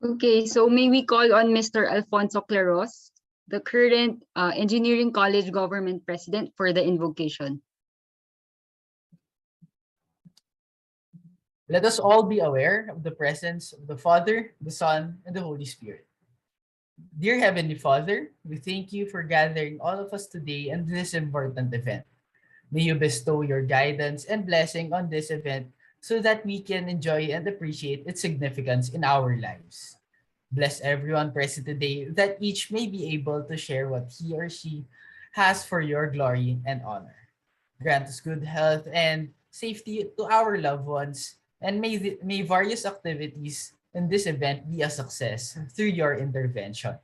Okay, so may we call on Mr. Alfonso Claros, the current Engineering College Government President, for the invocation. Let us all be aware of the presence of the Father, the Son, and the Holy Spirit. Dear Heavenly Father, we thank you for gathering all of us today in this important event. May you bestow your guidance and blessing on this event so that we can enjoy and appreciate its significance in our lives. Bless everyone present today that each may be able to share what he or she has for your glory and honor. Grant us good health and safety to our loved ones, and may various activities in this event be a success through your intervention.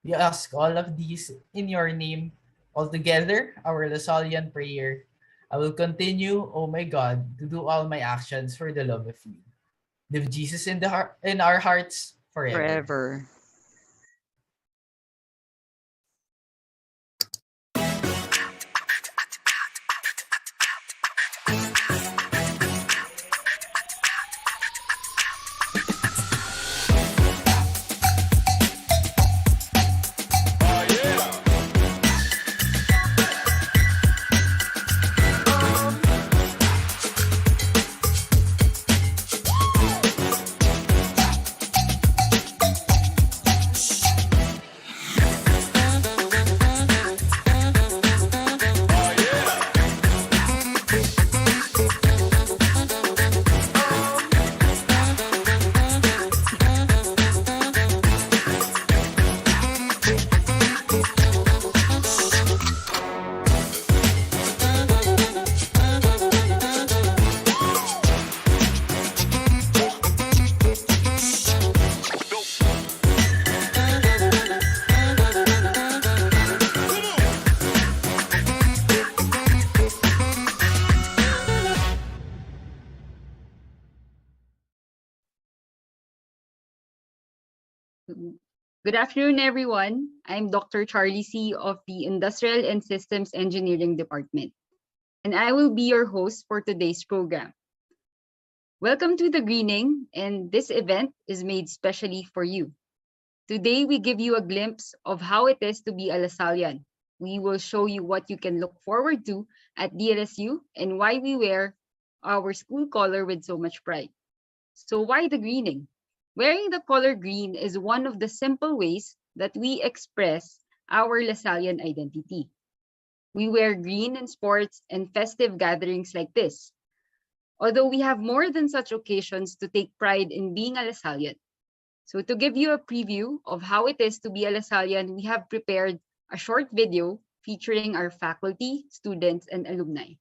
We ask all of these in your name. Altogether, our Lasallian prayer. I will continue, O my God, to do all my actions for the love of you. Live Jesus in our hearts forever. Forever. Good afternoon, everyone. I'm Dr. Charlie C. of the Industrial and Systems Engineering Department, and I will be your host for today's program. Welcome to the Greening, and this event is made specially for you. Today, we give you a glimpse of how it is to be a Lasallian. We will show you what you can look forward to at DLSU and why we wear our school color with so much pride. So why the greening? Wearing the color green is one of the simple ways that we express our Lasallian identity. We wear green in sports and festive gatherings like this. Although we have more than such occasions to take pride in being a Lasallian. So to give you a preview of how it is to be a Lasallian, we have prepared a short video featuring our faculty, students, and alumni.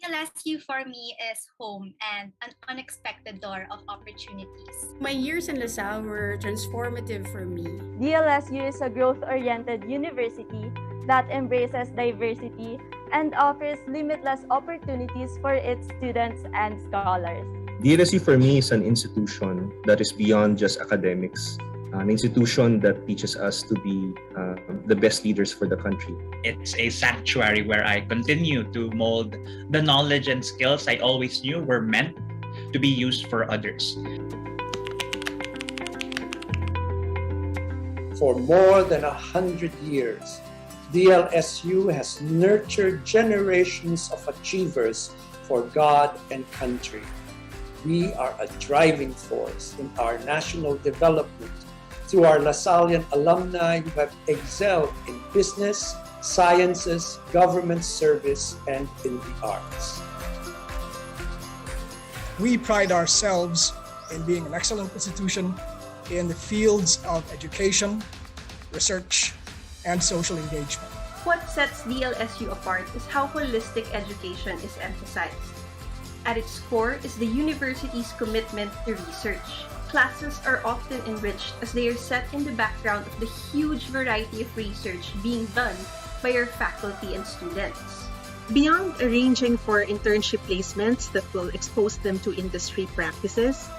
DLSU for me is home and an unexpected door of opportunities. My years in LaSalle were transformative for me. DLSU is a growth-oriented university that embraces diversity and offers limitless opportunities for its students and scholars. DLSU for me is an institution that is beyond just academics, an institution that teaches us to be the best leaders for the country. It's a sanctuary where I continue to mold the knowledge and skills I always knew were meant to be used for others. For more than 100 years, DLSU has nurtured generations of achievers for God and country. We are a driving force in our national development through our Lasallian alumni who have excelled in business, sciences, government service, and in the arts. We pride ourselves in being an excellent institution in the fields of education, research, and social engagement. What sets DLSU apart is how holistic education is emphasized. At its core is the university's commitment to research. Classes are often enriched as they are set in the background of the huge variety of research being done by our faculty and students. Beyond arranging for internship placements that will expose them to industry practices,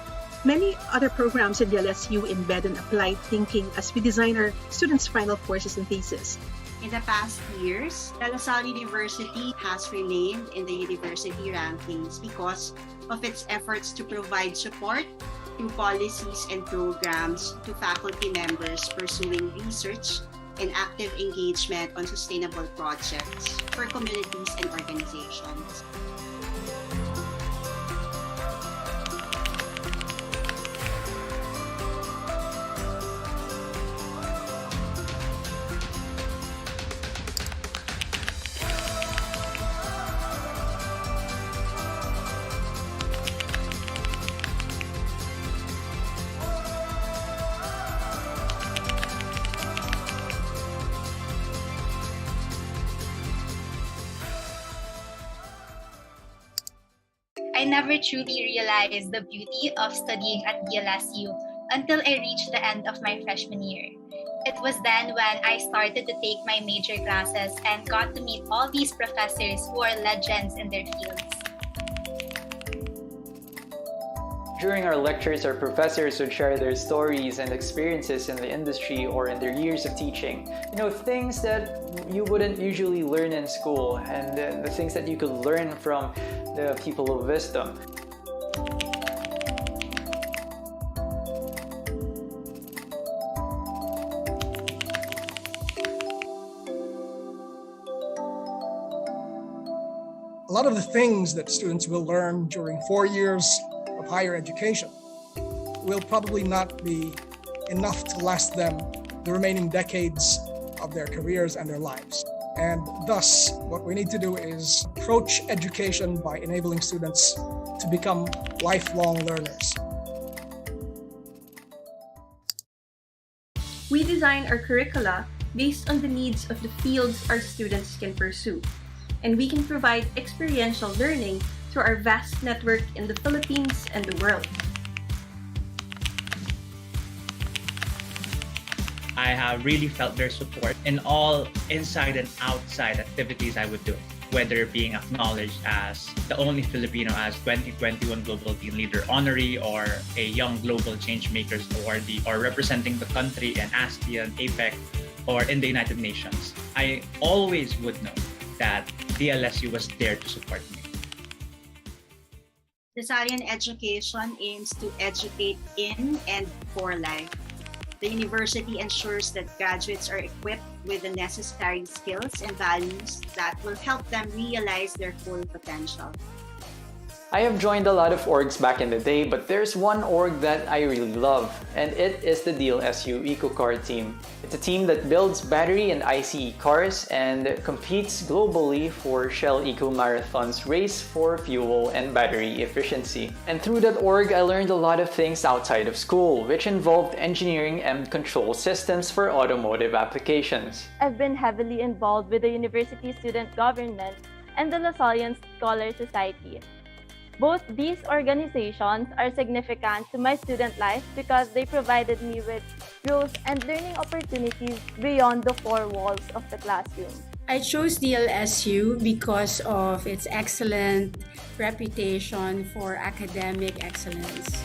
many other programs at DLSU embed and applied thinking as we design our students' final courses and thesis. In the past years, La Salle University has remained in the university rankings because of its efforts to provide support through policies and programs to faculty members pursuing research and active engagement on sustainable projects for communities and organizations. I never truly realized the beauty of studying at DLSU until I reached the end of my freshman year. It was then when I started to take my major classes and got to meet all these professors who are legends in their fields. During our lectures, our professors would share their stories and experiences in the industry or in their years of teaching. Things that you wouldn't usually learn in school, and the things that you could learn from the people of wisdom. A lot of the things that students will learn during 4 years of higher education will probably not be enough to last them the remaining decades of their careers and their lives. And thus, what we need to do is approach education by enabling students to become lifelong learners. We design our curricula based on the needs of the fields our students can pursue, and we can provide experiential learning through our vast network in the Philippines and the world. I have really felt their support in all inside and outside activities I would do, whether being acknowledged as the only Filipino as 2021 Global Teen Leader Honoree, or a Young Global Changemakers Awardee, or representing the country in ASEAN, APEC, or in the United Nations. I always would know that DLSU was there to support me. Lasallian education aims to educate in and for life. The university ensures that graduates are equipped with the necessary skills and values that will help them realize their full potential. I have joined a lot of orgs back in the day, but there's one org that I really love, and it is the DLSU EcoCar team. It's a team that builds battery and ICE cars and competes globally for Shell Eco Marathon's race for fuel and battery efficiency. And through that org, I learned a lot of things outside of school, which involved engineering and control systems for automotive applications. I've been heavily involved with the university student government and the Lasallian Scholar Society. Both these organizations are significant to my student life because they provided me with growth and learning opportunities beyond the four walls of the classroom. I chose DLSU because of its excellent reputation for academic excellence.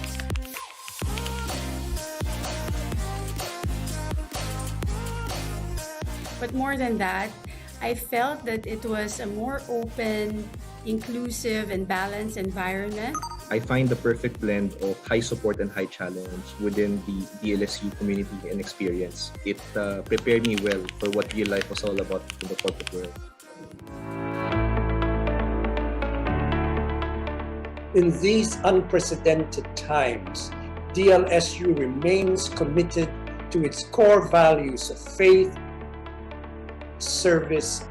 But more than that, I felt that it was a more open, inclusive, and balanced environment. I find the perfect blend of high support and high challenge within the DLSU community and experience. It prepared me well for what real life was all about in the corporate world. In these unprecedented times, DLSU remains committed to its core values of faith, service,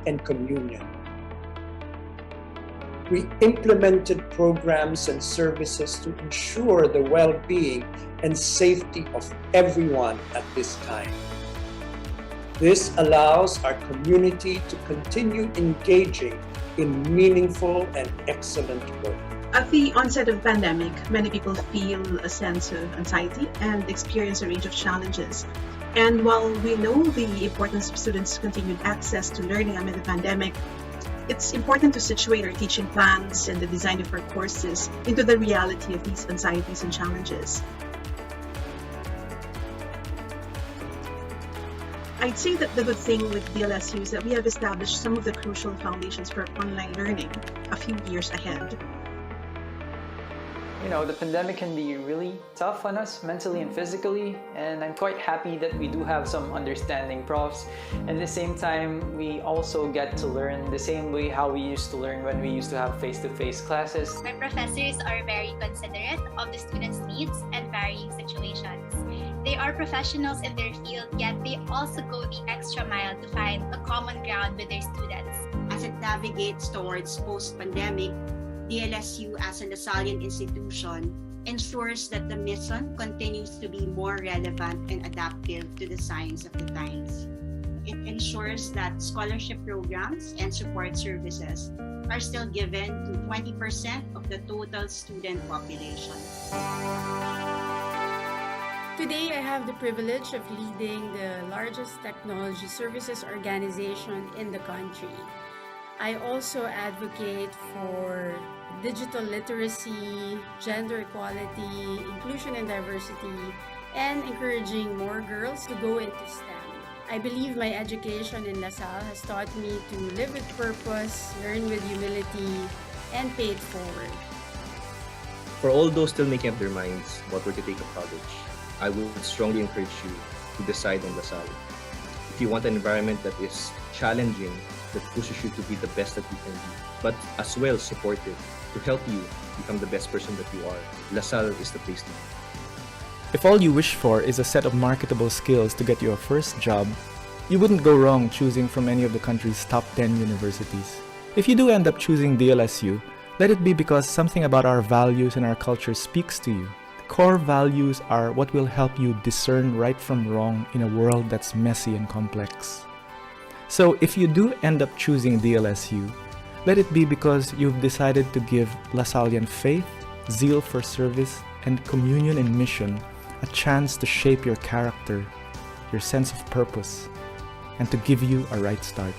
and communion. We implemented programs and services to ensure the well-being and safety of everyone at this time. This allows our community to continue engaging in meaningful and excellent work. At the onset of the pandemic, many people feel a sense of anxiety and experience a range of challenges. And while we know the importance of students' continued access to learning amid the pandemic, it's important to situate our teaching plans and the design of our courses into the reality of these anxieties and challenges. I'd say that the good thing with DLSU is that we have established some of the crucial foundations for online learning a few years ahead. You know, the pandemic can be really tough on us mentally and physically, and I'm quite happy that we do have some understanding profs. And at the same time, we also get to learn the same way how we used to learn when we used to have face-to-face classes. My professors are very considerate of the students' needs and varying situations. They are professionals in their field, yet they also go the extra mile to find a common ground with their students. As it navigates towards post-pandemic, DLSU as a Lasallian institution ensures that the mission continues to be more relevant and adaptive to the signs of the times. It ensures that scholarship programs and support services are still given to 20% of the total student population. Today, I have the privilege of leading the largest technology services organization in the country. I also advocate for digital literacy, gender equality, inclusion and diversity, and encouraging more girls to go into STEM. I believe my education in LaSalle has taught me to live with purpose, learn with humility, and pay it forward. For all those still making up their minds about where to take a college, I would strongly encourage you to decide on LaSalle. If you want an environment that is challenging, that pushes you to be the best that you can be, but as well supportive to help you become the best person that you are, LaSalle is the place to be. If all you wish for is a set of marketable skills to get you a first job, you wouldn't go wrong choosing from any of the country's top 10 universities. If you do end up choosing DLSU, let it be because something about our values and our culture speaks to you. The core values are what will help you discern right from wrong in a world that's messy and complex. So if you do end up choosing DLSU, let it be because you've decided to give Lasallian faith, zeal for service, and communion in mission a chance to shape your character, your sense of purpose, and to give you a right start.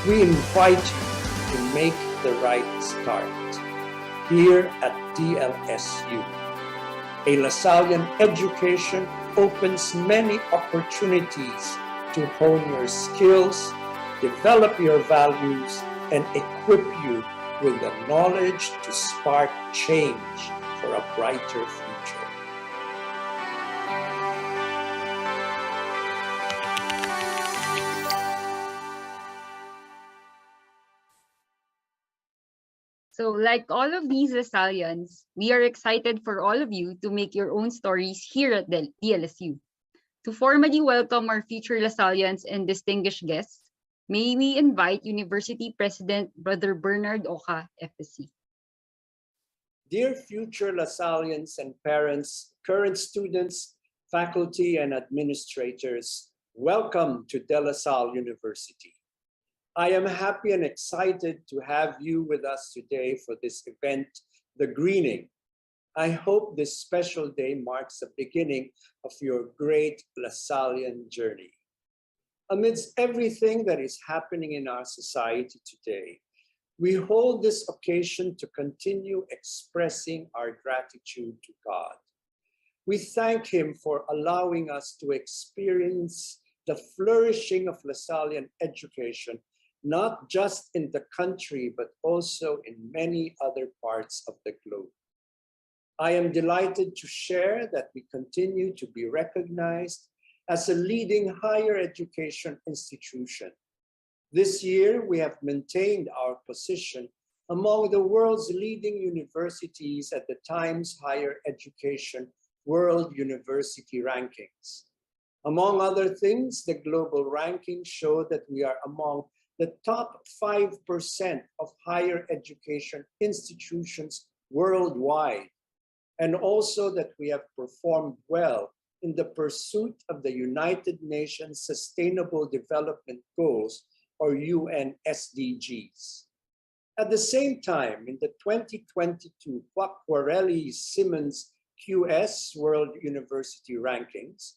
We invite you to make the right start here at DLSU. A Lasallian education opens many opportunities to hone your skills, develop your values, and equip you with the knowledge to spark change for a brighter future. So, like all of these Lasallians, we are excited for all of you to make your own stories here at the DLSU. To formally welcome our future Lasallians and distinguished guests, may we invite University President Brother Bernard Oka, FSC. Dear future Lasallians and parents, current students, faculty, and administrators, welcome to De La Salle University. I am happy and excited to have you with us today for this event, The Greening. I hope this special day marks the beginning of your great Lasallian journey. Amidst everything that is happening in our society today, we hold this occasion to continue expressing our gratitude to God. We thank Him for allowing us to experience the flourishing of Lasallian education not just in the country, but also in many other parts of the globe. I am delighted to share that we continue to be recognized as a leading higher education institution. This year, we have maintained our position among the world's leading universities at the Times Higher Education World University Rankings. Among other things, the global rankings show that we are among the top 5% of higher education institutions worldwide, and also that we have performed well in the pursuit of the United Nations Sustainable Development Goals, or UN SDGs. At the same time, in the 2022 Quacquarelli-Simmons QS World University Rankings,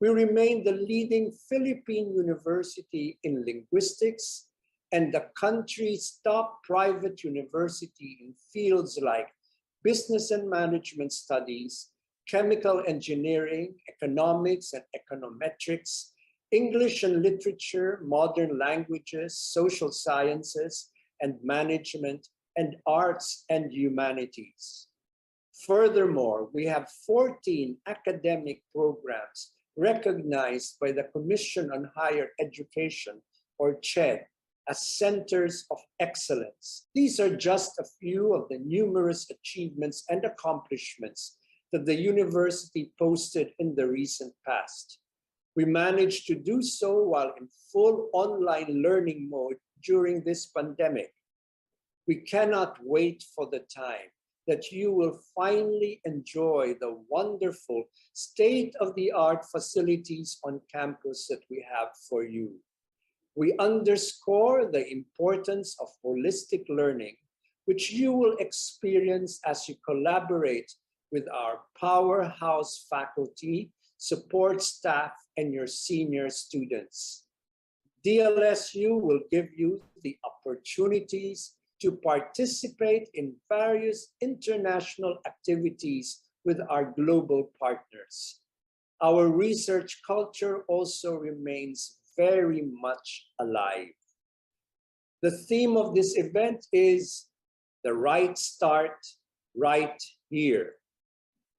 we remain the leading Philippine university in linguistics and the country's top private university in fields like business and management studies, chemical engineering, economics and econometrics, English and literature, modern languages, social sciences and management, and arts and humanities. Furthermore, we have 14 academic programs recognized by the Commission on Higher Education, or CHED, as centers of excellence. These are just a few of the numerous achievements and accomplishments that the university posted in the recent past. We managed to do so while in full online learning mode during this pandemic. We cannot wait for the time that you will finally enjoy the wonderful state-of-the-art facilities on campus that we have for you. We underscore the importance of holistic learning, which you will experience as you collaborate with our powerhouse faculty, support staff, and your senior students. DLSU will give you the opportunities to participate in various international activities with our global partners. Our research culture also remains very much alive. The theme of this event is the right start, right here.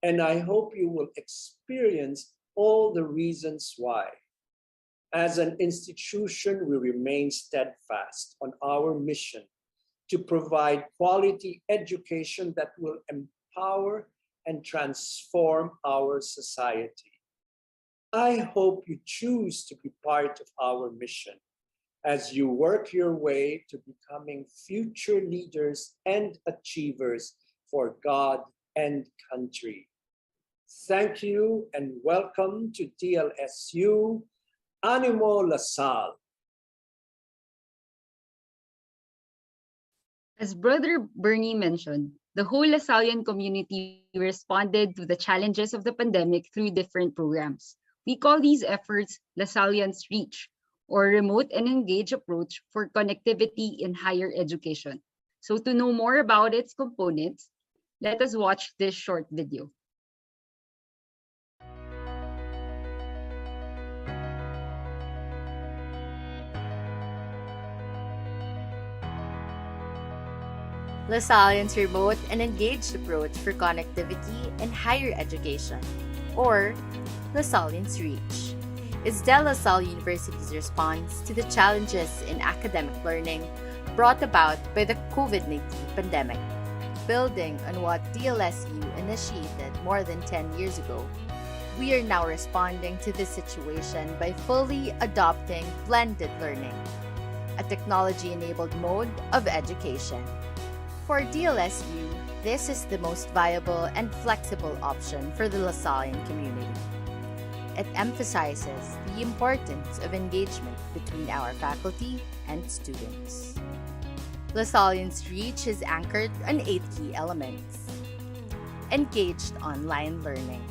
And I hope you will experience all the reasons why. As an institution, we remain steadfast on our mission to provide quality education that will empower and transform our society. I hope you choose to be part of our mission as you work your way to becoming future leaders and achievers for God and country. Thank you and welcome to DLSU. Animo Lasal. As Brother Bernie mentioned, the whole Lasallian community responded to the challenges of the pandemic through different programs. We call these efforts Lasallian's Reach, or Remote and Engaged Approach for Connectivity in Higher Education. So to know more about its components, let us watch this short video. LaSallian's Remote and Engaged Approach for Connectivity in Higher Education, or LaSallian's Reach, is De La Salle University's response to the challenges in academic learning brought about by the COVID-19 pandemic. Building on what DLSU initiated more than 10 years ago, we are now responding to this situation by fully adopting blended learning, a technology-enabled mode of education. For DLSU, this is the most viable and flexible option for the Lasallian community. It emphasizes the importance of engagement between our faculty and students. Lasallian's Reach is anchored on 8 key elements. Engaged online learning.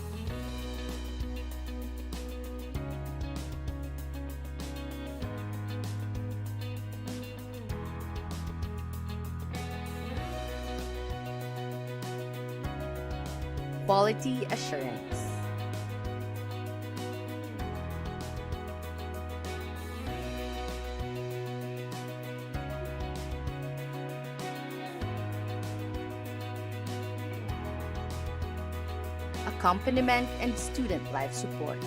Quality assurance. accompaniment, and student life support.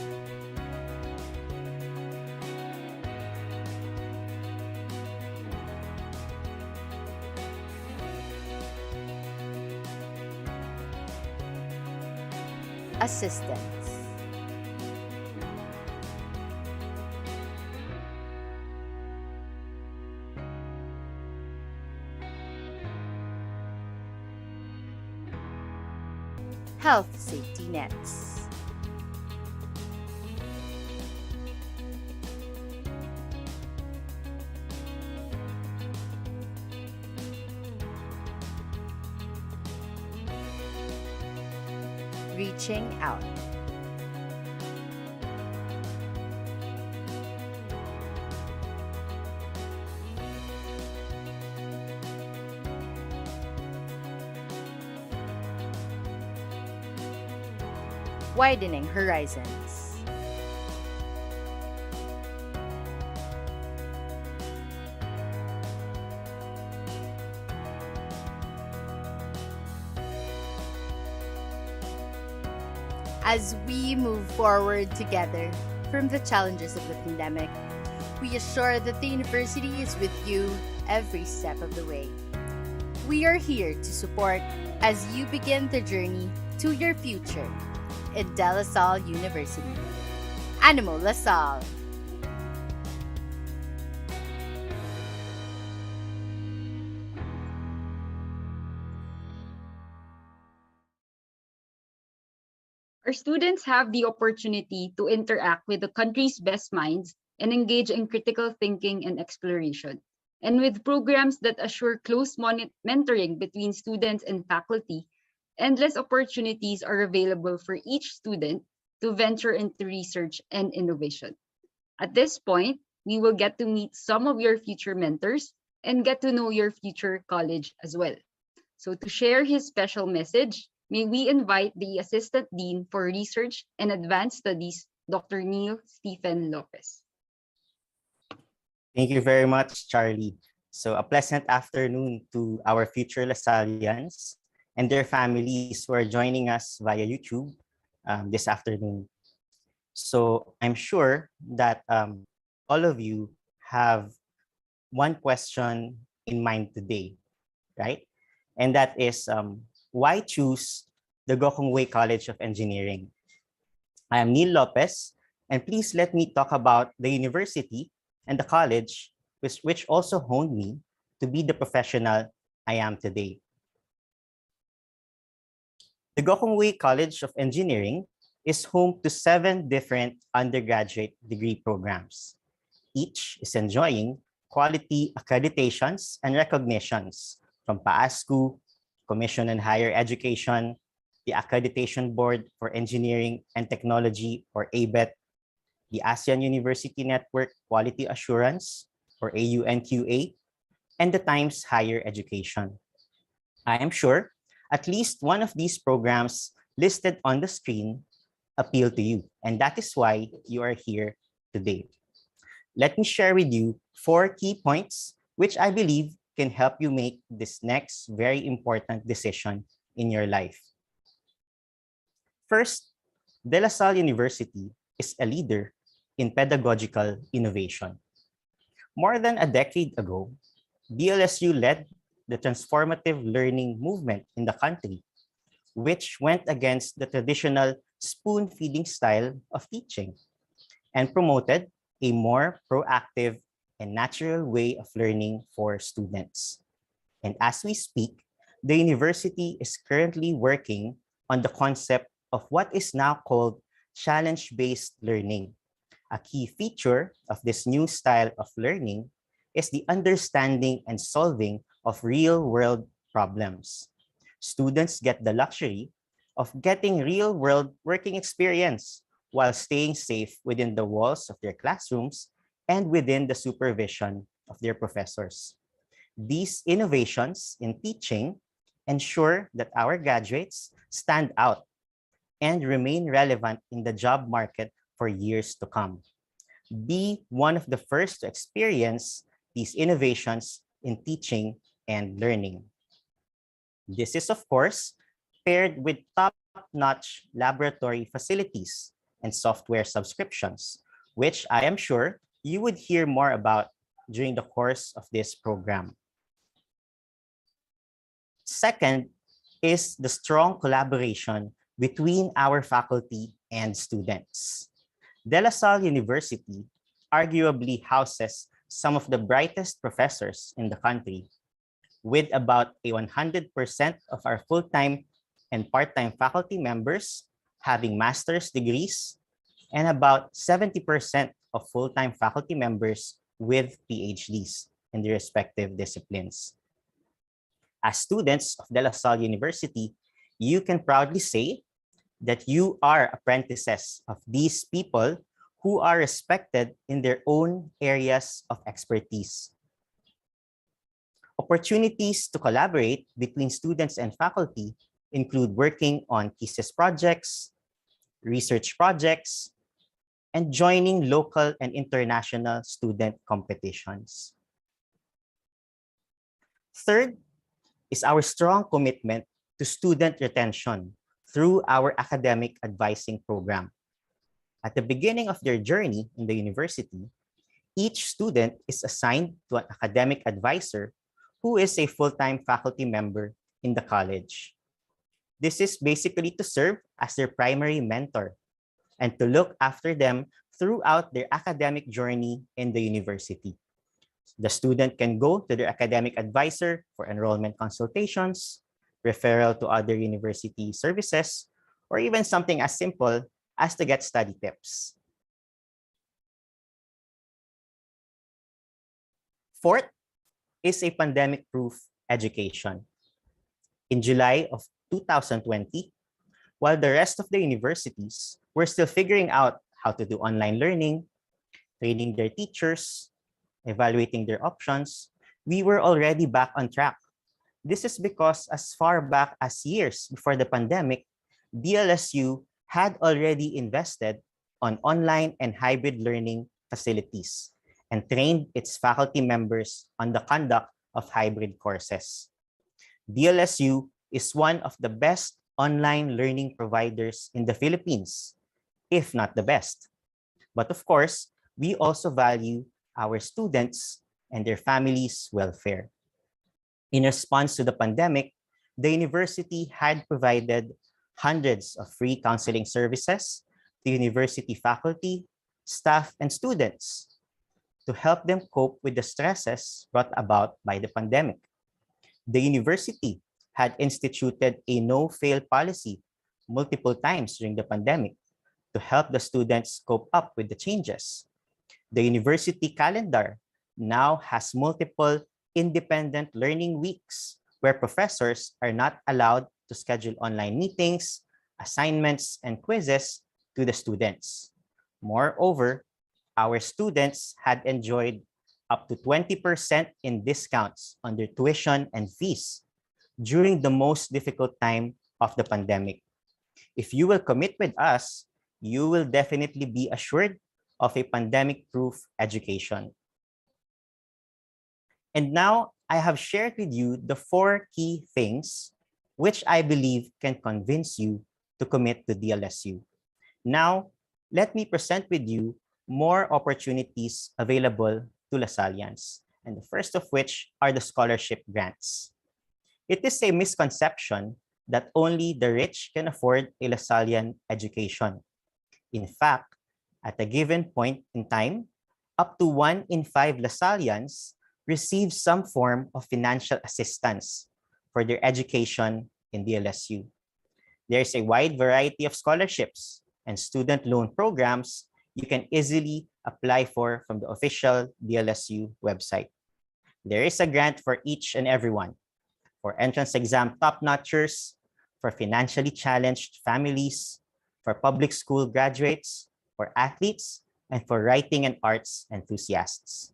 Assistance. Health safety nets. Reaching out. Widening horizons. As we move forward together from the challenges of the pandemic, we assure that the university is with you every step of the way. We are here to support as you begin the journey to your future at De La Salle University. Animo La Salle. Our students have the opportunity to interact with the country's best minds and engage in critical thinking and exploration. And with programs that assure close mentoring between students and faculty, endless opportunities are available for each student to venture into research and innovation. At this point, we will get to meet some of your future mentors and get to know your future college as well. So to share his special message, may we invite the Assistant Dean for Research and Advanced Studies, Dr. Neil Stephen Lopez. Thank you very much, Charlie. So a pleasant afternoon to our future Lasallians and their families who are joining us via YouTube this afternoon. So I'm sure that all of you have one question in mind today, right? And that is, why choose the Gokongwei College of Engineering? I am Neil Lopez, and please let me talk about the university and the college, which also honed me to be the professional I am today. The Gokongwei College of Engineering is home to 7 different undergraduate degree programs. Each is enjoying quality accreditations and recognitions from PAASCU, Commission on Higher Education, the Accreditation Board for Engineering and Technology, or ABET, the ASEAN University Network Quality Assurance, or AUNQA, and the Times Higher Education. I am sure at least one of these programs listed on the screen appeal to you, and that is why you are here today. Let me share with you 4 key points which I believe can help you make this next very important decision in your life. First, De La Salle University is a leader in pedagogical innovation. More than a decade ago, DLSU led the transformative learning movement in the country, which went against the traditional spoon-feeding style of teaching and promoted a more proactive and natural way of learning for students. And as we speak, the university is currently working on the concept of what is now called challenge-based learning. A key feature of this new style of learning is the understanding and solving of real-world problems. Students get the luxury of getting real-world working experience while staying safe within the walls of their classrooms and within the supervision of their professors. These innovations in teaching ensure that our graduates stand out and remain relevant in the job market for years to come. Be one of the first to experience these innovations in teaching and learning. This is, of course, paired with top top-notch laboratory facilities and software subscriptions, which I am sure you would hear more about during the course of this program. Second is the strong collaboration between our faculty and students. De La Salle University arguably houses some of the brightest professors in the country, with about 100% of our full-time and part-time faculty members having master's degrees, and about 70% of full-time faculty members with PhDs in their respective disciplines. As students of De La Salle University, you can proudly say that you are apprentices of these people who are respected in their own areas of expertise. Opportunities to collaborate between students and faculty include working on thesis projects, research projects, and joining local and international student competitions. Third is our strong commitment to student retention through our academic advising program. At the beginning of their journey in the university, each student is assigned to an academic advisor who is a full-time faculty member in the college. This is basically to serve as their primary mentor and to look after them throughout their academic journey in the university. The student can go to their academic advisor for enrollment consultations, referral to other university services, or even something as simple as to get study tips. Fourth is a pandemic-proof education. In July of 2020, while the rest of the universities were still figuring out how to do online learning, training their teachers, evaluating their options, we were already back on track. This is because as far back as years before the pandemic, DLSU had already invested on online and hybrid learning facilities and trained its faculty members on the conduct of hybrid courses. DLSU is one of the best online learning providers in the Philippines, if not the best. But of course, we also value our students and their families' welfare. In response to the pandemic, the university had provided hundreds of free counseling services to university faculty, staff, and students to help them cope with the stresses brought about by the pandemic. The university had instituted a no-fail policy multiple times during the pandemic to help the students cope up with the changes. The university calendar now has multiple independent learning weeks where professors are not allowed to schedule online meetings, assignments, and quizzes to the students. Moreover, our students had enjoyed up to 20% in discounts on their tuition and fees during the most difficult time of the pandemic. If you will commit with us, you will definitely be assured of a pandemic-proof education. And now I have shared with you the 4 key things which I believe can convince you to commit to DLSU. Now, let me present with you more opportunities available to LaSallians, and the first of which are the scholarship grants. It is a misconception that only the rich can afford a LaSallian education. In fact, at a given point in time, up to 1 in 5 LaSallians receive some form of financial assistance for their education in the LSU. There is a wide variety of scholarships and student loan programs you can easily apply for from the official DLSU website. There is a grant for each and everyone, for entrance exam top-notchers, for financially challenged families, for public school graduates, for athletes, and for writing and arts enthusiasts.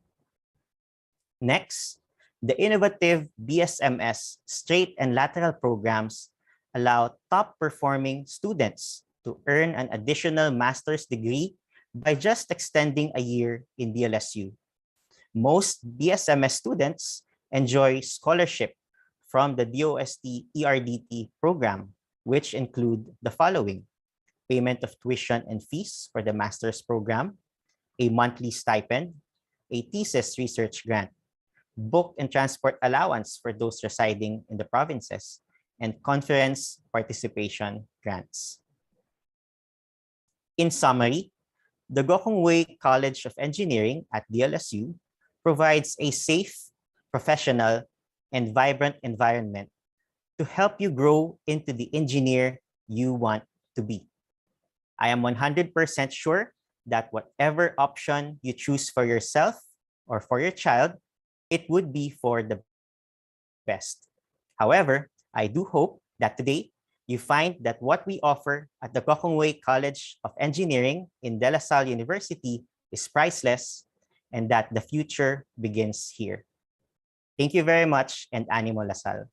Next, the innovative BSMS straight and lateral programs allow top-performing students to earn an additional master's degree by just extending a year in DLSU. Most BSMS students enjoy scholarship from the DOST ERDT program, which include the following: payment of tuition and fees for the master's program, a monthly stipend, a thesis research grant, book and transport allowance for those residing in the provinces, and conference participation grants. In summary, the Gokongwei College of Engineering at DLSU provides a safe, professional, and vibrant environment to help you grow into the engineer you want to be. I am 100% sure that whatever option you choose for yourself or for your child, it would be for the best. However, I do hope that today you find that what we offer at the Gokongwei College of Engineering in De La Salle University is priceless and that the future begins here. Thank you very much, and Animo La Salle.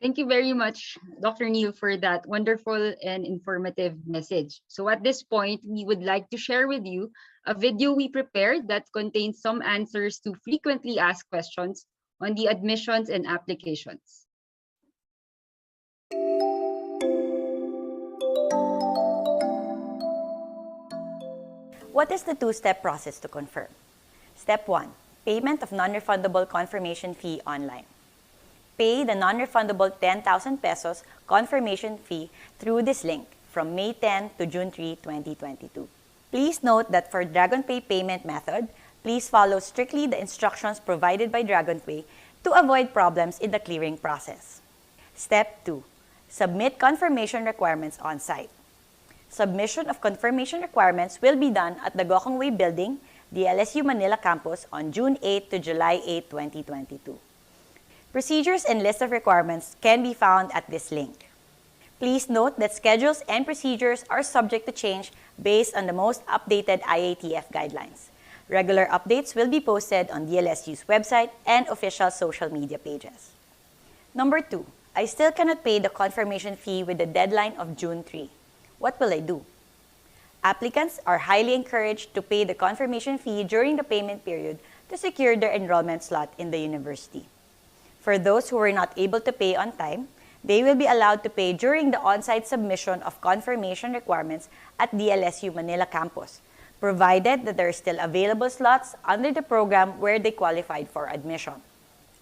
Thank you very much, Dr. Neil, for that wonderful and informative message. So at this point, we would like to share with you a video we prepared that contains some answers to frequently asked questions on the admissions and applications. What is the two-step process to confirm? Step 1. Payment of non-refundable confirmation fee online. Pay the non-refundable 10,000 pesos confirmation fee through this link from May 10 to June 3, 2022. Please note that for DragonPay payment method, please follow strictly the instructions provided by DragonPay to avoid problems in the clearing process. Step 2. Submit confirmation requirements on-site. Submission of confirmation requirements will be done at the Gokongwei Building, the LSU Manila campus on June 8 to July 8, 2022. Procedures and list of requirements can be found at this link. Please note that schedules and procedures are subject to change based on the most updated IATF guidelines. Regular updates will be posted on DLSU's website and official social media pages. Number 2. I still cannot pay the confirmation fee with the deadline of June 3. What will I do? Applicants are highly encouraged to pay the confirmation fee during the payment period to secure their enrollment slot in the university. For those who were not able to pay on time, they will be allowed to pay during the on-site submission of confirmation requirements at the LSU Manila campus, provided that there are still available slots under the program where they qualified for admission.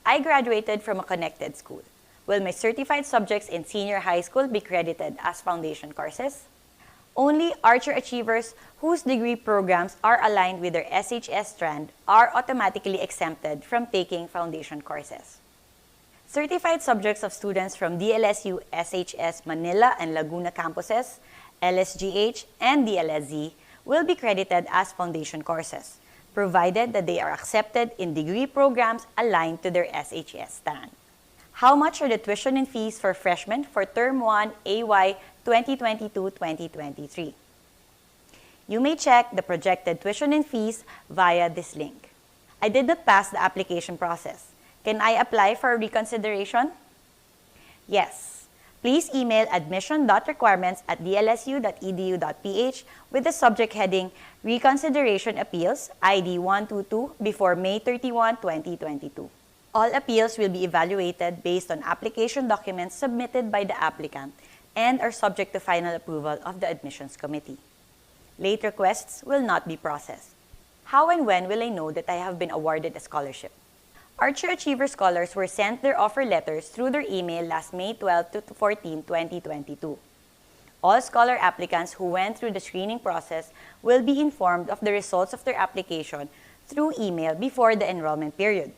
I graduated from a connected school. Will my certified subjects in senior high school be credited as foundation courses? Only Archer achievers whose degree programs are aligned with their SHS strand are automatically exempted from taking foundation courses. Certified subjects of students from DLSU SHS Manila and Laguna campuses, LSGH, and DLSZ will be credited as foundation courses, provided that they are accepted in degree programs aligned to their SHS strand. How much are the tuition and fees for freshmen for Term 1 AY 2022-2023? You may check the projected tuition and fees via this link. I did not pass the application process. Can I apply for reconsideration? Yes. Please email admission.requirements@dlsu.edu.ph with the subject heading Reconsideration Appeals ID 122 before May 31, 2022. All appeals will be evaluated based on application documents submitted by the applicant and are subject to final approval of the admissions committee. Late requests will not be processed. How and when will I know that I have been awarded a scholarship? Archer Achiever Scholars were sent their offer letters through their email last May 12 to 14, 2022. All scholar applicants who went through the screening process will be informed of the results of their application through email before the enrollment period.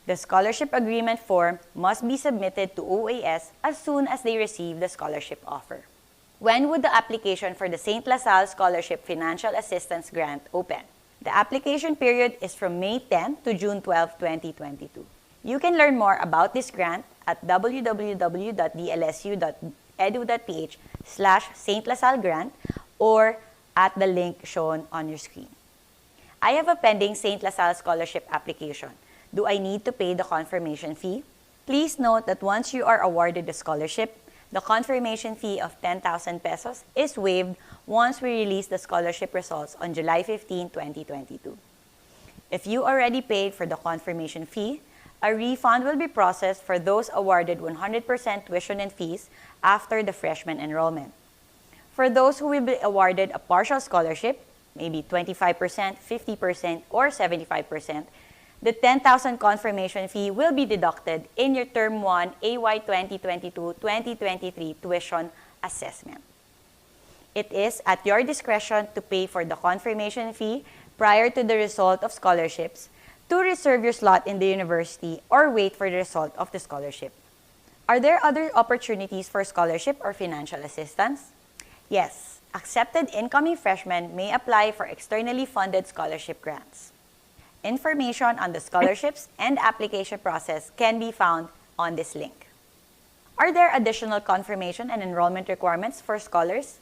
The scholarship agreement form must be submitted to OAS as soon as they receive the scholarship offer. When would the application for the St. LaSalle Scholarship Financial Assistance Grant open? The application period is from May 10 to June 12, 2022. You can learn more about this grant at www.dlsu.edu.ph/St. LaSalle Grant or at the link shown on your screen. I have a pending St. LaSalle Scholarship application. Do I need to pay the confirmation fee? Please note that once you are awarded the scholarship, the confirmation fee of 10,000 pesos is waived once we release the scholarship results on July 15, 2022. If you already paid for the confirmation fee, A refund will be processed for those awarded 100% tuition and fees after the freshman enrollment. For those who will be awarded a partial scholarship, maybe 25%, 50%, or 75%, the 10,000 confirmation fee will be deducted in your Term 1 AY 2022-2023 tuition assessment. It is at your discretion to pay for the confirmation fee prior to the result of scholarships, to reserve your slot in the university, or wait for the result of the scholarship. Are there other opportunities for scholarship or financial assistance? Yes, accepted incoming freshmen may apply for externally funded scholarship grants. Information on the scholarships and application process can be found on this link. Are there additional confirmation and enrollment requirements for scholars?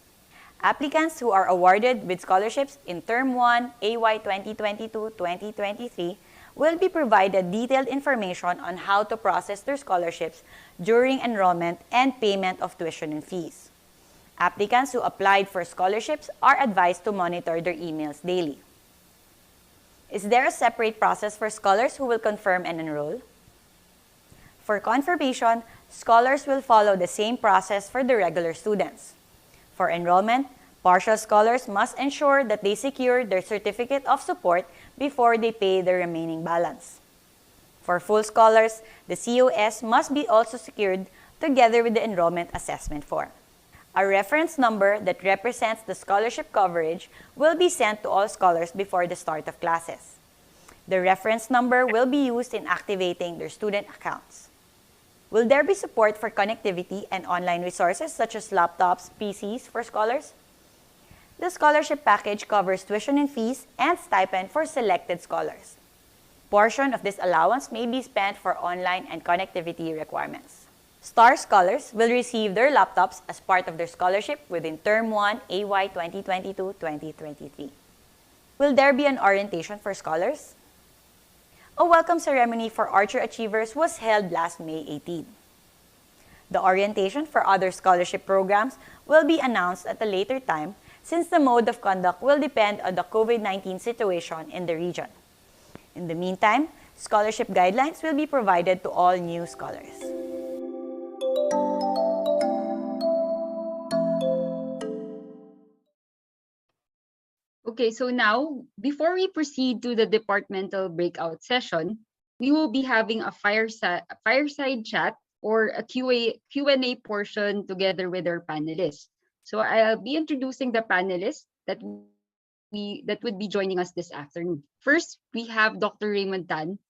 Applicants who are awarded with scholarships in Term 1 AY 2022-2023 will be provided detailed information on how to process their scholarships during enrollment and payment of tuition and fees. Applicants who applied for scholarships are advised to monitor their emails daily. Is there a separate process for scholars who will confirm and enroll? For confirmation, scholars will follow the same process for the regular students. For enrollment, partial scholars must ensure that they secure their certificate of support before they pay the remaining balance. For full scholars, the COS must be also secured together with the enrollment assessment form. A reference number that represents the scholarship coverage will be sent to all scholars before the start of classes. The reference number will be used in activating their student accounts. Will there be support for connectivity and online resources such as laptops, PCs for scholars? The scholarship package covers tuition and fees and stipend for selected scholars. Portion of this allowance may be spent for online and connectivity requirements. STAR scholars will receive their laptops as part of their scholarship within Term 1 AY 2022-2023. Will there be an orientation for scholars? A welcome ceremony for Archer Achievers was held last May 18. The orientation for other scholarship programs will be announced at a later time since the mode of conduct will depend on the COVID-19 situation in the region. In the meantime, scholarship guidelines will be provided to all new scholars. Okay, so now, before we proceed to the departmental breakout session, we will be having a fireside chat or a Q&A portion together with our panelists. So I'll be introducing the panelists that would be joining us this afternoon. First, we have Dr. Raymond Tan,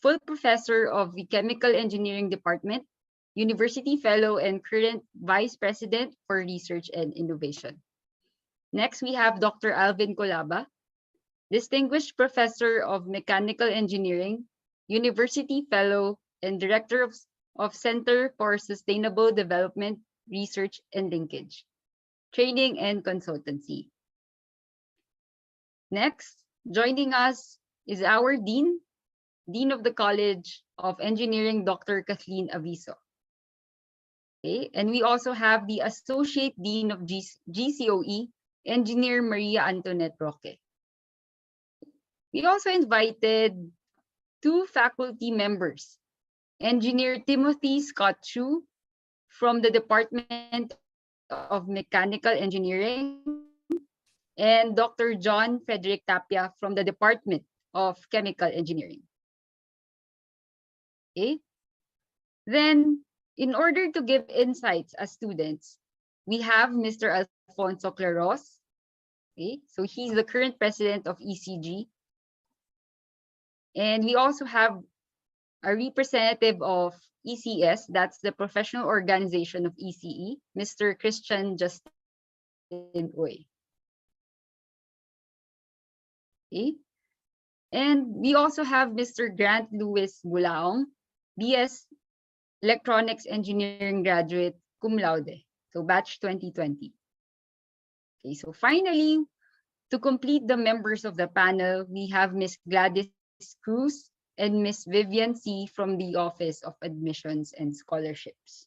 full professor of the Chemical Engineering Department, University Fellow and current Vice President for Research and Innovation. Next, we have Dr. Alvin Colaba, Distinguished Professor of Mechanical Engineering, University Fellow, and Director of Center for Sustainable Development, Research and Linkage, Training and Consultancy. Next, joining us is our Dean of the College of Engineering, Dr. Kathleen Aviso. Okay, and we also have the Associate Dean of GCOE, Engineer Maria Antoinette Roque. We also invited two faculty members, Engineer Timothy Scott Chu from the Department of Mechanical Engineering and Dr. John Frederick Tapia from the Department of Chemical Engineering. Okay. Then, in order to give insights as students, we have Mr. Alfonso Claros. Okay, so he's the current president of ECG. And we also have a representative of ECS, that's the professional organization of ECE, Mr. Christian Justin Uy. Okay. And we also have Mr. Grant Lewis Bulaong, BS Electronics Engineering graduate, cum laude, so batch 2020. Okay, so finally, to complete the members of the panel, we have Ms. Gladys Cruz and Ms. Vivian C. from the Office of Admissions and Scholarships.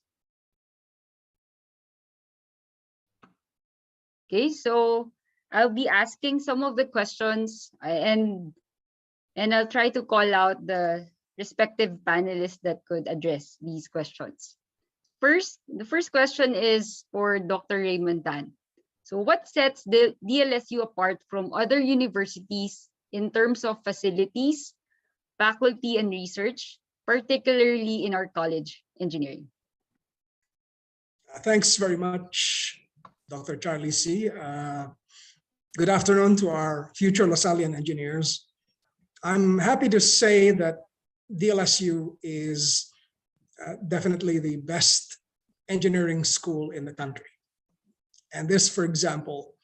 Okay, so I'll be asking some of the questions and I'll try to call out the respective panelists that could address these questions. First, the first question is for Dr. Raymond Tan. So what sets the DLSU apart from other universities in terms of facilities, faculty, and research, particularly in our college engineering? Thanks very much, Dr. Charlie C. Good afternoon to our future Lasallian engineers. I'm happy to say that DLSU is definitely the best engineering school in the country. And this, for example,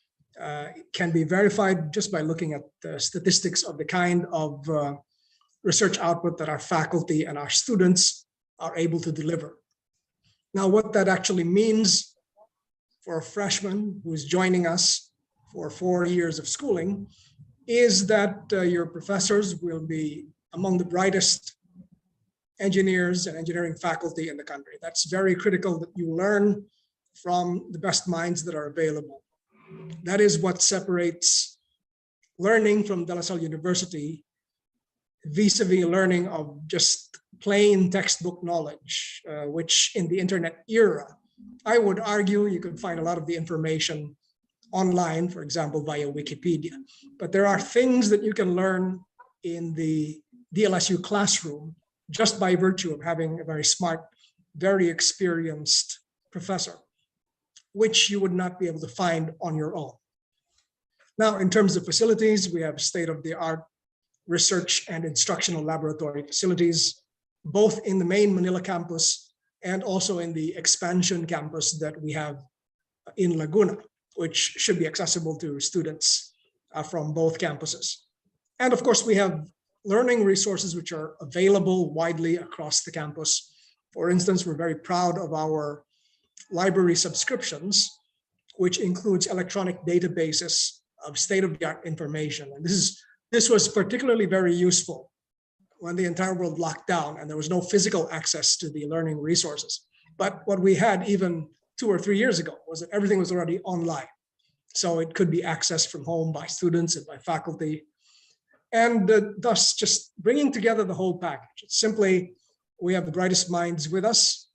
can be verified just by looking at the statistics of the kind of research output that our faculty and our students are able to deliver. Now, what that actually means for a freshman who's joining us for 4 years of schooling is that your professors will be among the brightest engineers and engineering faculty in the country. That's very critical, that you learn from the best minds that are available. That is what separates learning from De La Salle University vis-a-vis learning of just plain textbook knowledge, which in the internet era, I would argue you could find a lot of the information online, for example, via Wikipedia. But there are things that you can learn in the DLSU classroom just by virtue of having a very smart, very experienced professor, which you would not be able to find on your own. Now, in terms of facilities, we have state-of-the-art research and instructional laboratory facilities, both in the main Manila campus and also in the expansion campus that we have in Laguna, which should be accessible to students from both campuses. And of course, we have learning resources which are available widely across the campus. For instance, we're very proud of our library subscriptions, which includes electronic databases of state-of-the-art information. And this was particularly very useful when the entire world locked down and there was no physical access to the learning resources. But what we had even 2 or 3 years ago was that everything was already online. So it could be accessed from home by students and by faculty. And thus just bringing together the whole package. It's simply, we have the brightest minds with us.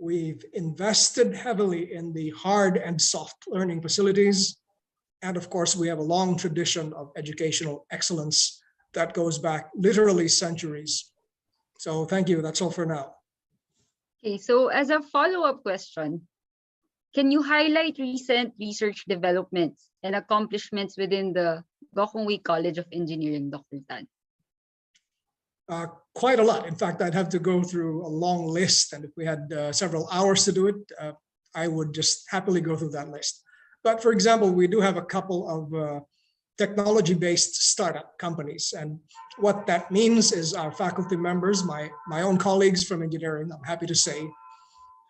We've invested heavily in the hard and soft learning facilities. And of course, we have a long tradition of educational excellence that goes back literally centuries. So thank you. That's all for now. Okay, so as a follow-up question, can you highlight recent research developments and accomplishments within the Gokongwei College of Engineering, Dr. Tan? Quite a lot. In fact, I'd have to go through a long list. And if we had several hours to do it, I would just happily go through that list. But for example, we do have a couple of technology-based startup companies. And what that means is our faculty members, my own colleagues from engineering, I'm happy to say,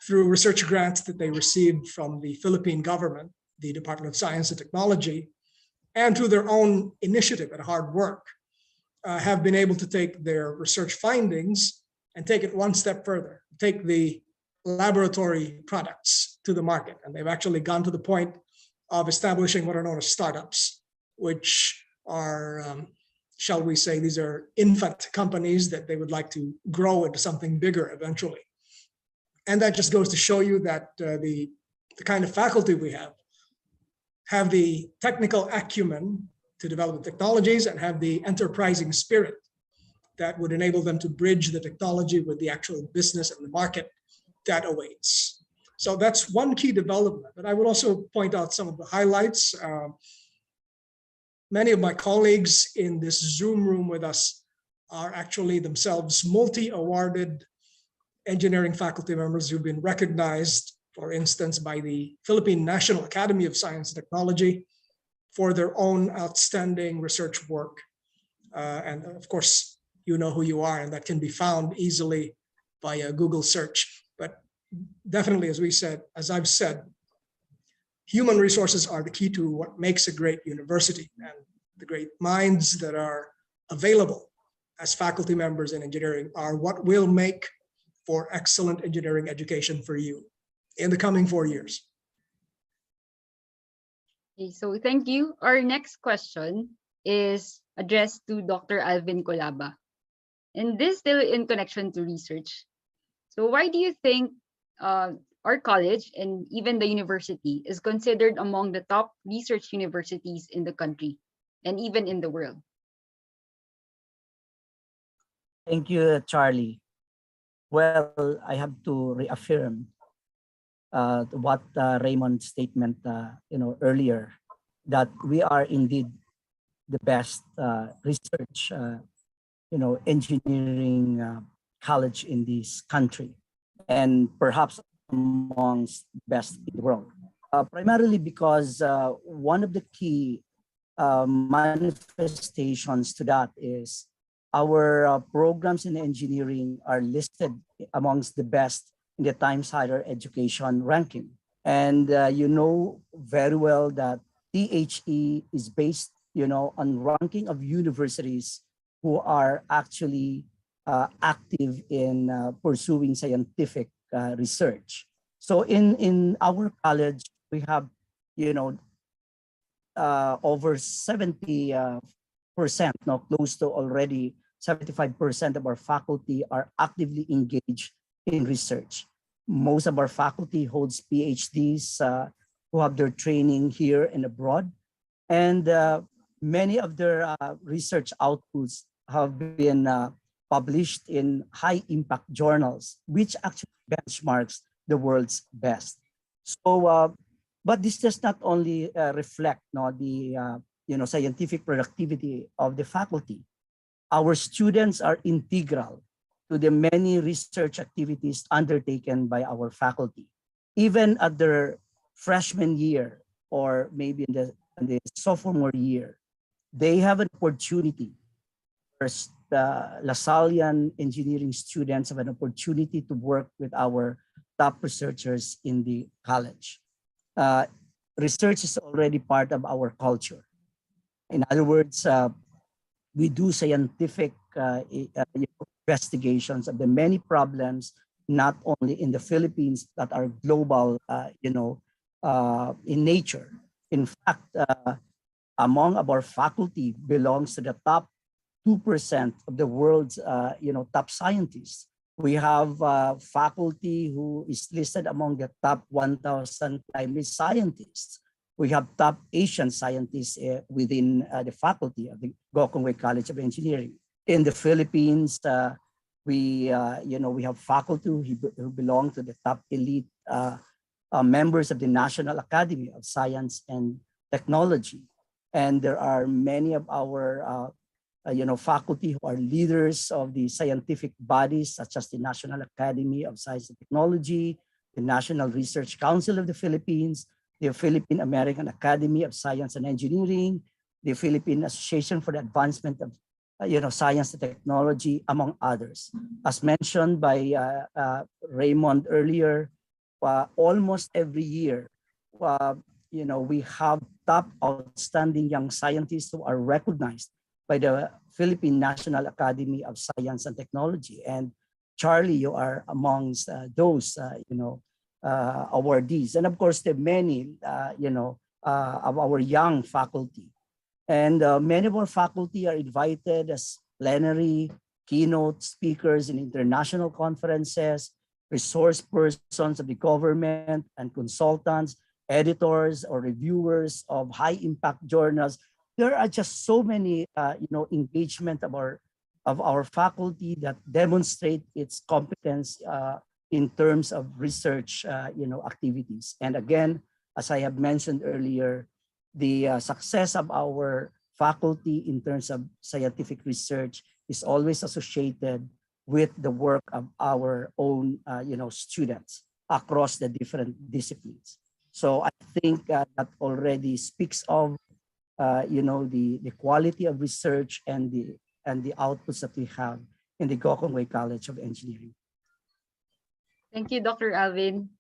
through research grants that they received from the Philippine government, the Department of Science and Technology, and through their own initiative and hard work, have been able to take their research findings and take it one step further, take the laboratory products to the market. And they've actually gone to the point of establishing what are known as startups, which are, shall we say, these are infant companies that they would like to grow into something bigger eventually. And that just goes to show you that the kind of faculty we have the technical acumen to develop the technologies and have the enterprising spirit that would enable them to bridge the technology with the actual business and the market that awaits. So that's one key development. But I would also point out some of the highlights. Many of my colleagues in this Zoom room with us are actually themselves multi-awarded engineering faculty members who've been recognized, for instance, by the Philippine National Academy of Science and Technology for their own outstanding research work. And of course, you know who you are, and that can be found easily via Google search. But definitely, as I've said, human resources are the key to what makes a great university, and the great minds that are available as faculty members in engineering are what will make for excellent engineering education for you in the coming 4 years. Okay, so thank you. Our next question is addressed to Dr. Alvin Colaba. And this still in connection to research. So why do you think our college and even the university is considered among the top research universities in the country and even in the world? Thank you, Charlie. Well, I have to reaffirm what Raymond's statement, earlier, that we are indeed the best research, engineering college in this country, and perhaps amongst best in the world. Primarily because one of the key manifestations to that is our programs in engineering are listed amongst the best in the Times Higher Education ranking. And you know very well that THE is based, on ranking of universities who are actually active in pursuing scientific research. So in our college, we have, over 70 percent, no, close to already 75% of our faculty are actively engaged in research. Most of our faculty holds PhDs who have their training here and abroad. And many of their research outputs have been published in high impact journals, which actually benchmarks the world's best. So, but this does not only reflect the scientific productivity of the faculty. Our students are integral to the many research activities undertaken by our faculty. Even at their freshman year or maybe in the sophomore year, they have an opportunity. First, Lasallian engineering students have an opportunity to work with our top researchers in the college. Research is already part of our culture. In other words, we do scientific investigations of the many problems, not only in the Philippines, that are global, in nature. In fact, among our faculty belongs to the top 2% of the world's, top scientists. We have faculty who is listed among the top 1,000 climate scientists. We have top Asian scientists within the faculty of the Gokongwei College of Engineering. In the Philippines, we have faculty who belong to the top elite members of the National Academy of Science and Technology. And there are many of our faculty who are leaders of the scientific bodies, such as the National Academy of Science and Technology, the National Research Council of the Philippines, the Philippine American Academy of Science and Engineering, the Philippine Association for the Advancement of Science and Technology, among others. As mentioned by Raymond earlier, almost every year, we have top outstanding young scientists who are recognized by the Philippine National Academy of Science and Technology. And Charlie, you are amongst those, awardees. And of course, the many, of our young faculty. And many of our faculty are invited as plenary, keynote speakers in international conferences, resource persons of the government and consultants, editors or reviewers of high impact journals. There are just so many, engagement of our faculty that demonstrate its competence in terms of research, activities. And again, as I have mentioned earlier, the success of our faculty in terms of scientific research is always associated with the work of our own, students across the different disciplines. So I think that already speaks of, the quality of research and the outputs that we have in the Gokongwei College of Engineering. Thank you, Dr. Alvin.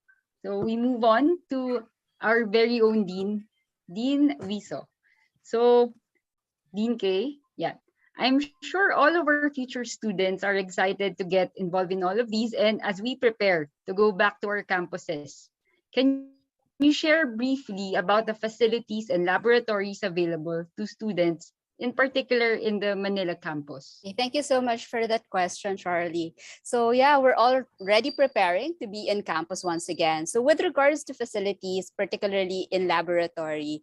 So we move on to our very own Dean, Dean Viso. So Dean K, yeah, I'm sure all of our future students are excited to get involved in all of these, and as we prepare to go back to our campuses, can you share briefly about the facilities and laboratories available to students in particular in the Manila campus? Okay, thank you so much for that question, Charlie. So yeah, we're already preparing to be in campus once again. So with regards to facilities, particularly in laboratory,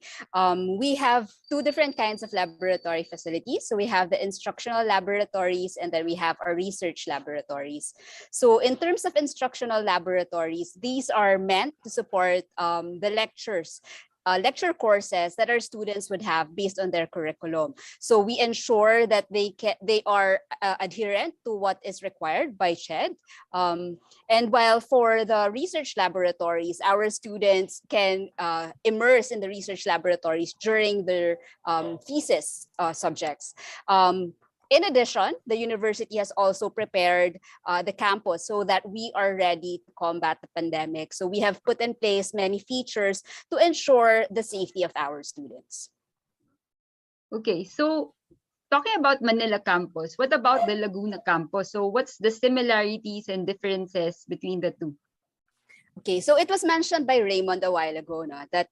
we have two different kinds of laboratory facilities. So we have the instructional laboratories and then we have our research laboratories. So in terms of instructional laboratories, these are meant to support the lecture courses that our students would have based on their curriculum. So we ensure that they are adherent to what is required by CHED. And while for the research laboratories, our students can immerse in the research laboratories during their thesis subjects. In addition, the university has also prepared the campus so that we are ready to combat the pandemic. So we have put in place many features to ensure the safety of our students. Okay, so talking about Manila campus, what about the Laguna campus? So what's the similarities and differences between the two? Okay, so it was mentioned by Raymond a while ago that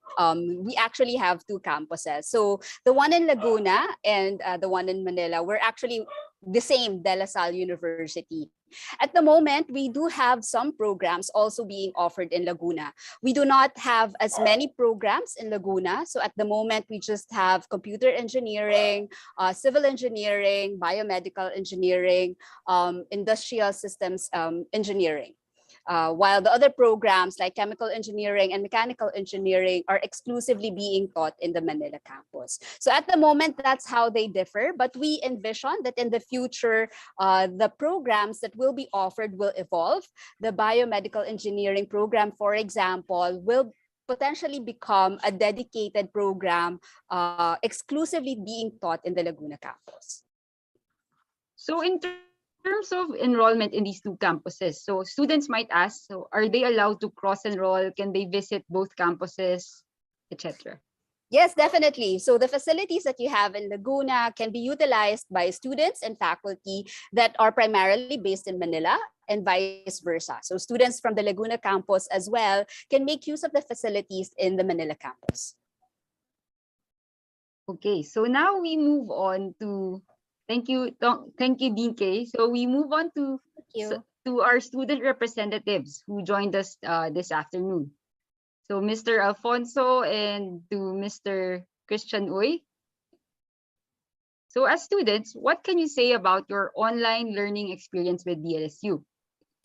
we actually have two campuses. So the one in Laguna and the one in Manila were actually the same, De La Salle University. At the moment, we do have some programs also being offered in Laguna. We do not have as many programs in Laguna. So at the moment, we just have computer engineering, civil engineering, biomedical engineering, industrial systems engineering. While the other programs like chemical engineering and mechanical engineering are exclusively being taught in the Manila campus. So at the moment, that's how they differ, but we envision that in the future, the programs that will be offered will evolve. The biomedical engineering program, for example, will potentially become a dedicated program exclusively being taught in the Laguna campus. So in terms of enrollment in these two campuses, so students might ask, so are they allowed to cross-enroll? Can they visit both campuses, etc.? Yes, definitely. So the facilities that you have in Laguna can be utilized by students and faculty that are primarily based in Manila and vice versa. So students from the Laguna campus as well can make use of the facilities in the Manila campus. Okay, so now we move on to thank you, Dean Kay. So we move on to our student representatives who joined us this afternoon. So Mr. Alfonso and to Mr. Christian Uy. So as students, what can you say about your online learning experience with DLSU?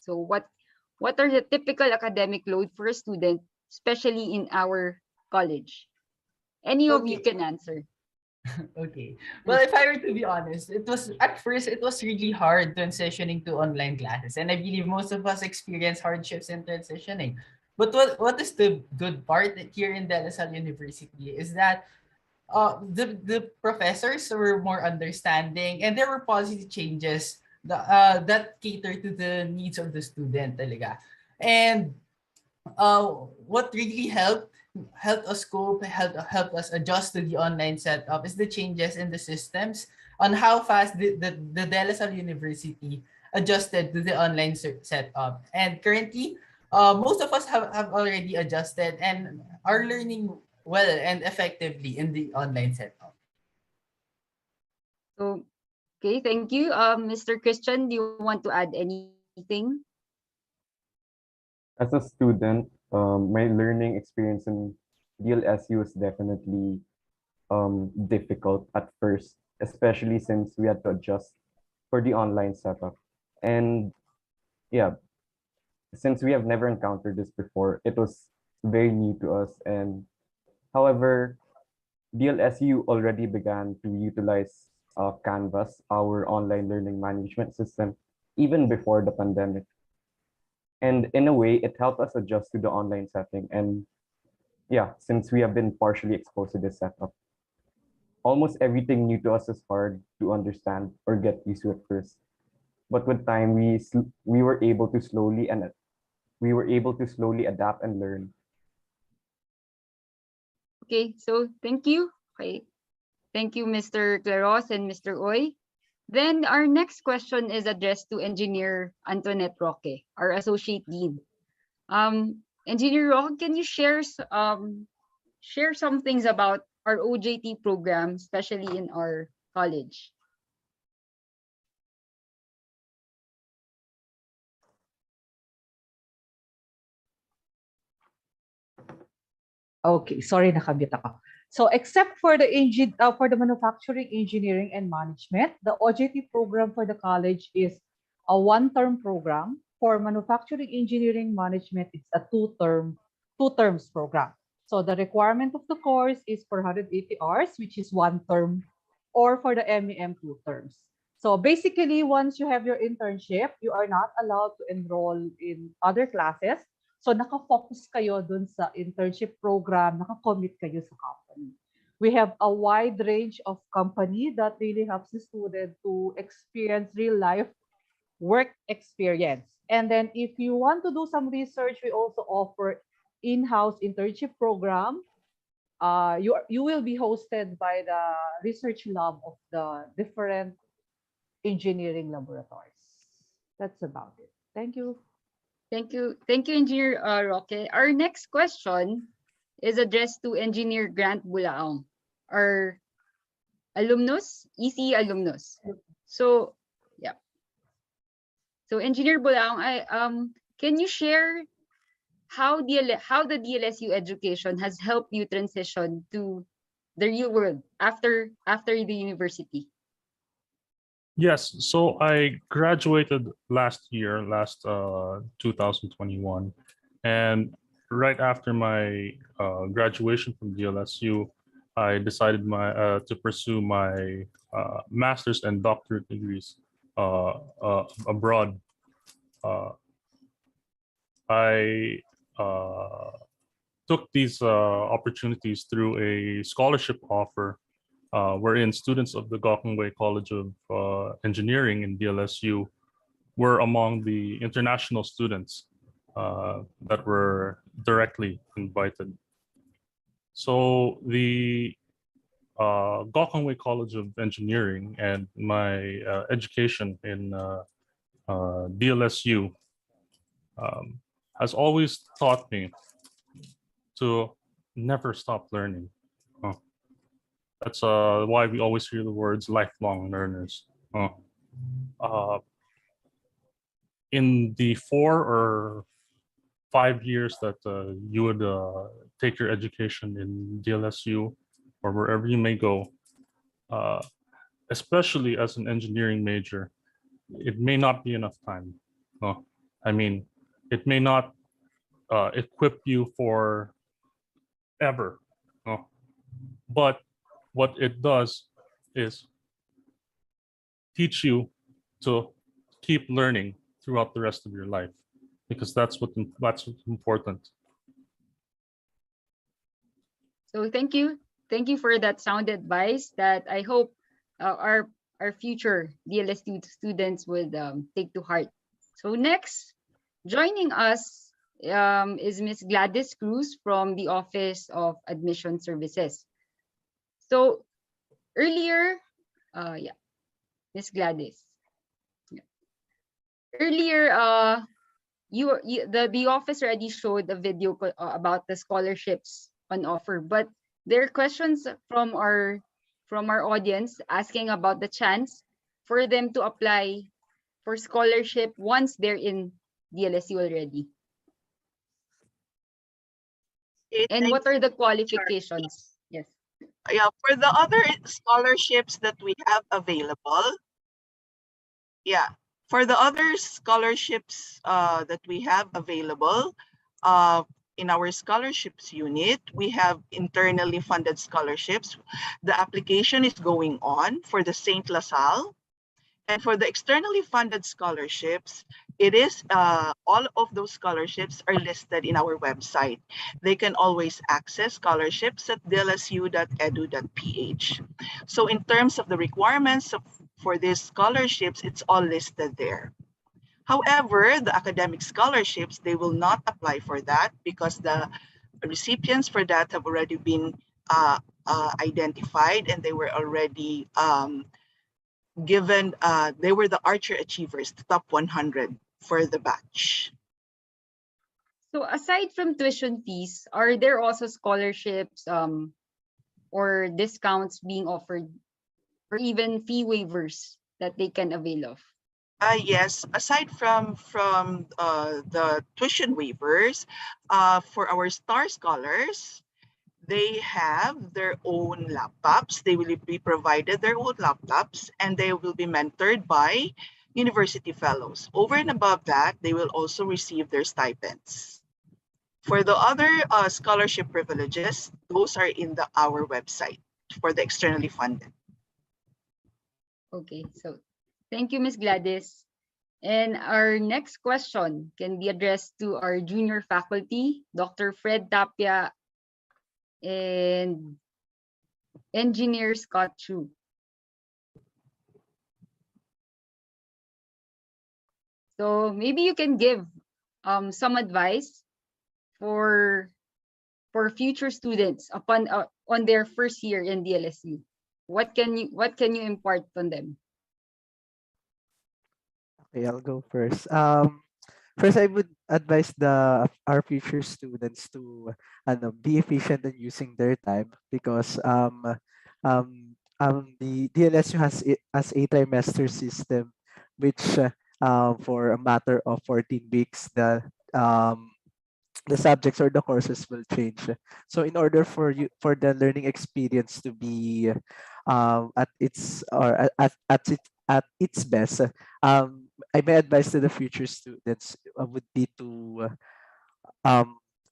So what are the typical academic load for a student, especially in our college? Any of you can answer. Okay. Well, if I were to be honest, at first it was really hard transitioning to online classes, and I believe most of us experience hardships in transitioning. But what is the good part here in De La Salle University is that the professors were more understanding, and there were policy changes that cater to the needs of the student talaga. And what really helped us cope, helped us adjust to the online setup is the changes in the systems on how fast the De La Salle University adjusted to the online setup. And currently, most of us have already adjusted and are learning well and effectively in the online setup. So, okay, thank you. Mr. Christian, do you want to add anything? As a student, my learning experience in DLSU is definitely difficult at first, especially since we had to adjust for the online setup. And yeah, since we have never encountered this before, it was very new to us. And however, DLSU already began to utilize Canvas, our online learning management system, even before the pandemic. And in a way, it helped us adjust to the online setting. And yeah, since we have been partially exposed to this setup, almost everything new to us is hard to understand or get used to at first. But with time, we were able to slowly adapt and learn. Okay, so thank you. Okay, thank you, Mr. Claros and Mr. Oy. Then our next question is addressed to Engineer Antoinette Roque, our Associate Dean. Engineer Roque, can you share some things about our OJT program, especially in our college. Okay, sorry, nakabit ako. So except for for the manufacturing, engineering, and management, the OJT program for the college is a one-term program. For manufacturing, engineering, management, it's a two terms program. So the requirement of the course is 480 hours, which is one term, or for the MEM 2 terms. So basically, once you have your internship, you are not allowed to enroll in other classes. So naka-focus kayo dun sa internship program, naka-commit kayo sa company. We have a wide range of company that really helps the student to experience real life work experience. And then if you want to do some research, we also offer in-house internship program. You will be hosted by the research lab of the different engineering laboratories. That's about it. Thank you. Thank you. Thank you, Engineer Roque. Our next question is addressed to Engineer Grant Bulaong, our alumnus, EC alumnus. So, yeah. So, Engineer Bulaong, can you share how the DLSU education has helped you transition to the real world after the university? Yes, so I graduated last 2021, and right after my graduation from DLSU, I decided to pursue my master's and doctorate degrees abroad. I took these opportunities through a scholarship offer wherein students of the Gokongwei College of Engineering in DLSU were among the international students that were directly invited. So the Gokongwei College of Engineering and my education in DLSU has always taught me to never stop learning. That's why we always hear the words lifelong learners. In the 4 or 5 years that you would take your education in DLSU or wherever you may go, especially as an engineering major, it may not be enough time. I mean, it may not equip you for ever. But what it does is teach you to keep learning throughout the rest of your life, because that's what's important. So thank you for that sound advice that I hope our future DLSU students would take to heart. So next, joining us is Miss Gladys Cruz from the Office of Admission Services. So earlier, Miss Gladys. Yeah. Earlier, the office already showed a video about the scholarships on offer, but there are questions from our audience asking about the chance for them to apply for scholarship once they're in DLSU already. And what are the qualifications? Yes. Yeah, for the other scholarships that we have available, that we have available in our scholarships unit, we have internally funded scholarships. The application is going on for the St. LaSalle. And for the externally funded scholarships, it is all of those scholarships are listed in our website. They can always access scholarships at dlsu.edu.ph. So in terms of the requirements for these scholarships, it's all listed there. However, the academic scholarships, they will not apply for that because the recipients for that have already been identified, and they were already given, they were the Archer Achievers, the top 100 for the batch. So aside from tuition fees, are there also scholarships or discounts being offered or even fee waivers that they can avail of? Yes, aside from the tuition waivers, for our star scholars, they have their own laptops. They will be provided their own laptops, and they will be mentored by university fellows. Over and above that, they will also receive their stipends. For the other scholarship privileges, those are in our website for the externally funded. Okay, so thank you, Ms. Gladys. And our next question can be addressed to our junior faculty, Dr. Fred Tapia and Engineer Scott Chu. So maybe you can give some advice for future students upon on their first year in DLSU. What can you impart on them? Okay, I'll go first. First, I would advise our future students to be efficient in using their time because the DLSU has a trimester system, which for a matter of 14 weeks the subjects or the courses will change. So in order for the learning experience to be at its or at its best, I may advise to the future students would be to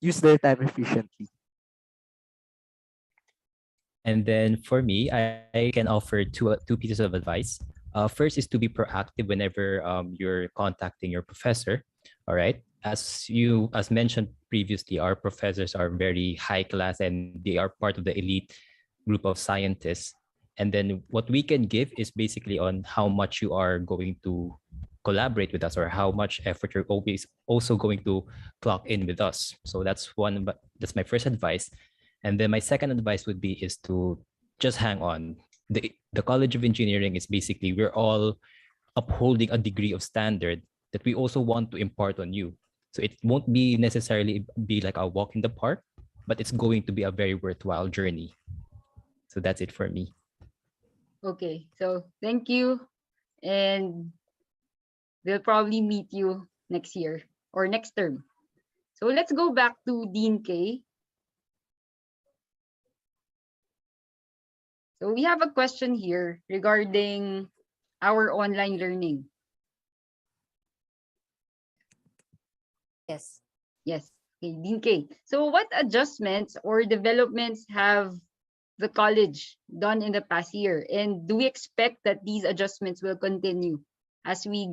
use their time efficiently. And then for me, I can offer two pieces of advice. First is to be proactive whenever you're contacting your professor. All right. As mentioned previously, our professors are very high class and they are part of the elite group of scientists. And then what we can give is basically on how much you are going to collaborate with us or how much effort you're always also going to clock in with us. So that's my first advice. And then my second advice would be is to just hang on. The College of Engineering is basically we're all upholding a degree of standard that we also want to impart on you. So it won't be necessarily be like a walk in the park, but it's going to be a very worthwhile journey. So that's it for me. Okay, so thank you, and we'll probably meet you next year or next term. So let's go back to Dean K. So we have a question here regarding our online learning. Yes. Yes. Okay, Dean K. So what adjustments or developments have the college done in the past year? And do we expect that these adjustments will continue as we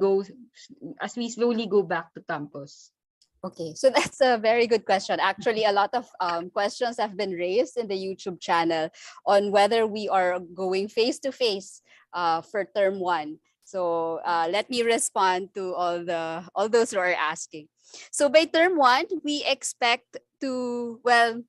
slowly go back to campus? Okay, so that's a very good question. Actually, a lot of questions have been raised in the YouTube channel on whether we are going face to face for term one. So let me respond to all those who are asking. So by term one, we expect to, well,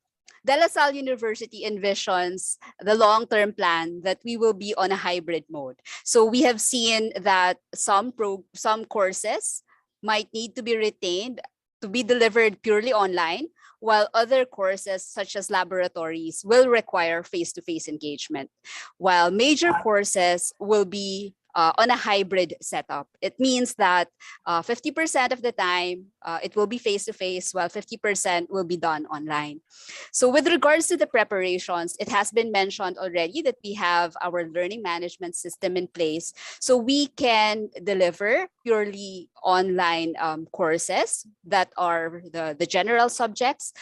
De La Salle University envisions the long-term plan that we will be on a hybrid mode. So we have seen that some courses might need to be retained to be delivered purely online, while other courses such as laboratories will require face-to-face engagement, while major courses will be on a hybrid setup. It means that 50% of the time it will be face-to-face, while 50% will be done online. So with regards to the preparations, it has been mentioned already that we have our learning management system in place. So we can deliver purely online courses that are the general subjects.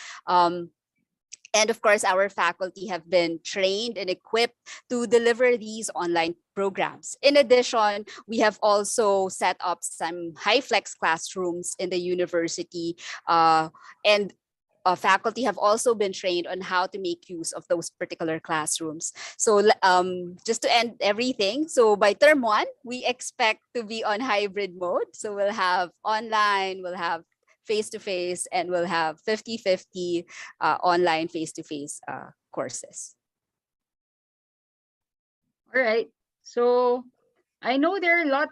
And of course, our faculty have been trained and equipped to deliver these online programs. In addition, we have also set up some high flex classrooms in the university, and faculty have also been trained on how to make use of those particular classrooms. So just to end everything, so by term one, we expect to be on hybrid mode. So we'll have online, we'll have face-to-face, and we'll have 50-50 online face-to-face courses. All right. So I know there are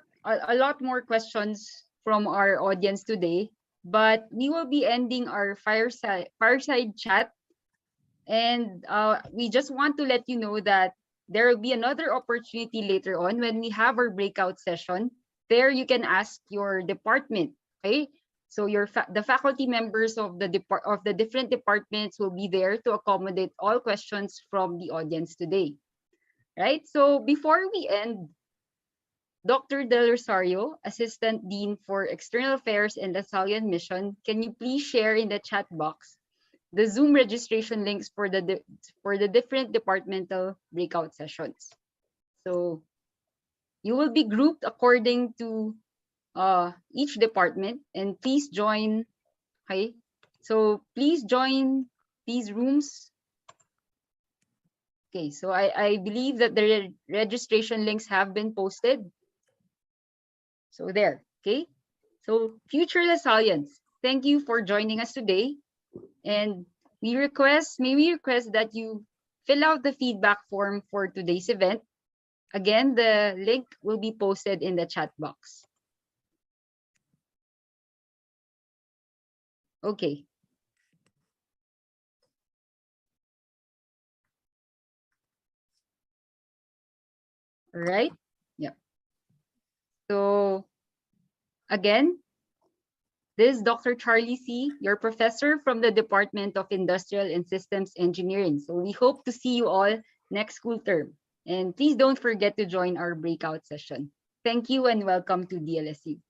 a lot more questions from our audience today, but we will be ending our fireside chat. And we just want to let you know that there will be another opportunity later on when we have our breakout session. There you can ask your department, okay? So the faculty members of the different departments will be there to accommodate all questions from the audience today, right? So before we end, Dr. Del Rosario, Assistant Dean for External Affairs and Lasallian Mission, can you please share in the chat box the Zoom registration links for the different departmental breakout sessions? So you will be grouped according to each department, and please join. Okay, so please join these rooms. Okay, so I believe that the registration links have been posted. So there, okay? So future Lasallians, thank you for joining us today. And may we request that you fill out the feedback form for today's event. Again, the link will be posted in the chat box. Okay. All right. Yeah. So again, this is Dr. Charlie C., your professor from the Department of Industrial and Systems Engineering. So we hope to see you all next school term. And please don't forget to join our breakout session. Thank you and welcome to DLSU.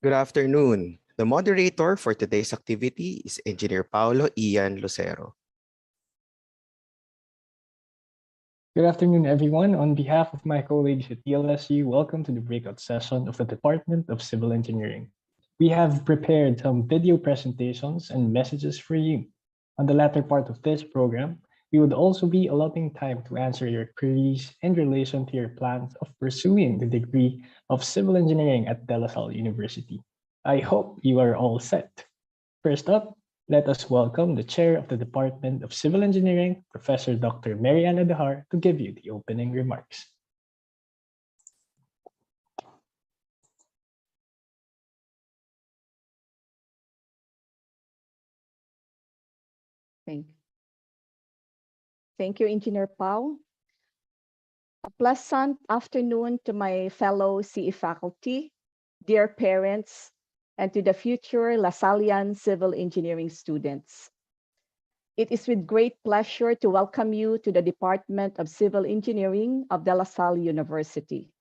Good afternoon. The moderator for today's activity is Engineer Paulo Ian Lucero. Good afternoon, everyone. On behalf of my colleagues at DLSU, welcome to the breakout session of the Department of Civil Engineering. We have prepared some video presentations and messages for you. On the latter part of this program, we would also be allotting time to answer your queries in relation to your plans of pursuing the degree of Civil Engineering at De La Salle University. I hope you are all set. First up, let us welcome the Chair of the Department of Civil Engineering, Professor Dr. Mariana Dahar, to give you the opening remarks. Thank you, Engineer Pau. A pleasant afternoon to my fellow CE faculty, dear parents, and to the future LaSallian civil engineering students. It is with great pleasure to welcome you to the Department of Civil Engineering of De La Salle University.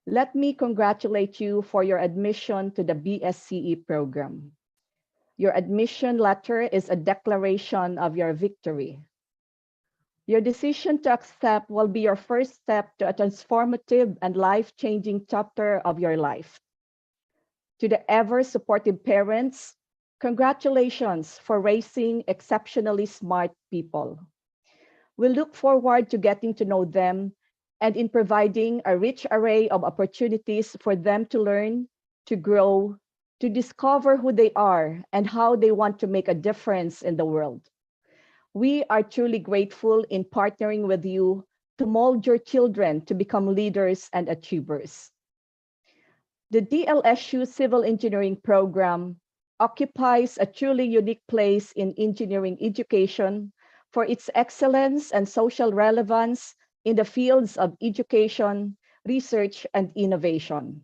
Let me congratulate you for your admission to the BSCE program. Your admission letter is a declaration of your victory. Your decision to accept will be your first step to a transformative and life-changing chapter of your life. To the ever-supportive parents, congratulations for raising exceptionally smart people. We look forward to getting to know them and in providing a rich array of opportunities for them to learn, to grow, to discover who they are and how they want to make a difference in the world. We are truly grateful in partnering with you to mold your children to become leaders and achievers. The DLSU Civil Engineering program occupies a truly unique place in engineering education for its excellence and social relevance in the fields of education, research, and innovation.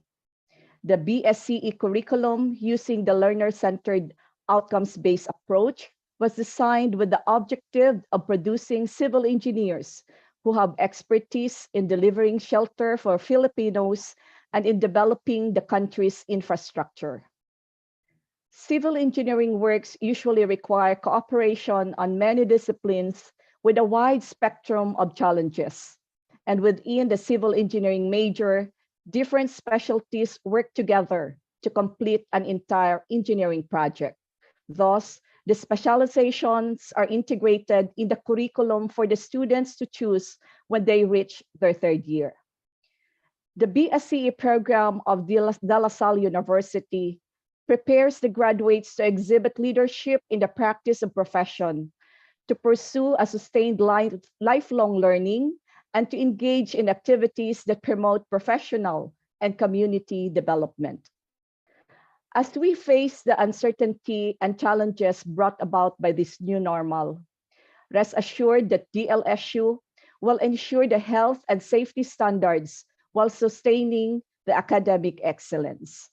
The BSCE curriculum, using the learner-centered outcomes-based approach, was designed with the objective of producing civil engineers who have expertise in delivering shelter for Filipinos and in developing the country's infrastructure. Civil engineering works usually require cooperation on many disciplines with a wide spectrum of challenges. And within the civil engineering major, different specialties work together to complete an entire engineering project. Thus, the specializations are integrated in the curriculum for the students to choose when they reach their third year. The BSCE program of De La Salle University prepares the graduates to exhibit leadership in the practice of profession, to pursue a sustained lifelong learning, and to engage in activities that promote professional and community development. As we face the uncertainty and challenges brought about by this new normal, rest assured that DLSU will ensure the health and safety standards while sustaining the academic excellence.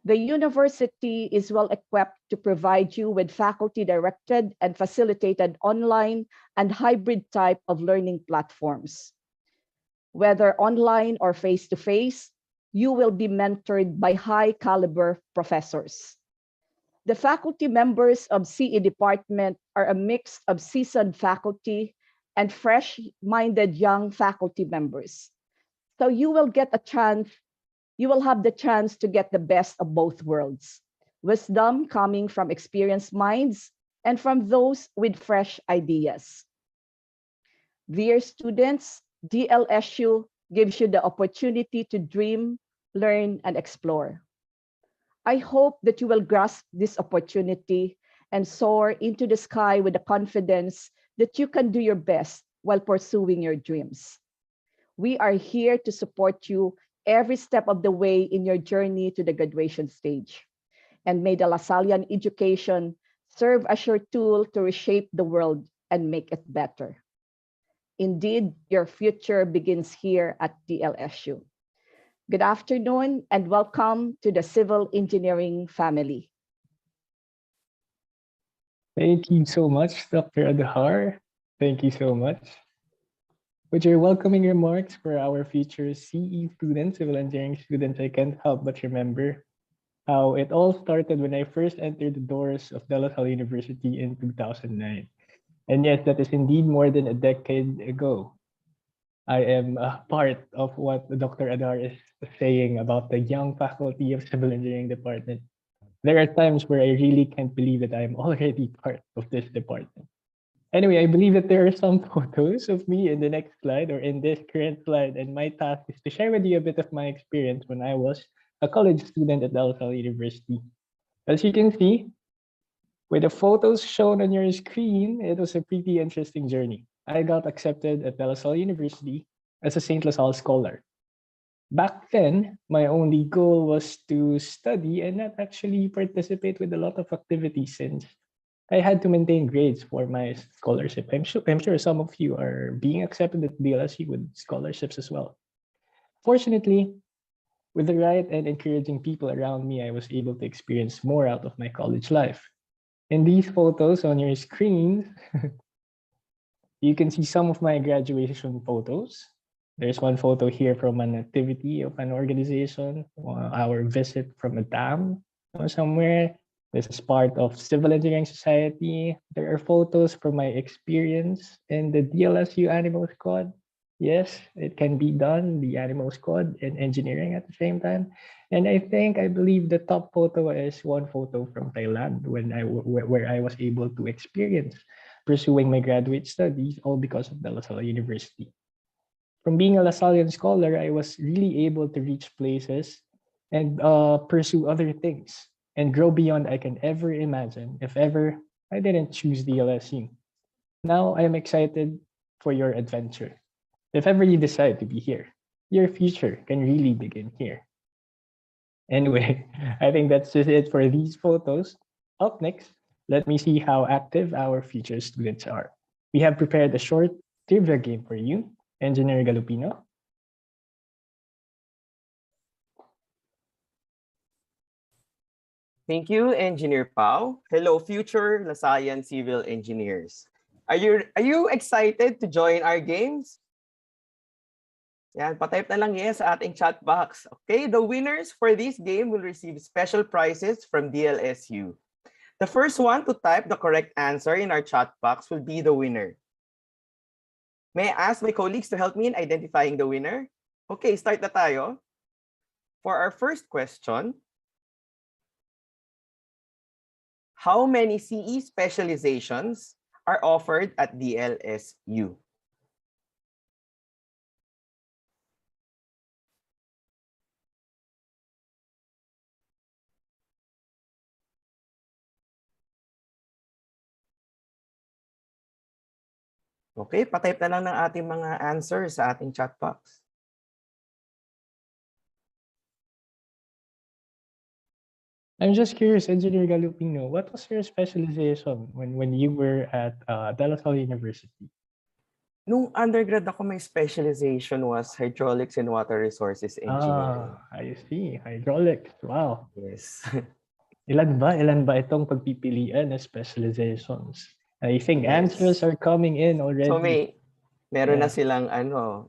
The university is well equipped to provide you with faculty-directed and facilitated online and hybrid type of learning platforms. Whether online or face-to-face, you will be mentored by high-caliber professors. The faculty members of CE department are a mix of seasoned faculty and fresh-minded young faculty members. So you will have the chance to get the best of both worlds. Wisdom coming from experienced minds and from those with fresh ideas. Dear students, DLSU gives you the opportunity to dream, learn, and explore. I hope that you will grasp this opportunity and soar into the sky with the confidence that you can do your best while pursuing your dreams. We are here to support you every step of the way in your journey to the graduation stage. And may the LaSallian education serve as your tool to reshape the world and make it better. Indeed, your future begins here at DLSU. Good afternoon and welcome to the Civil Engineering family. Thank you so much, Dr. Adhar. Thank you so much. With your welcoming remarks for our future CE students, civil engineering students, I can't help but remember how it all started when I first entered the doors of De La Salle University in 2009. And yes, that is indeed more than a decade ago. I am a part of what Dr. Adar is saying about the young faculty of Civil Engineering Department. There are times where I really can't believe that I'm already part of this department. Anyway, I believe that there are some photos of me in the next slide or in this current slide, and my task is to share with you a bit of my experience when I was a college student at De La Salle University. As you can see, with the photos shown on your screen, it was a pretty interesting journey. I got accepted at De La Salle University as a St. LaSalle scholar. Back then, my only goal was to study and not actually participate with a lot of activities since I had to maintain grades for my scholarship. I'm sure some of you are being accepted at DLSU with scholarships as well. Fortunately, with the right and encouraging people around me, I was able to experience more out of my college life. In these photos on your screens, you can see some of my graduation photos. There's one photo here from an activity of an organization, our visit from a dam somewhere. This is part of Civil Engineering Society. There are photos from my experience in the DLSU Animal Squad. Yes, it can be done, the Animal Squad and engineering at the same time. And I believe the top photo is one photo from Thailand where I was able to experience pursuing my graduate studies, all because of the La Salle University. From being a LaSallian scholar, I was really able to reach places and pursue other things and grow beyond I can ever imagine if ever I didn't choose the LSU. Now I am excited for your adventure. If ever you decide to be here, your future can really begin here. Anyway, I think that's just it for these photos. Up next, let me see how active our future students are. We have prepared a short trivia game for you, Engineer Galupino. Thank you, Engineer Pau. Hello, future LaSallian civil engineers. Are you excited to join our games? Yan, patype na lang yes sa ating chat box. Okay, the winners for this game will receive special prizes from DLSU. The first one to type the correct answer in our chat box will be the winner. May I ask my colleagues to help me in identifying the winner? Okay, start na tayo. For our first question, how many CE specializations are offered at DLSU? Okay, patype na lang ng ating mga answers sa ating chat box. I'm just curious, Engineer Galupino, what was your specialization when you were at De La Salle University? Nung undergrad ako, my specialization was hydraulics and water resources engineering. I see. Hydraulics. Wow. Yes. Ilan ba itong pagpipilian na specializations? I think answers are coming in already. So meron na silang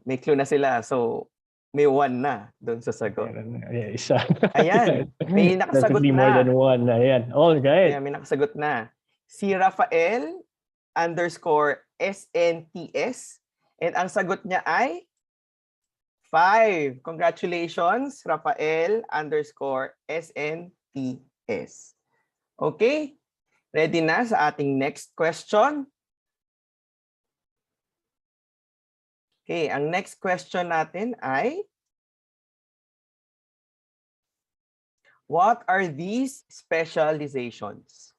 may clue na sila. So may one na doon sa sagot. Yeah, isa. Ayan, may nakasagot Definitely na. more than one. Ayan. All right. Yeah, may nakasagot na. Si Rafael _SNTS. And ang sagot niya ay 5. Congratulations, Rafael _SNTS. Okay? Ready na sa ating next question? Okay, ang next question natin ay, what are these specializations?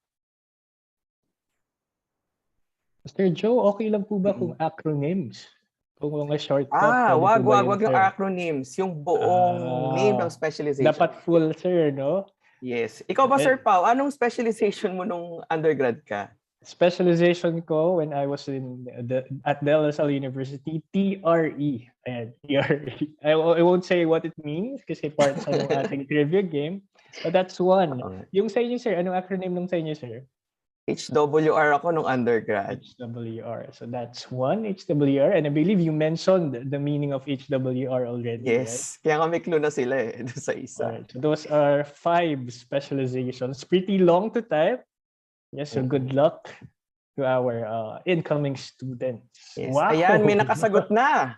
Mr. Joe, okay lang po ba kung acronyms? Kung mga shortcut? Wag yung acronyms. Yung buong name ng specialization. Dapat full, sir, no? Yes. Ikaw ba, Sir Pau, anong specialization mo nung undergrad ka? Specialization ko when I was at De La Salle University, TRE. Ayan, TRE. I won't say what it means kasi part sa ng ating trivia game. But that's one. Yung sa inyo, sir, anong acronym nung sa inyo, sir? HWR ako nung undergrad. HWR. So that's one HWR. And I believe you mentioned the meaning of HWR already, right? Yes. Kaya nga may clue na sila eh, doon sa isa. Alright. So those are 5 specializations. Pretty long to type. Yes, so good luck to our incoming students. Yes. Wow! Ayan, may nakasagot na.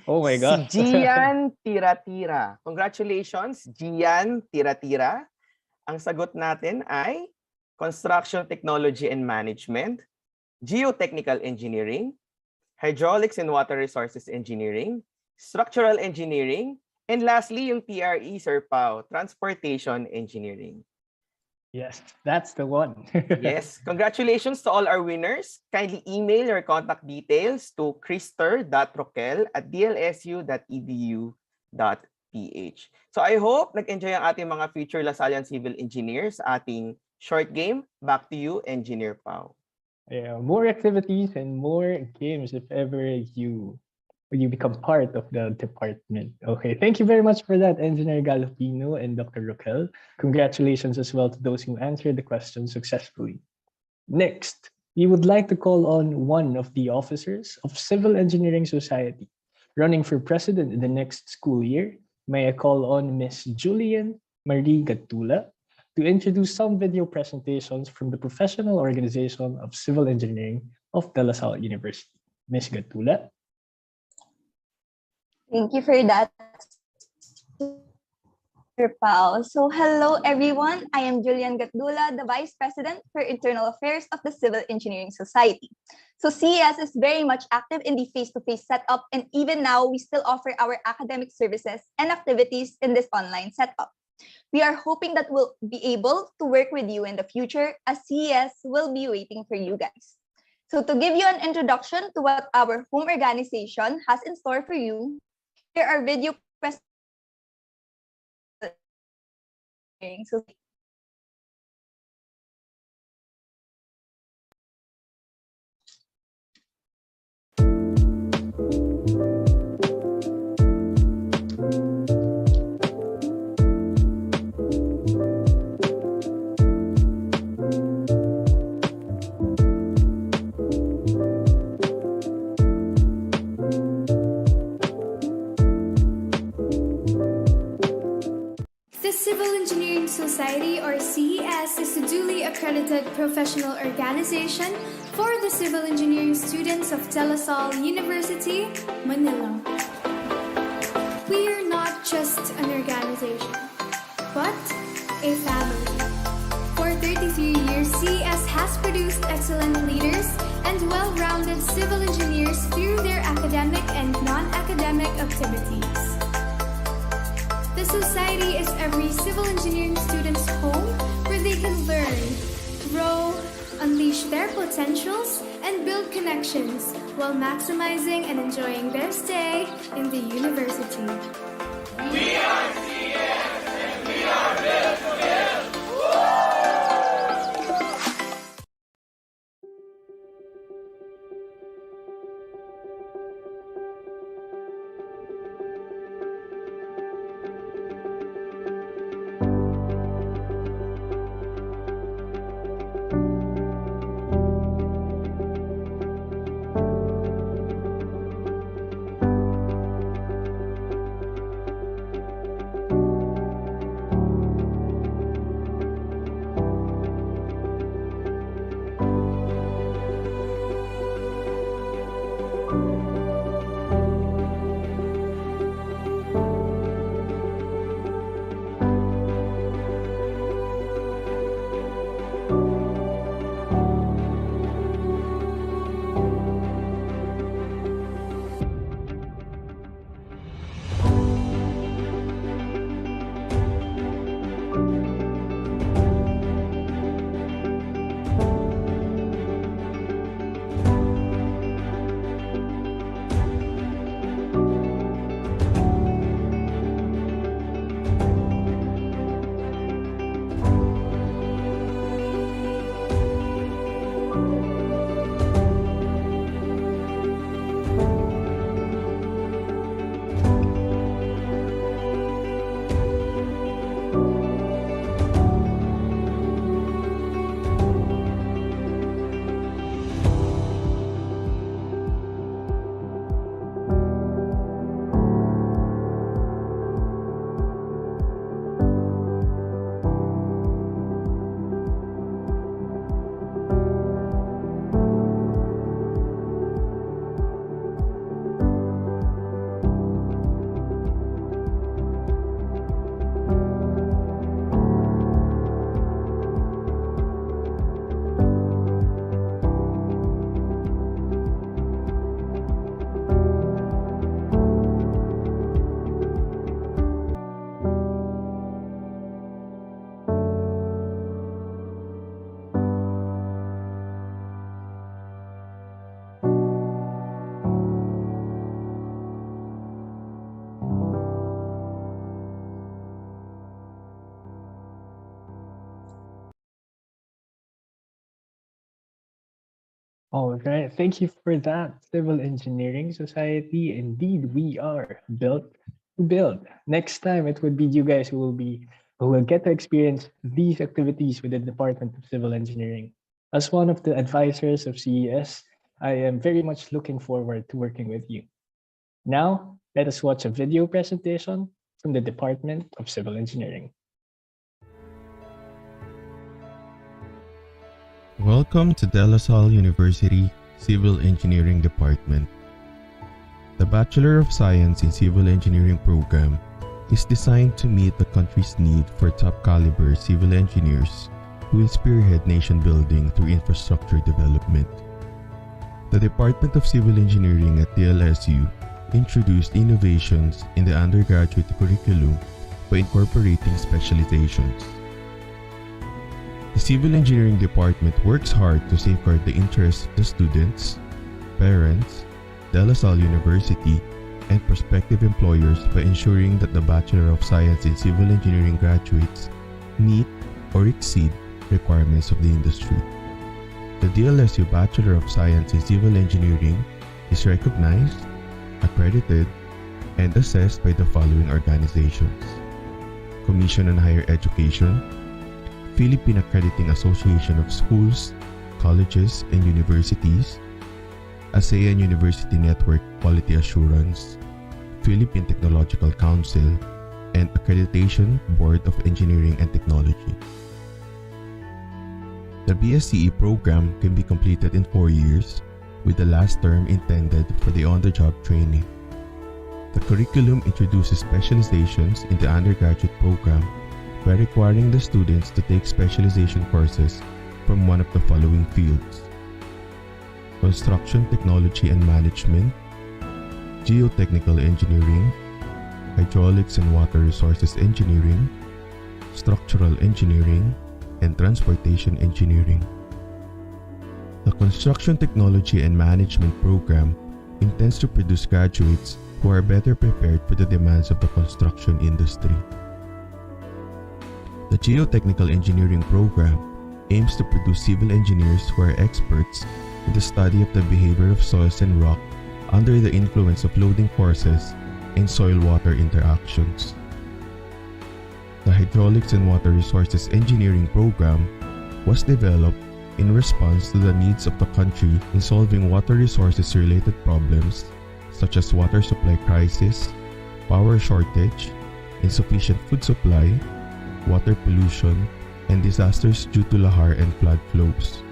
Oh my Si God. Gian Tira-Tira. Congratulations, Gian Tira-Tira. Ang sagot natin ay Construction Technology and Management, Geotechnical Engineering, Hydraulics and Water Resources Engineering, Structural Engineering, and lastly, yung TRE, Sir Pao, Transportation Engineering. Yes, that's the one. Yes, congratulations to all our winners. Kindly email your contact details to krister.roquel@dlsu.edu.ph. So I hope nag-enjoy ang ating mga future Lasallian Civil Engineers sa ating short game. Back to you, Engineer Pao. Yeah, more activities and more games if ever you become part of the department. Okay, thank you very much for that, Engineer Galopino and Dr. Roquel. Congratulations as well to those who answered the question successfully. Next, we would like to call on one of the officers of Civil Engineering Society running for president in the next school year. May I call on Ms. Julian Marie Gatula to introduce some video presentations from the Professional Organization of Civil Engineering of De La Salle University. Ms. Gatula. Thank you for that, Sir Pao. So hello everyone, I am Julian Gatdula, the Vice President for Internal Affairs of the Civil Engineering Society. So CES is very much active in the face-to-face setup, and even now we still offer our academic services and activities in this online setup. We are hoping that we'll be able to work with you in the future, as CES will be waiting for you guys. So to give you an introduction to what our home organization has in store for you, here are video presentations. The Civil Engineering Society, or CES, is a duly accredited professional organization for the civil engineering students of De La Salle University, Manila. We are not just an organization, but a family. For 33 years, CES has produced excellent leaders and well-rounded civil engineers through their academic and non-academic activities. The society is every civil engineering student's home where they can learn, grow, unleash their potentials, and build connections while maximizing and enjoying their stay in the university. We are CS and we are built to build. All right, thank you for that, Civil Engineering Society. Indeed, we are built to build. Next time, it would be you guys who will get to experience these activities with the Department of Civil Engineering. As one of the advisors of CES, I am very much looking forward to working with you. Now, let us watch a video presentation from the Department of Civil Engineering. Welcome to De La Salle University Civil Engineering Department. The Bachelor of Science in Civil Engineering program is designed to meet the country's need for top-caliber civil engineers who will spearhead nation building through infrastructure development. The Department of Civil Engineering at DLSU introduced innovations in the undergraduate curriculum by incorporating specializations. The Civil Engineering Department works hard to safeguard the interests of the students, parents, De La Salle University, and prospective employers by ensuring that the Bachelor of Science in Civil Engineering graduates meet or exceed requirements of the industry. The DLSU Bachelor of Science in Civil Engineering is recognized, accredited, and assessed by the following organizations: Commission on Higher Education, Philippine Accrediting Association of Schools, Colleges, and Universities, ASEAN University Network Quality Assurance, Philippine Technological Council, and Accreditation Board of Engineering and Technology. The BSCE program can be completed in 4 years, with the last term intended for the on-the-job training. The curriculum introduces specializations in the undergraduate program by requiring the students to take specialization courses from one of the following fields: Construction Technology and Management, Geotechnical Engineering, Hydraulics and Water Resources Engineering, Structural Engineering, and Transportation Engineering. The Construction Technology and Management program intends to produce graduates who are better prepared for the demands of the construction industry. The Geotechnical Engineering program aims to produce civil engineers who are experts in the study of the behavior of soils and rock under the influence of loading forces and soil-water interactions. The Hydraulics and Water Resources Engineering program was developed in response to the needs of the country in solving water resources-related problems such as water supply crisis, power shortage, insufficient food supply, water pollution, and disasters due to lahar and flood flows.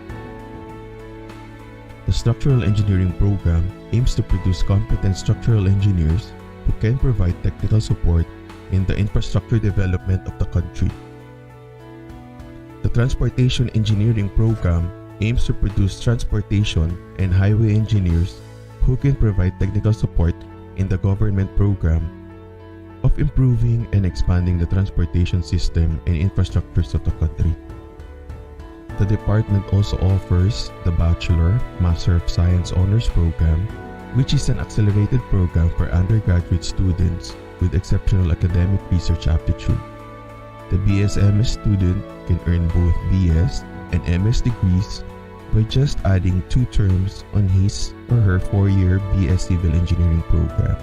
The Structural Engineering program aims to produce competent structural engineers who can provide technical support in the infrastructure development of the country. The Transportation Engineering program aims to produce transportation and highway engineers who can provide technical support in the government program of improving and expanding the transportation system and infrastructures of the country. The department also offers the Bachelor, Master of Science Honors Program, which is an accelerated program for undergraduate students with exceptional academic research aptitude. The BSMS student can earn both BS and MS degrees by just adding 2 terms on his or her 4-year BS Civil Engineering program.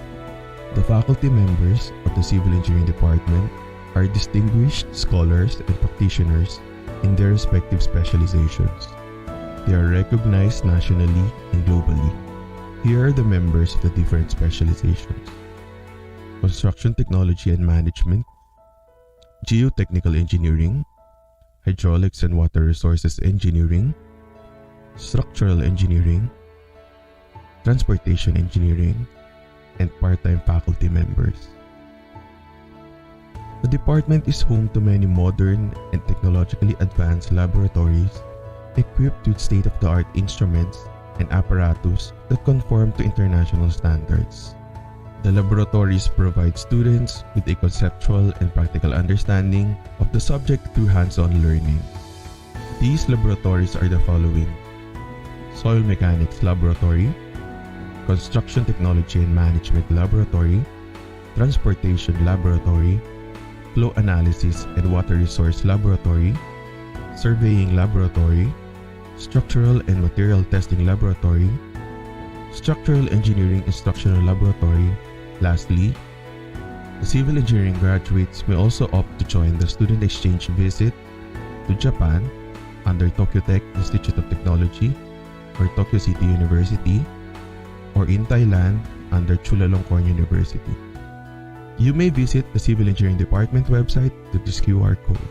The faculty members of the Civil Engineering Department are distinguished scholars and practitioners in their respective specializations. They are recognized nationally and globally. Here are the members of the different specializations: Construction Technology and Management, Geotechnical Engineering, Hydraulics and Water Resources Engineering, Structural Engineering, Transportation Engineering, and part-time faculty members. The department is home to many modern and technologically advanced laboratories equipped with state-of-the-art instruments and apparatus that conform to international standards. The laboratories provide students with a conceptual and practical understanding of the subject through hands-on learning. These laboratories are the following: Soil Mechanics Laboratory, Construction Technology and Management Laboratory, Transportation Laboratory, Flow Analysis and Water Resource Laboratory, Surveying Laboratory, Structural and Material Testing Laboratory, Structural Engineering Instructional Laboratory. Lastly, the civil engineering graduates may also opt to join the student exchange visit to Japan under Tokyo Tech Institute of Technology or Tokyo City University, or in Thailand under Chulalongkorn University. You may visit the Civil Engineering Department website to this QR code.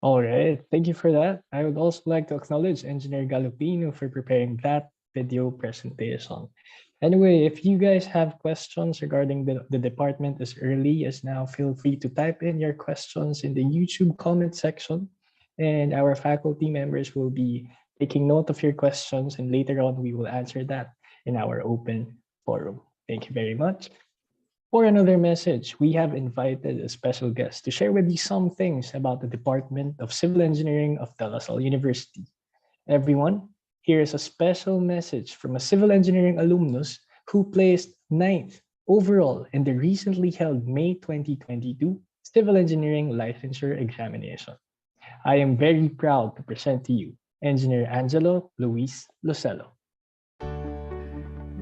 All right, thank you for that. I would also like to acknowledge Engineer Galupino for preparing that video presentation. Anyway, if you guys have questions regarding the department as early as now, feel free to type in your questions in the YouTube comment section, and our faculty members will be taking note of your questions, and later on we will answer that in our open forum. Thank you very much. For another message, we have invited a special guest to share with you some things about the Department of Civil Engineering of De La Salle University. Everyone, here is a special message from a civil engineering alumnus who placed 9th overall in the recently held May 2022 Civil Engineering Licensure Examination. I am very proud to present to you Engineer Angelo Luis Locello.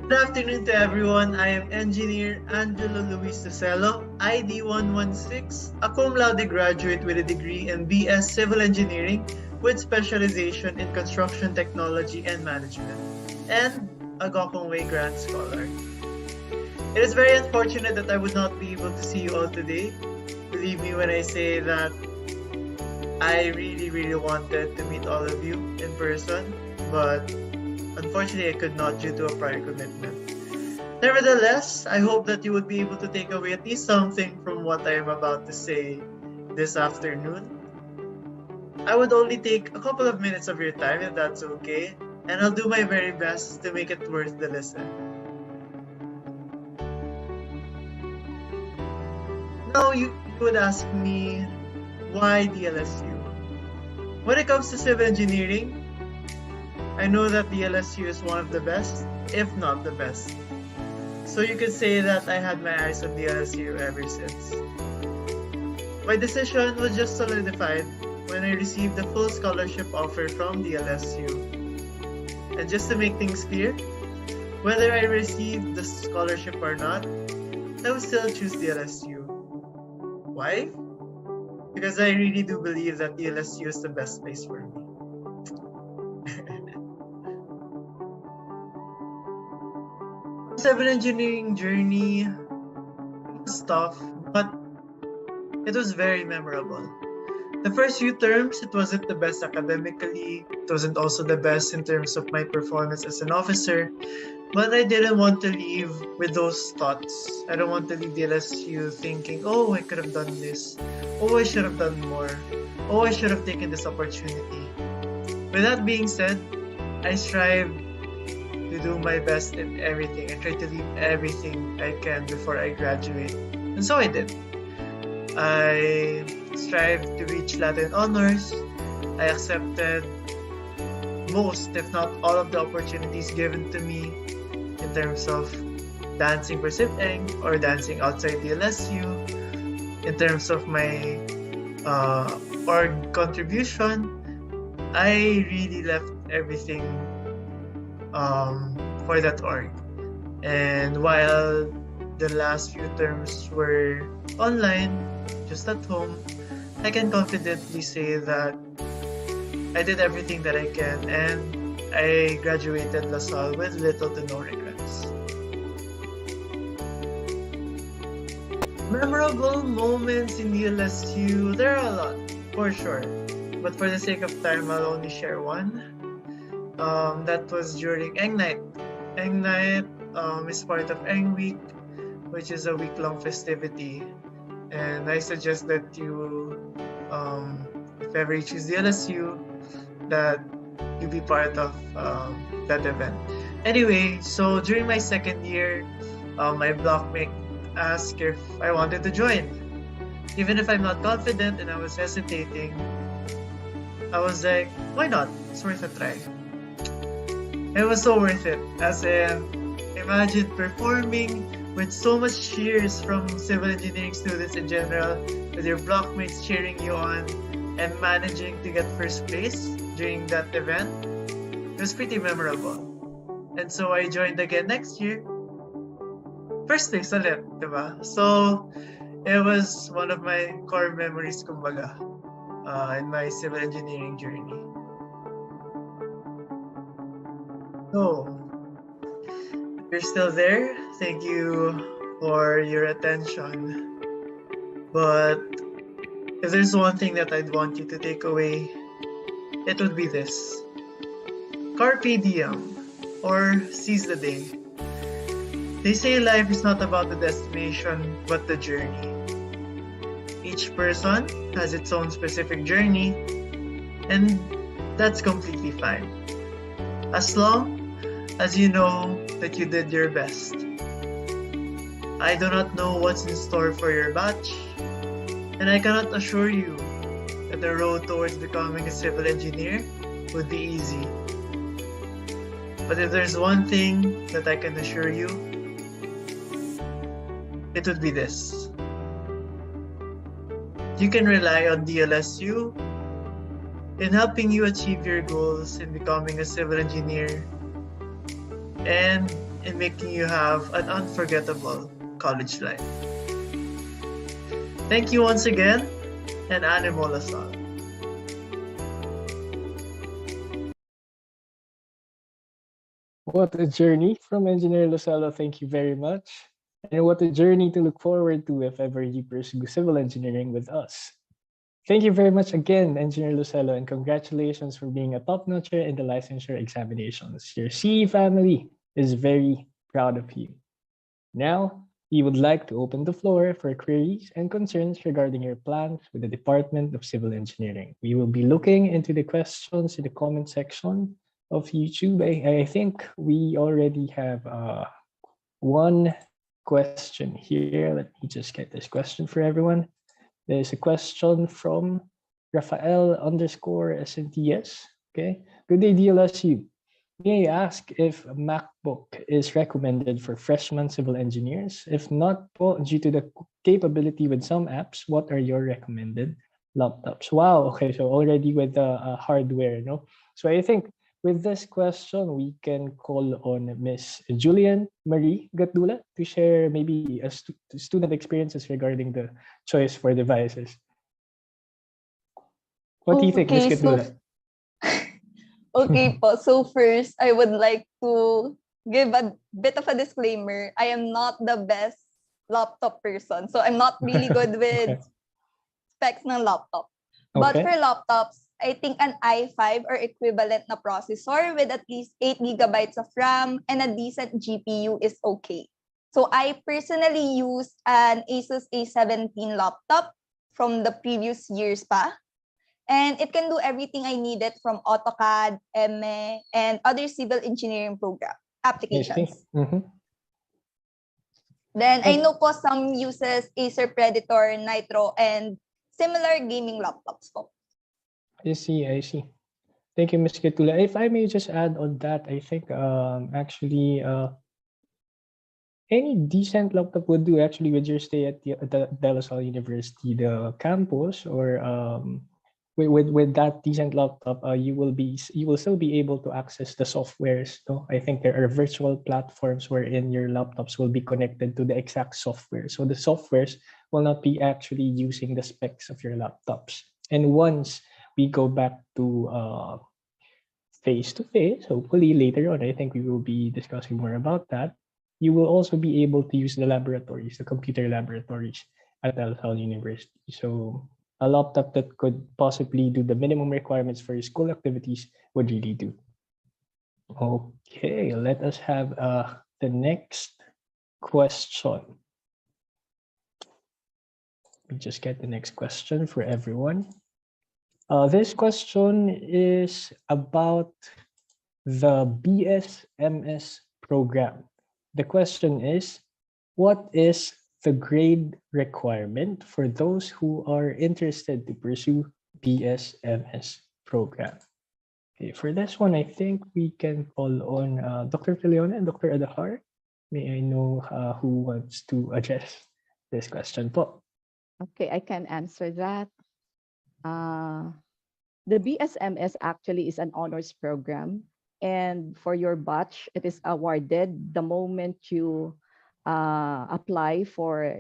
Good afternoon to everyone. I am Engineer Angelo Luis Locello, ID 116, a cum laude graduate with a degree in BS Civil Engineering with specialization in Construction Technology and Management, and a Gokongwei Grant Scholar. It is very unfortunate that I would not be able to see you all today. Believe me when I say that I really wanted to meet all of you in person, but unfortunately, I could not due to a prior commitment. Nevertheless, I hope that you would be able to take away at least something from what I am about to say this afternoon. I would only take a couple of minutes of your time if that's okay, and I'll do my very best to make it worth the listen. Now, you would ask me, why DLSU? When it comes to civil engineering, I know that the LSU is one of the best, if not the best. So you could say that I had my eyes on the LSU ever since. My decision was just solidified when I received the full scholarship offer from the LSU. And just to make things clear, whether I received the scholarship or not, I would still choose the LSU. Why? Because I really do believe that the LSU is the best place for me. Civil engineering journey was tough, but it was very memorable. The first few terms, it wasn't the best academically, it wasn't also the best in terms of my performance as an officer, but I didn't want to leave with those thoughts. I don't want to leave the LSU thinking, oh, I could have done this, oh, I should have done more, oh, I should have taken this opportunity. With that being said, I strive to do my best in everything. I try to leave everything I can before I graduate. And so I did. I strived to reach Latin honors. I accepted most, if not all, of the opportunities given to me in terms of dancing for SIPENG or dancing outside the LSU, in terms of my org contribution. I really left everything for that org. And while the last few terms were online, just at home, I can confidently say that I did everything that I can, and I graduated La Salle with little to no regrets. Memorable moments in the LSU, there are a lot, for sure. But for the sake of time, I'll only share one. That was during Eng Night. Eng Night is part of Eng Week, which is a week-long festivity. And I suggest that you, if ever you choose the LSU, that you be part of that event. Anyway, so during my second year, my blockmate asked if I wanted to join. Even if I'm not confident and I was hesitating, I was like, why not? It's worth a try. It was so worth it. As in, imagine performing with so much cheers from civil engineering students in general, with your blockmates cheering you on, and managing to get first place during that event. It was pretty memorable. And so I joined again next year. First place ulit, diba? So it was one of my core memories, kumbaga, in my civil engineering journey. So, if you're still there, thank you for your attention. But if there's one thing that I'd want you to take away, it would be this. Carpe diem, or seize the day. They say life is not about the destination, but the journey. Each person has its own specific journey, and that's completely fine. As long as you know that you did your best. I do not know what's in store for your batch, and I cannot assure you that the road towards becoming a civil engineer would be easy. But if there's one thing that I can assure you, it would be this. You can rely on DLSU in helping you achieve your goals in becoming a civil engineer and in making you have an unforgettable college life. Thank you once again, and Animo Lasal. What a journey from Engineer Losalo. Thank you very much. And what a journey to look forward to if ever you pursue civil engineering with us. Thank you very much again, Engineer Lucelo, and congratulations for being a top notcher in the licensure examinations. Your CE family is very proud of you. Now, we would like to open the floor for queries and concerns regarding your plans with the Department of Civil Engineering. We will be looking into the questions in the comment section of YouTube. I think we already have one question here. Let me just get this question for everyone. There's a question from Rafael_SNTS. Okay. Good day, DLSU. May I ask if a MacBook is recommended for freshman civil engineers? If not, due to the capability with some apps, what are your recommended laptops? Wow. Okay. So already with the hardware, no? So I think with this question, we can call on Miss Julian Marie Gatdula to share maybe student experiences regarding the choice for devices. What do you think, Miss Gatdula? Okay po. So first, I would like to give a bit of a disclaimer. I am not the best laptop person. So I'm not really good with specs ng laptop. But for laptops, I think an i5 or equivalent na processor with at least 8 gigabytes of RAM and a decent GPU is okay. So I personally use an Asus A17 laptop from the previous years pa. And it can do everything I needed from AutoCAD, ME, and other civil engineering program applications. Then I know po some uses Acer Predator, Nitro, and similar gaming laptops po. I see. Thank you, Ms. Gatdula. If I may just add on that, I think actually any decent laptop would do actually with your stay at the De La Salle University, the campus, or with that decent laptop, you will still be able to access the softwares. So I think there are virtual platforms wherein your laptops will be connected to the exact software. So the softwares will not be actually using the specs of your laptops. And once we go back to face-to-face, hopefully later on, I think we will be discussing more about that. You will also be able to use the laboratories, the computer laboratories at De La Salle University. So a laptop that could possibly do the minimum requirements for your school activities would really do. Okay, let us have the next question. We just get the next question for everyone. This question is about the BSMS program. The question is, what is the grade requirement for those who are interested to pursue BSMS program? Okay, for this one, I think we can call on Dr. Filiona and Dr. Adahar. May I know who wants to address this question po? Okay, I can answer that. The BSMS actually is an honors program. And for your batch, it is awarded the moment you apply for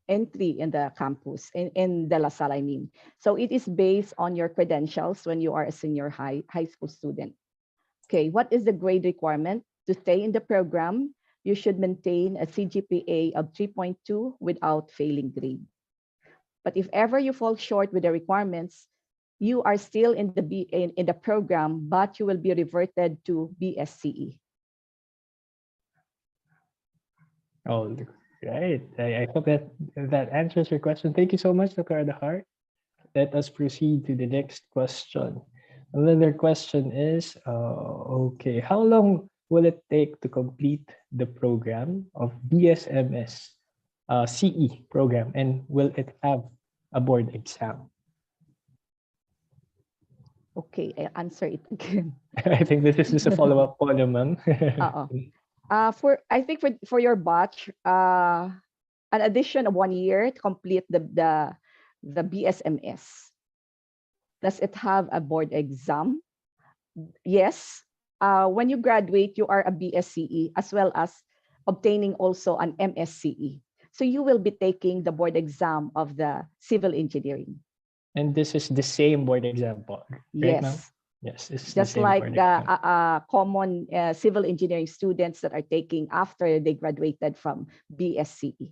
entry in the campus, in De La Salle, I mean. So it is based on your credentials when you are a senior high school student. Okay, what is the grade requirement? To stay in the program, you should maintain a CGPA of 3.2 without failing grade. But if ever you fall short with the requirements, you are still in the program, but you will be reverted to BSCE. Oh, right. I hope that answers your question. Thank you so much, Dr. Adahar. Let us proceed to the next question. Another question is, okay, how long will it take to complete the program of BSMS CE program, and will it have a board exam? Okay, I answer it again. I think this is just a follow-up po naman. I think for your batch, an addition of 1 year to complete the BSMS. Does it have a board exam? Yes. When you graduate, you are a BSCE as well as obtaining also an MSCE. So you will be taking the board exam of the civil engineering. And this is the same board exam po, right now? Yes. Yes, it's Just the same like board the exam. common civil engineering students that are taking after they graduated from BSCE.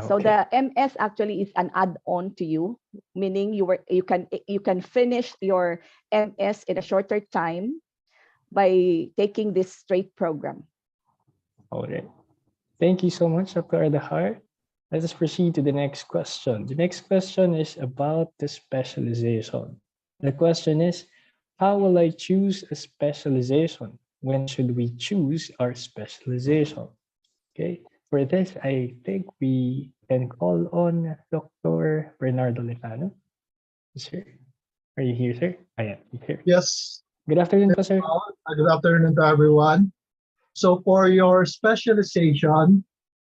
So Okay. the MS actually is an add-on to you, meaning you can finish your MS in a shorter time by taking this straight program. All right. Thank you so much, Dr. Adahar. Let us proceed to the next question. The next question is about the specialization. The question is, how will I choose a specialization? When should we choose our specialization? Okay, for this, I think we can call on Dr. Bernardo Lecano. Sir, are you here, sir? I am here. Yes. Good afternoon, po, sir. Good afternoon to everyone. So for your specialization,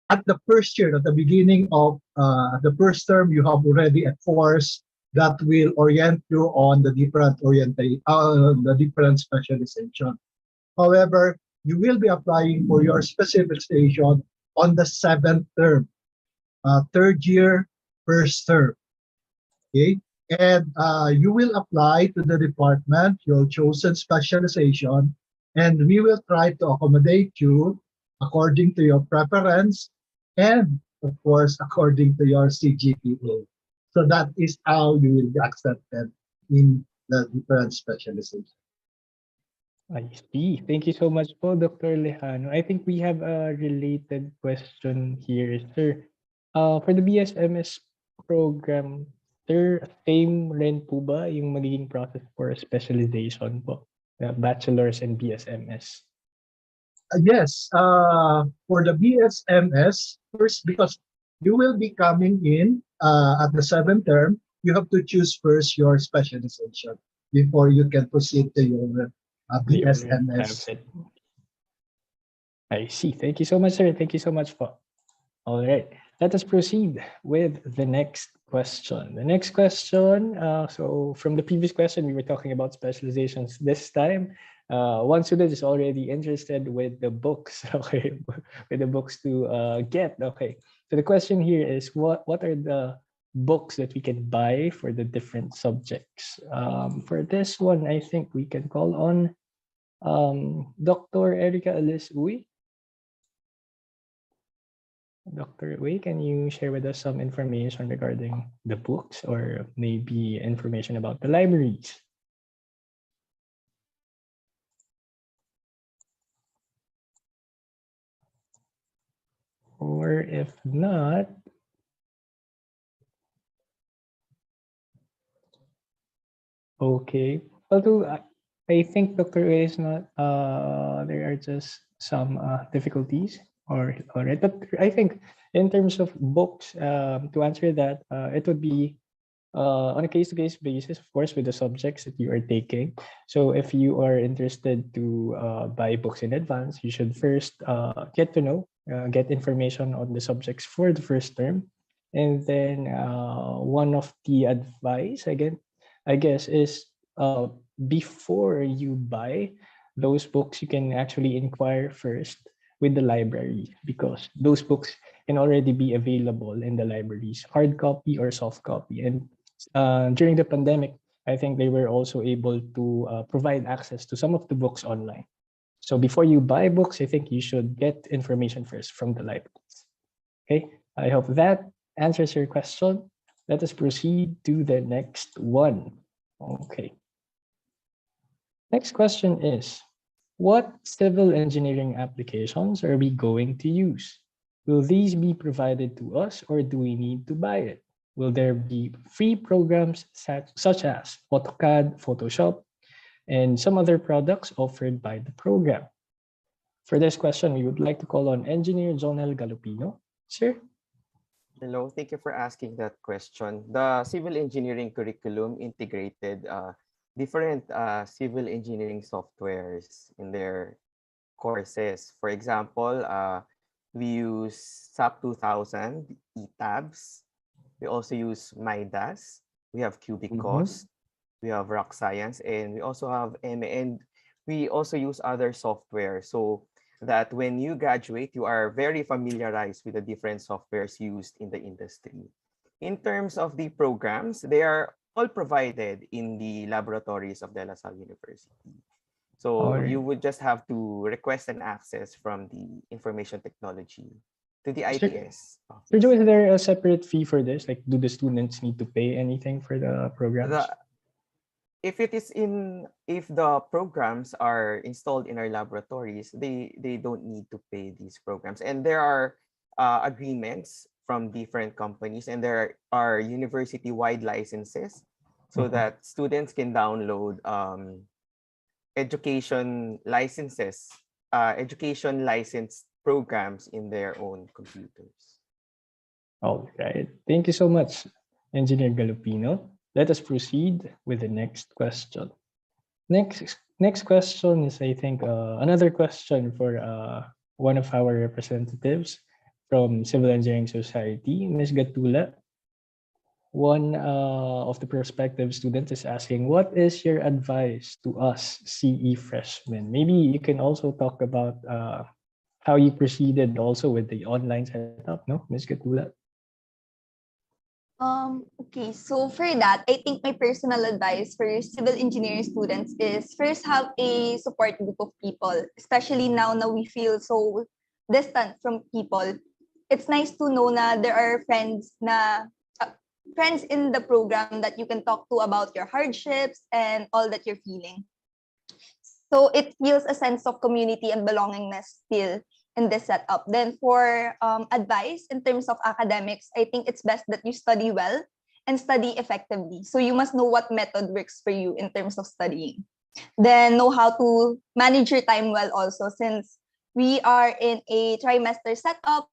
at the first year, at the beginning of the first term, you have already a course that will orient you on the different specialization. However, you will be applying for your specialization on the 7th term, third year, first term. Okay, and you will apply to the department your chosen specialization, and we will try to accommodate you according to your preference and of course according to your CGPA. So that is how you will be accepted in the different specializations. I see. Thank you so much po, Dr. Lejano. I think we have a related question here, sir. For the BSMS program, sir, same rin po ba yung magiging process for specialization po? Bachelor's and BSMS? Yes, for the BSMS, first, because you will be coming in at the 7th term, you have to choose first your specialization before you can proceed to your BSMS. I see. Thank you so much, sir. Thank you so much po. All right. Let us proceed with the next question. The next question, so from the previous question, we were talking about specializations. This time, one student is already interested with the books, okay, with the books to get, okay. So the question here is, what are the books that we can buy for the different subjects? For this one, I think we can call on Dr. Erica Alice Uy. Dr. Uy, can you share with us some information regarding the books or maybe information about the libraries? Or if not, okay. Although I think Dr. A is not, there are just some difficulties or all right. But I think in terms of books, to answer that, it would be on a case-to-case basis, of course, with the subjects that you are taking. So if you are interested to buy books in advance, you should first get to know, get information on the subjects for the first term. And then one of the advice, again, I guess, is before you buy those books, you can actually inquire first with the library because those books can already be available in the libraries, hard copy or soft copy. And during the pandemic, I think they were also able to provide access to some of the books online. So before you buy books, I think you should get information first from the libraries. Okay, I hope that answers your question. Let us proceed to the next one. Okay. Next question is, what civil engineering applications are we going to use? Will these be provided to us or do we need to buy it? Will there be free programs such as AutoCAD, Photoshop, and some other products offered by the program? For this question, we would like to call on Engineer Jonel Galupino. Sir? Hello, thank you for asking that question. The civil engineering curriculum integrated different civil engineering softwares in their courses. For example, we use SAP 2000, ETABS. We also use MIDAS. We have Cubicos. We have Rock Science, and we also have MA, and we also use other software so that when you graduate, you are very familiarized with the different softwares used in the industry. In terms of the programs, they are all provided in the laboratories of De La Salle University. So you would just have to request an access from the information technology to the IPS. Sir Joe, is there a separate fee for this? Like, do the students need to pay anything for the programs? If the programs are installed in our laboratories, they don't need to pay these programs. And there are agreements from different companies, and there are university-wide licenses so that students can download education licenses, education licensed programs in their own computers. All right. Thank you so much, Engineer Galupino. Let us proceed with the next question. Next question is, I think, another question for one of our representatives from Civil Engineering Society, Ms. Gatula. One of the prospective students is asking, what is your advice to us CE freshmen? Maybe you can also talk about how you proceeded also with the online setup, no, Ms. Gatula? Okay, so for that, I think my personal advice for civil engineering students is first have a support group of people, especially now we feel so distant from people. It's nice to know na there are friends in the program that you can talk to about your hardships and all that you're feeling. So it feels a sense of community and belongingness still in this setup. Then for advice in terms of academics, I think it's best that you study well and study effectively. So you must know what method works for you in terms of studying. Then know how to manage your time well also, since we are in a trimester setup.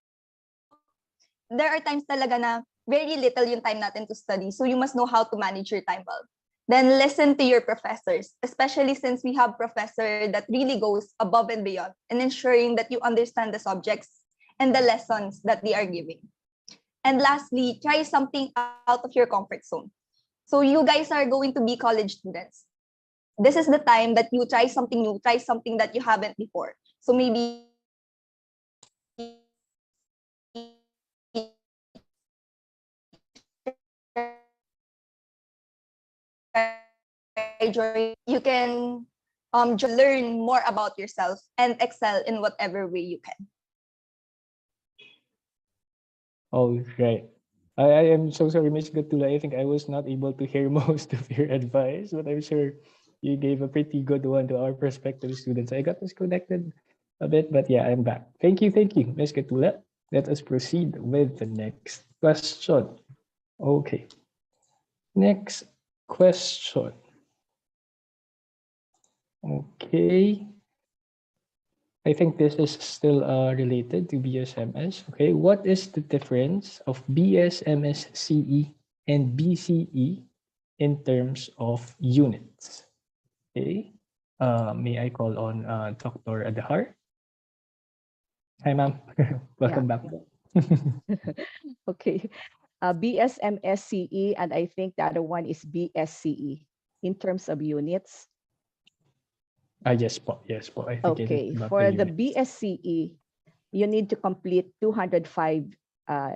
There are times talaga na very little yung time natin to study. So you must know how to manage your time well. Then listen to your professors, especially since we have professor that really goes above and beyond in ensuring that you understand the subjects and the lessons that they are giving. And lastly, try something out of your comfort zone. So you guys are going to be college students. This is the time that you try something new, try something that you haven't before. So maybe you can learn more about yourself and excel in whatever way you can. All right. I am so sorry, Ms. Gatula. I think I was not able to hear most of your advice, but I'm sure you gave a pretty good one to our prospective students. I got disconnected a bit, but yeah, I'm back. Thank you, Ms. Gatula. Let us proceed with the next question. Okay. Next question. Okay. I think this is still related to BSMS. Okay, what is the difference of BSMS-CE and BCE in terms of units? Okay, may I call on Dr. Adhar? Hi, ma'am. Welcome back. Okay. BSMSCE, and I think the other one is BSCE in terms of units. Yes po. Yes po. I think Okay. it's about For the units. BSCE, you need to complete 205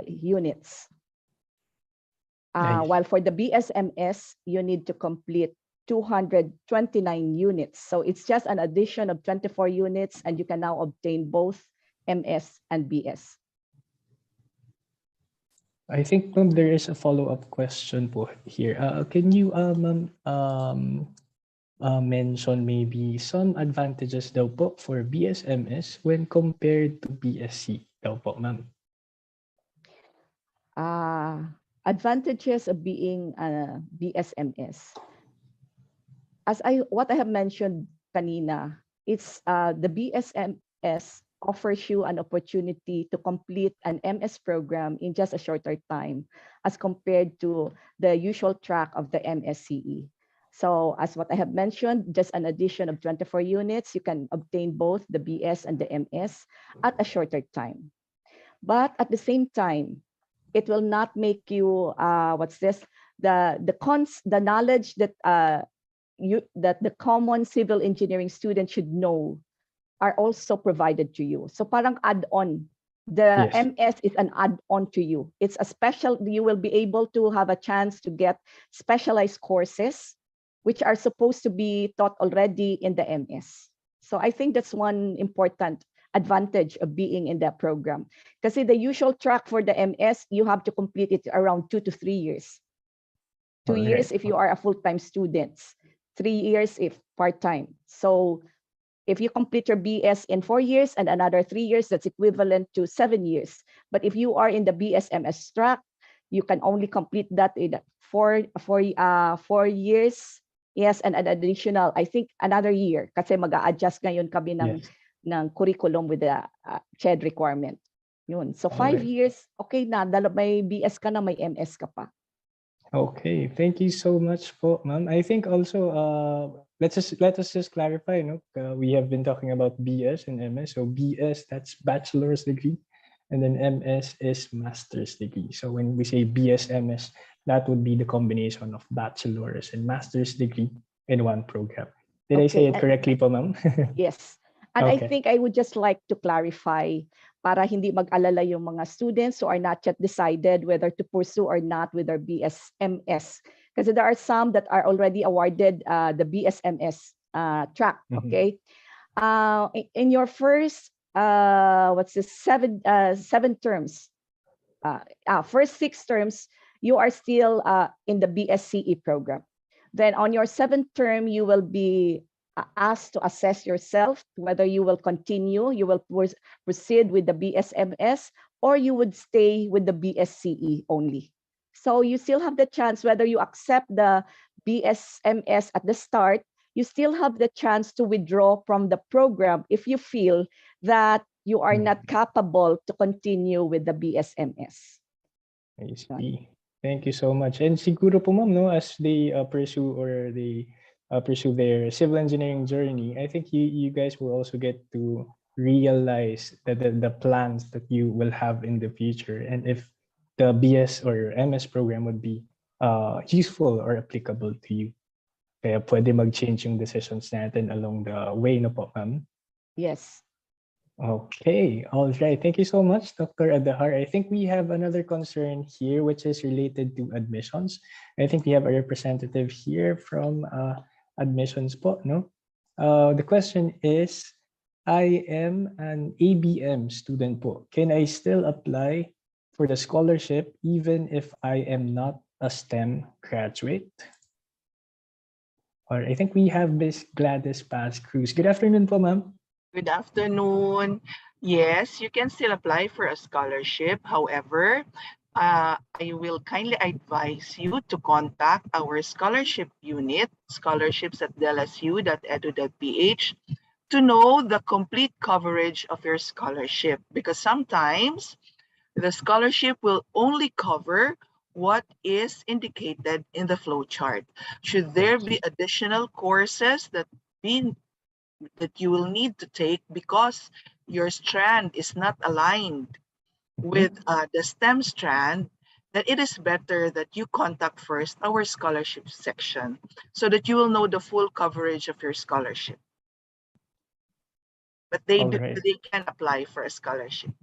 units. Nice. While for the BSMS, you need to complete 229 units. So it's just an addition of 24 units, and you can now obtain both MS and BS. I think ma'am, there is a follow-up question po here. Can you mention maybe some advantages daw po for BSMS when compared to BSc daw po, ma'am? Advantages of being BSMS. What I have mentioned kanina, it's the BSMS offers you an opportunity to complete an MS program in just a shorter time as compared to the usual track of the MSCE. So as what I have mentioned, just an addition of 24 units, you can obtain both the BS and the MS at a shorter time. But at the same time, it will not make you the knowledge that that the common civil engineering student should know are also provided to you. So parang add-on. The Yes. MS is an add-on to you. It's a special, you will be able to have a chance to get specialized courses, which are supposed to be taught already in the MS. So I think that's one important advantage of being in that program. Because the usual track for the MS, you have to complete it around 2 to 3 years. 2 years if you are a full-time student, 3 years if part-time. So if you complete your BS in 4 years and another 3 years, that's equivalent to 7 years. But if you are in the BSMS track, you can only complete that in 4 years. Yes, and an additional, I think, another year. Kasi mag-a-adjust ngayon kami ng curriculum with the CHED requirement. Yun. So 5 years, okay na. May BS ka na, may MS ka pa. Okay, thank you so much po, ma'am. I think also let us just clarify, no? We have been talking about BS and MS. So BS, that's bachelor's degree, and then MS is master's degree. So when we say BS MS, that would be the combination of bachelor's and master's degree in one program. Did I say it correctly po, ma'am? Yes. And Okay. I think I would just like to clarify para hindi mag-alala yung mga students who are not yet decided whether to pursue or not with their BSMS. Because there are some that are already awarded the BSMS track, okay? In your first, seven terms, first 6 terms, you are still in the BSCE program. Then on your 7th term, you will be asked to assess yourself whether you will continue, you will proceed with the BSMS, or you would stay with the BSCE only. So you still have the chance, whether you accept the BSMS at the start, you still have the chance to withdraw from the program if you feel that you are not capable to continue with the BSMS. I see. Thank you so much. And siguro po, ma'am, no, as they pursue their civil engineering journey, I think you guys will also get to realize the plans that you will have in the future, and if the BS or MS program would be useful or applicable to you. Kaya pwede mag-change yung decisions natin along the way, no po, ma'am? Yes. Okay, all right. Thank you so much, Dr. Adhar. I think we have another concern here, which is related to admissions. I think we have a representative here from admissions po, no? The question is, I am an ABM student po. Can I still apply for the scholarship even if I am not a STEM graduate? Or I think we have Miss Gladys Paz Cruz. Good afternoon po, ma'am. Good afternoon. Yes, you can still apply for a scholarship. However, I will kindly advise you to contact our scholarship unit, scholarships@dlsu.edu.ph, to know the complete coverage of your scholarship, because sometimes the scholarship will only cover what is indicated in the flowchart. Should there be additional courses that you will need to take because your strand is not aligned with the STEM strand, then it is better that you contact first our scholarship section so that you will know the full coverage of your scholarship. But they All right. they can apply for a scholarship.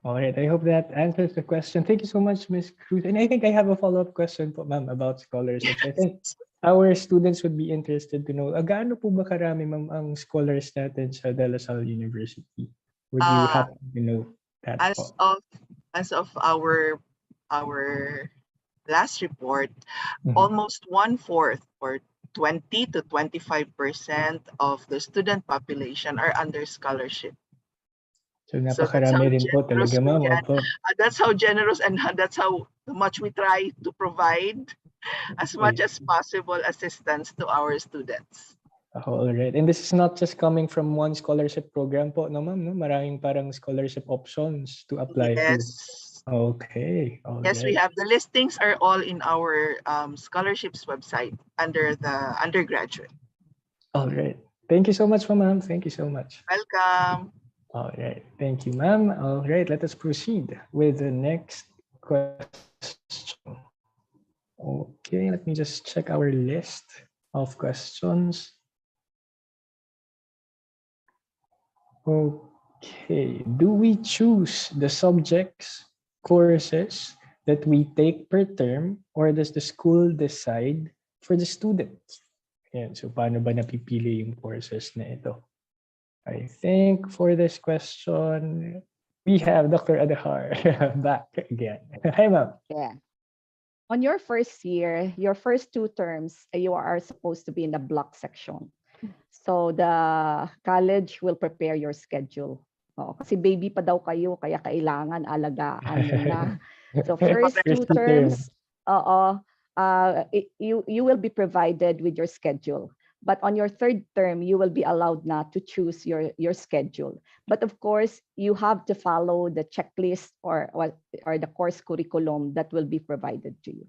All right. I hope that answers the question. Thank you so much, Ms. Cruz. And I think I have a follow-up question po, ma'am, about scholarships. I think our students would be interested to know, gaano po ba karami, ma'am, ang scholars natin sa De La Salle University? Would you happen to know that po? As of our last report, almost 1/4 or 20 to 25% of the student population are under scholarship. So So that's how napakarami rin po generous talaga, we ma'am. can. Opo. That's how generous and that's how much we try to provide as much as possible assistance to our students. All right. And this is not just coming from one scholarship program po, no, ma'am? No? Maraming parang scholarship options to apply to. Yes. Okay. All Yes, we right. have the listings are all in our scholarships website under the undergraduate. All right. Thank you so much, ma'am. Thank you so much. Welcome. All right. Thank you, ma'am. All right. Let us proceed with the next question. Okay. Let me just check our list of questions. Okay. Do we choose the subjects, courses that we take per term, or does the school decide for the students? Ayan, so paano ba napipili yung courses na ito? I think for this question, we have Dr. Adhar back again. Hi, ma'am. Yeah. On your first year, your first 2 terms, you are supposed to be in the block section. So the college will prepare your schedule. Kasi baby pa daw kayo, kaya kailangan alagaan muna. So first 2 terms, you will be provided with your schedule. But on your 3rd term, you will be allowed not to choose your schedule. But of course, you have to follow the checklist or the course curriculum that will be provided to you.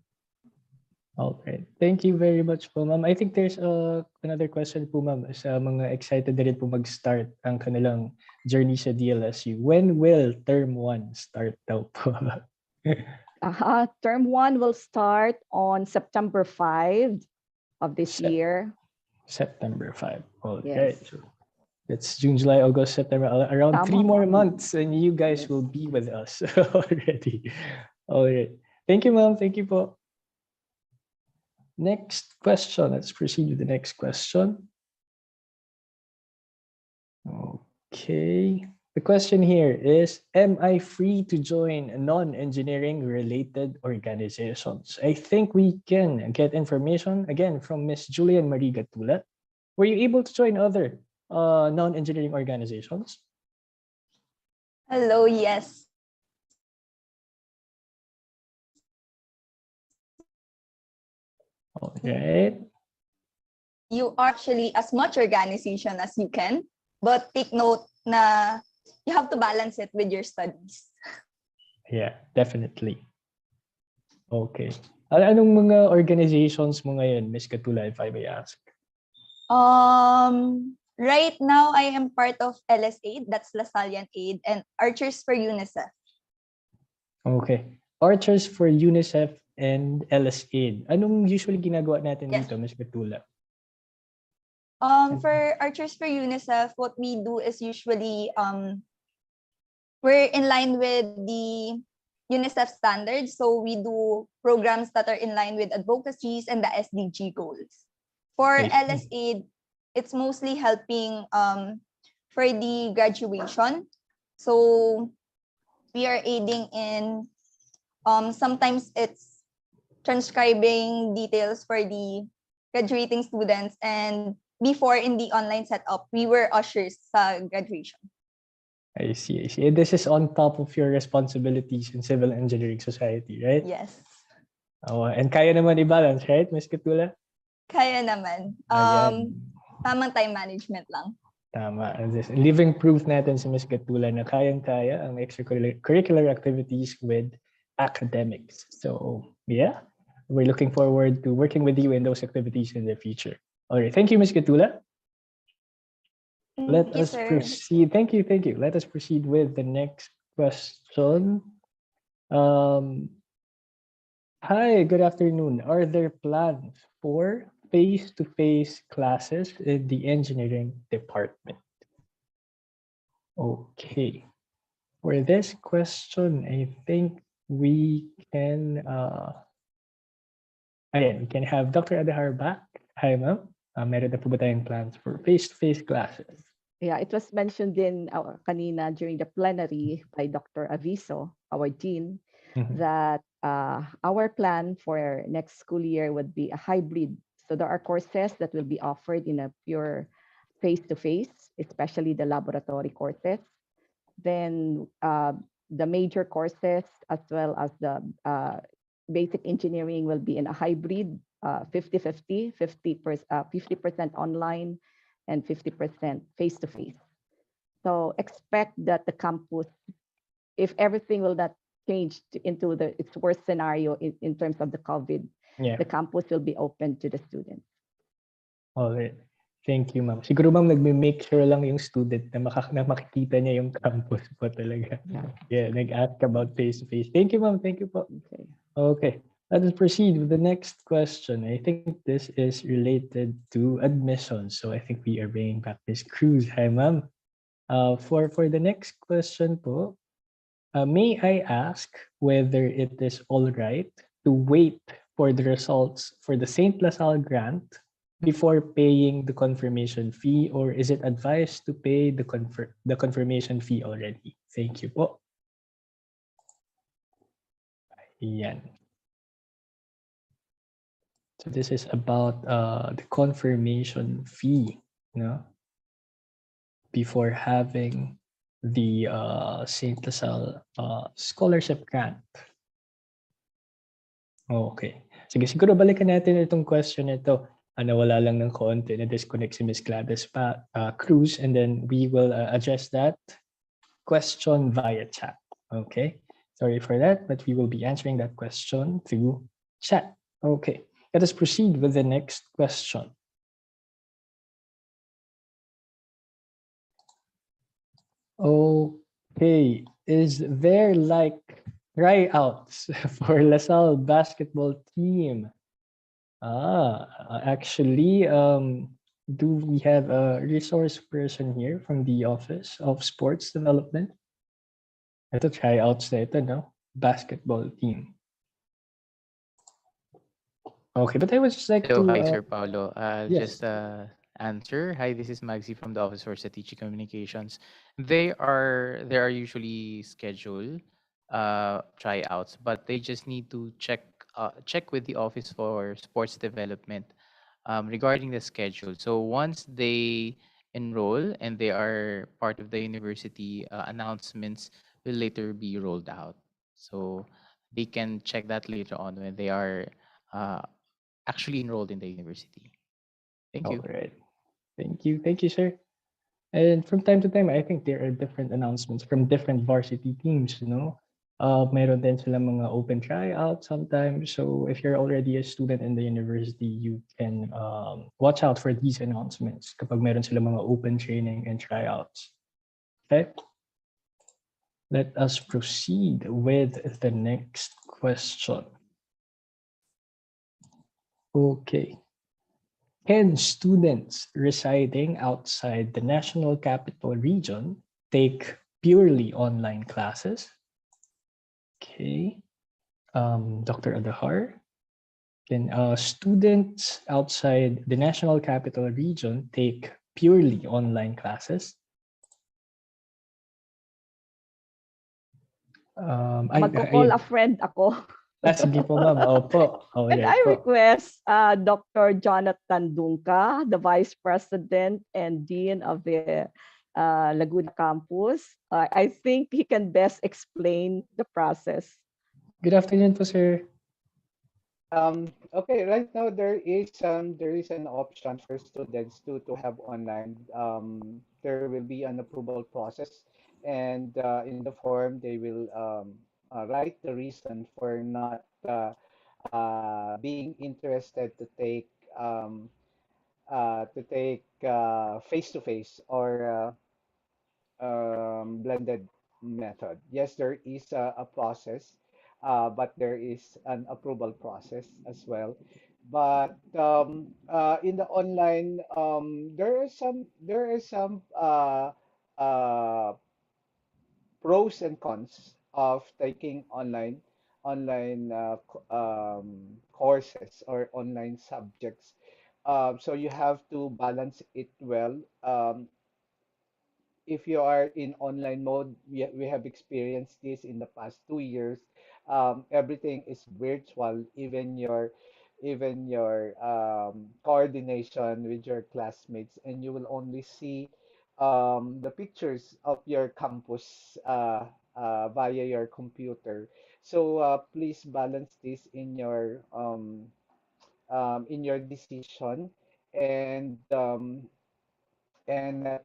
All right. Thank you very much po, ma'am. I think there's another question po, ma'am, sa mga excited na rin po mag-start ang kanilang journey sa DLSU. When will term 1 start daw po? Term 1 will start on September 5 of this year. September 5. All Yes. right. So that's June, July, August, September. Around 3 more months and you guys will be with us already. All right. Thank you, ma'am. Thank you po. Next question. Let's proceed with the next question. Okay. The question here is, am I free to join non-engineering related organizations? I think we can get information again from Miss Julian Marie Gatula. Were you able to join other non-engineering organizations? Hello, yes. All right. You are actually as much organization as you can, but take note na you have to balance it with your studies. Yeah, definitely. Okay. Anong mga organizations mo ngayon, Ms. Katula, if I may ask? Right now, I am part of LSAID, that's Lasallian Aid, and Archers for UNICEF. Okay. Archers for UNICEF and LSAID. Anong usually ginagawa natin dito, Ms. Katula? For Archers for UNICEF, what we do is usually we're in line with the UNICEF standards. So we do programs that are in line with advocacies and the SDG goals. For LSAID, it's mostly helping for the graduation. So we are aiding in, sometimes it's transcribing details for the graduating students, and before in the online setup, we were ushers sa graduation. I see, I see. And this is on top of your responsibilities in Civil Engineering Society, right? Yes. Oh, and kaya naman i-balance, right, Ms. Katula? Kaya naman. Ayan. Tamang time management lang. Tama. And this, living proof natin si Ms. Katula na kayang-kaya ang extracurricular activities with academics. So, yeah, we're looking forward to working with you in those activities in the future. All right. Thank you, Ms. Katula. Let Thank you, us sir. proceed. Thank you, thank you. Let us proceed with the next question. Hi, good afternoon. Are there plans for face-to-face classes in the engineering department? Okay. For this question, I think we can we can have Dr. Adahar back. Hi, ma'am. Meron na po ba tayong plans for face-to-face classes? Yeah, it was mentioned in our kanina during the plenary by Dr. Aviso, our dean, that our plan for next school year would be a hybrid. So there are courses that will be offered in a pure face-to-face, especially the laboratory courses. Then the major courses as well as the basic engineering will be in a hybrid 50-50, 50% online and 50% face-to-face. So expect that the campus, if everything will not change into its worst scenario in terms of the COVID, the campus will be open to the students. All right. Thank you, ma'am. Siguro, ma'am, nagme-make sure lang yung student na, na makikita niya yung campus po talaga. Yeah, nag-ask about face-to-face. Thank you, ma'am. Thank you po. Okay. Let us proceed with the next question. I think this is related to admission. So I think we are bringing back Ms. Cruz. Hi, ma'am. For the next question po, may I ask whether it is all right to wait for the results for the St. LaSalle grant before paying the confirmation fee, or is it advised to pay the confirmation fee already? Thank you po. Yan. So this is about the confirmation fee, no? Before having the St. LaSalle scholarship grant. Okay. Sige, siguro balikan natin itong question ito. Nawala lang ng konti, na-disconnect si Ms. Gladys Cruz, and then we will address that question via chat. Okay. Sorry for that, but we will be answering that question through chat. Okay. Let us proceed with the next question. Okay. Is there like tryouts for LaSalle basketball team? Actually, do we have a resource person here from the Office of Sports Development? Ito, tryouts na ito, no? Basketball team. Okay, but I would just like Hello, to... hi, Sir Paulo. I'll yes. just answer. Hi, this is Magzi from the Office for Strategic Communications. There are usually scheduled tryouts, but they just need to check with the Office for Sports Development regarding the schedule. So once they enroll and they are part of the university, announcements will later be rolled out. So they can check that later on when they are actually enrolled in the university. Thank you. All right. Thank you. Thank you, sir. And from time to time, I think there are different announcements from different varsity teams, you know. Meron din sila mga open tryout sometimes. So if you're already a student in the university, you can watch out for these announcements kapag meron sila mga open training and tryouts. Okay. Let us proceed with the next question. Okay. Can students residing outside the National Capital Region take purely online classes? Okay. Dr. Adahar, can students outside the National Capital Region take purely online classes? Magko-call a friend ako. Sige po, ma'am. Opo. And I request Dr. Jonathan Dunca, the Vice President and Dean of the Laguna campus. I think he can best explain the process. Good afternoon po, sir. Okay, right now there is an option for students to have online. There will be an approval process, and in the form they will write the reason for not being interested to take face to face or blended method. Yes, there is a process, but there is an approval process as well. But in the online, there are some uh, pros and cons of taking online courses or online subjects. So you have to balance it well. If you are in online mode, we have experienced this in the past 2 years. Everything is virtual, even your coordination with your classmates, and you will only see the pictures of your campus via your computer. So please balance this in your decision, and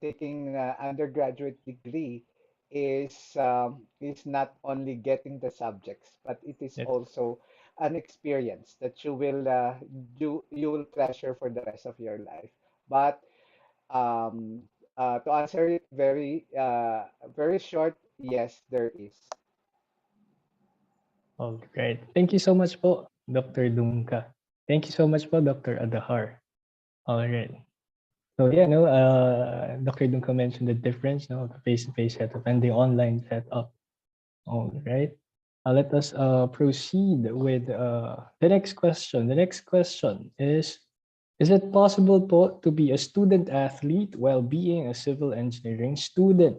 taking undergraduate degree is not only getting the subjects, but it is Yes. also an experience that you will treasure for the rest of your life. But um, to answer it very short, yes, there is. All right. Thank you so much po, Dr. Dunka. Thank you so much po, Dr. Adahar. All right. So yeah, no, Dr. Dunka mentioned the difference, no, of the face-to-face setup and the online setup. All right. Let us proceed with the next question. The next question is it possible po to be a student athlete while being a civil engineering student?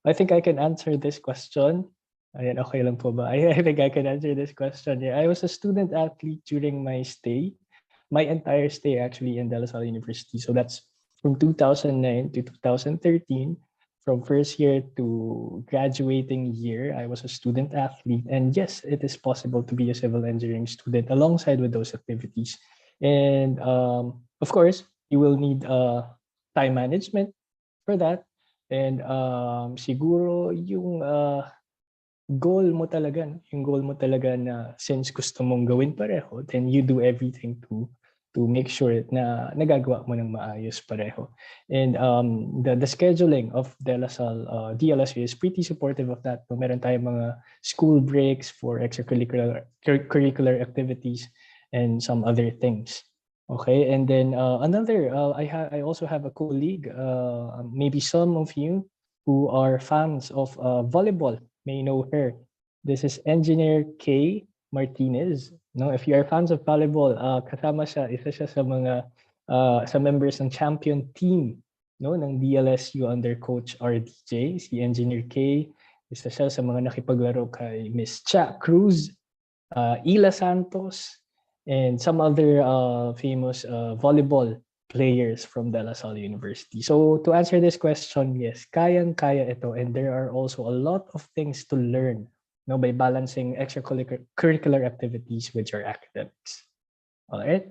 I think I can answer this question. Ayan, okay lang po ba? I think I can answer this question. Yeah, I was a student athlete during my entire stay actually in De La Salle University. So that's from 2009 to 2013. From first year to graduating year, I was a student athlete. And yes, it is possible to be a civil engineering student alongside with those activities. And of course, you will need time management for that. And siguro yung goal mo talaga na since gusto mong gawin pareho, then you do everything to make sure na nagagawa mo ng maayos pareho. And the scheduling of De La Salle DLSU is pretty supportive of that. So, meron tayong mga school breaks for curricular activities and some other things. Okay, and then I also have a colleague, maybe some of you who are fans of volleyball may know her. This is Engineer K. Martinez. No, if you are fans of volleyball, kasama siya, isa siya sa mga sa members ng champion team, no, ng DLSU under Coach RDJ. Si Engineer K, isa siya sa mga nakipaglaro kay Miss Cha Cruz, Ila Santos, and some other famous volleyball players from De La Salle University. So to answer this question, yes, kayang-kaya ito, and there are also a lot of things to learn, no, by balancing extracurricular activities with your academics. All right.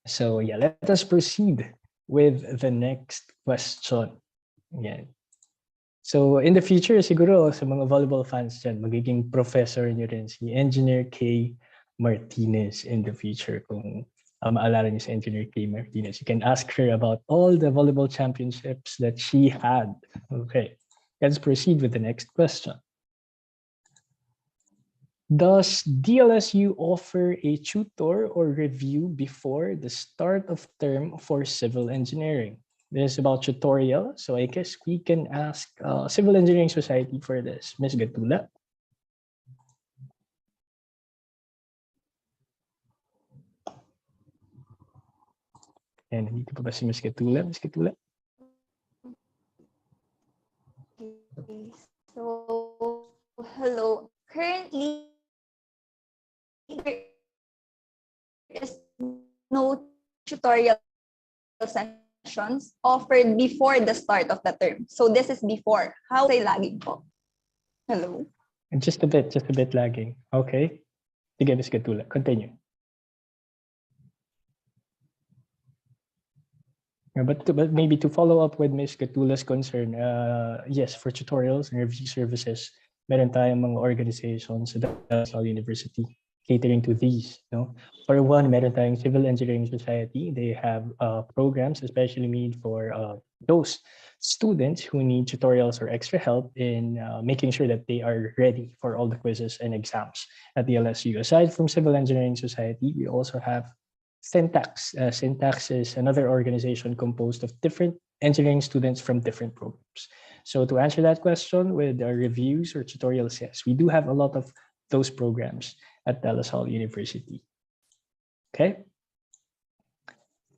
So yeah, let us proceed with the next question. Yeah. So in the future, siguro sa mga volleyball fans dyan, magiging professor nyo rin si Engineer K. Martinez in the future. Kung maalala niyo si Engineer K. Martinez, you can ask her about all the volleyball championships that she had. Okay, let's proceed with the next question. Does DLSU offer a tutor or review before the start of term for civil engineering? This is about tutorial, so I guess we can ask Civil Engineering Society for this. Ms. Gatula. And nandito pa ba si Ms. Gatula? Ms. Gatula? Okay. So, hello. Currently, there is no tutorial center sessions offered before the start of the term. So this is before. How say lagging po? Hello? And just a bit lagging. Okay. Sige, Ms. Gatula, continue. But maybe to follow up with Ms. Gatula's concern, yes, for tutorials and review services, meron tayong mga organizations sa Lasal University catering to these. No? For one, meron tayong Civil Engineering Society. They have programs especially made for those students who need tutorials or extra help in making sure that they are ready for all the quizzes and exams at the LSU. Aside from Civil Engineering Society, we also have Syntax. Syntax is another organization composed of different engineering students from different programs. So to answer that question with our reviews or tutorials, yes, we do have a lot of those programs at De La Salle University. Okay.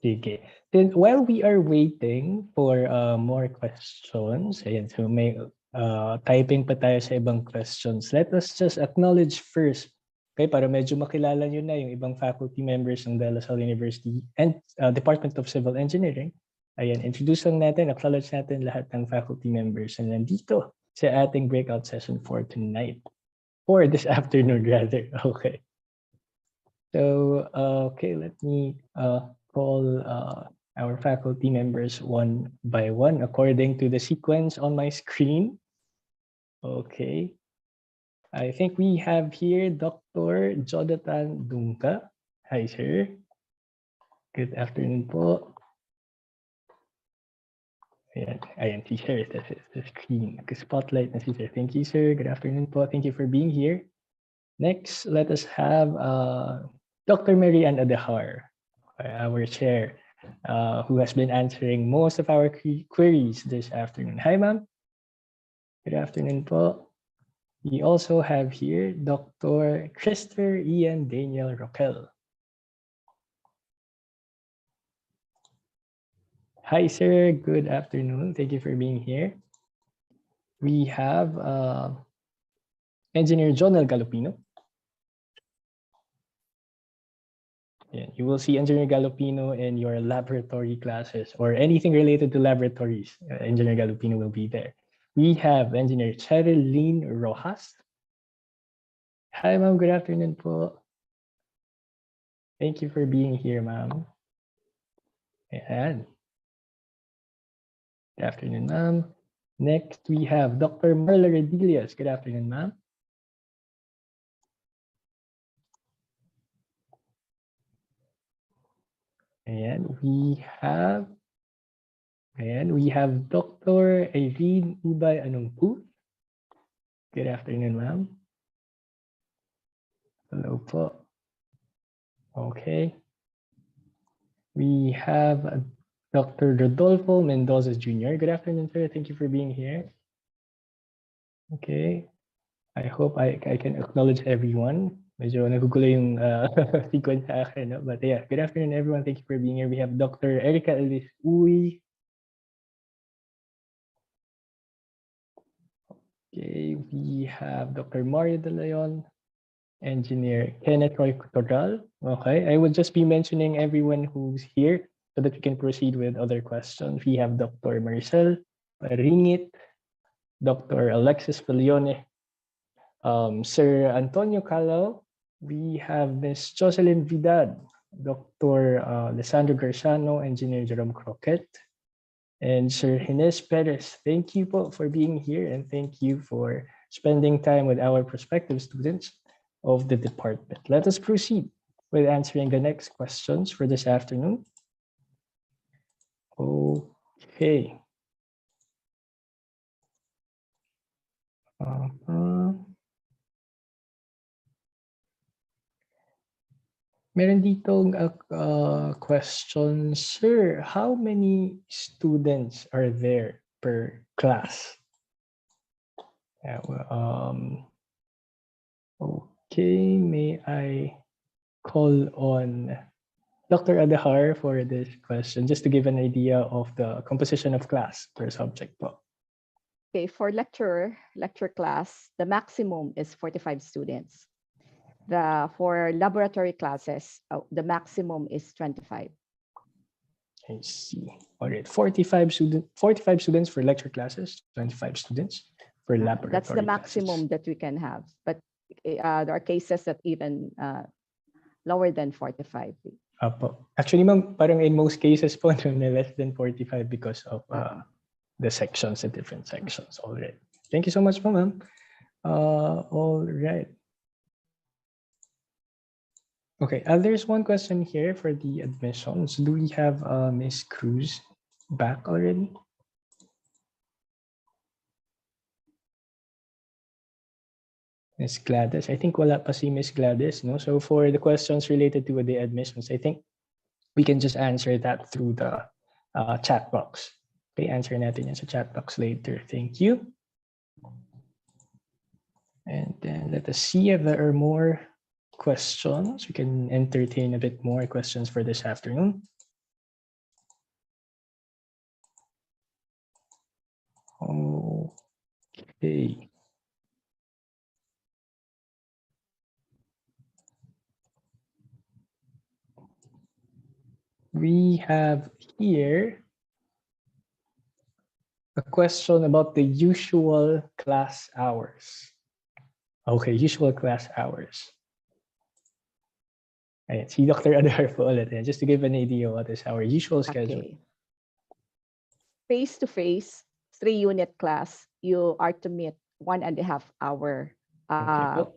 Okay. Then while we are waiting for more questions, ayan, so may typing pa tayo sa ibang questions. Let us just acknowledge first. Okay, para medyo makilala nyo na yung ibang faculty members ng De La Salle University and Department of Civil Engineering. Ayan, introduce lang natin, acknowledge natin lahat ng faculty members na nandito sa ating breakout session for tonight. Or this afternoon rather, okay. So, okay, let me call our faculty members one by one according to the sequence on my screen. Okay. I think we have here Dr. Jonathan Dunca. Hi, sir. Good afternoon po. Ayan, si sir. This is the screen. Spotlight na si sir. Thank you, sir. Good afternoon po. Thank you for being here. Next, let us have Dr. Mary Ann Adahar, our chair, who has been answering most of our queries this afternoon. Hi, ma'am. Good afternoon po. We also have here Dr. Christopher Ian Daniel Roquel. Hi, sir. Good afternoon. Thank you for being here. We have Engineer Jonel Galopino. Yeah, you will see Engineer Galopino in your laboratory classes or anything related to laboratories. Engineer Galopino will be there. We have Engineer Cheryline Rojas. Hi, ma'am. Good afternoon po. Thank you for being here, ma'am. And good afternoon, ma'am. Next, we have Dr. Marla Redillas. Good afternoon, ma'am. And we have Dr. Irene Ubay Anungpu. Good afternoon, ma'am. Hello po. Okay. We have Dr. Rodolfo Mendoza Jr. Good afternoon, sir. Thank you for being here. Okay. I hope I can acknowledge everyone. Medyo nagugulo yung sequence sa akin, no? But yeah, good afternoon, everyone. Thank you for being here. We have Dr. Erica Ellis Uy. Okay, we have Dr. Mario De Leon, Engineer Kenneth Roy Toral. Okay, I will just be mentioning everyone who's here so that we can proceed with other questions. We have Dr. Maricel Ringit, Dr. Alexis Pilione, Sir Antonio Calao. We have Ms. Jocelyn Vidal, Dr. Alessandro Garciano, Engineer Jerome Croquet, and Sir Hines Perez. Thank you po for being here and thank you for spending time with our prospective students of the department. Let us proceed with answering the next questions for this afternoon. Okay. Meron ditong question, sir, how many students are there per class? Okay, may I call on Dr. Adahar for this question, just to give an idea of the composition of class per subject po. Okay, for lecture class, the maximum is 45 students. For laboratory classes, the maximum is 25. I see. All right, 45 students for lecture classes, 25 students for laboratory That's the classes. maximum that we can have. But there are cases that even lower than 45. Apo. Actually, ma'am, parang in most cases po, no, na less than 45 because of the sections, the different sections. All right. Thank you so much po, ma'am. All right. Okay, there's one question here for the admissions. Do we have Miss Cruz back already? Miss Gladys. I think wala pa si Miss Gladys, no? So for the questions related to the admissions, I think we can just answer that through the chat box. Okay, answer natin yan sa chat box later. Thank you. And then let us see if there are more questions. We can entertain a bit more questions for this afternoon. Okay. We have here a question about the usual class hours. Okay, usual class hours. Ayan, si Dr. Adar po ulit. Just to give an idea what is our usual schedule. Okay. Face-to-face, 3-unit class, you are to meet 1.5 hour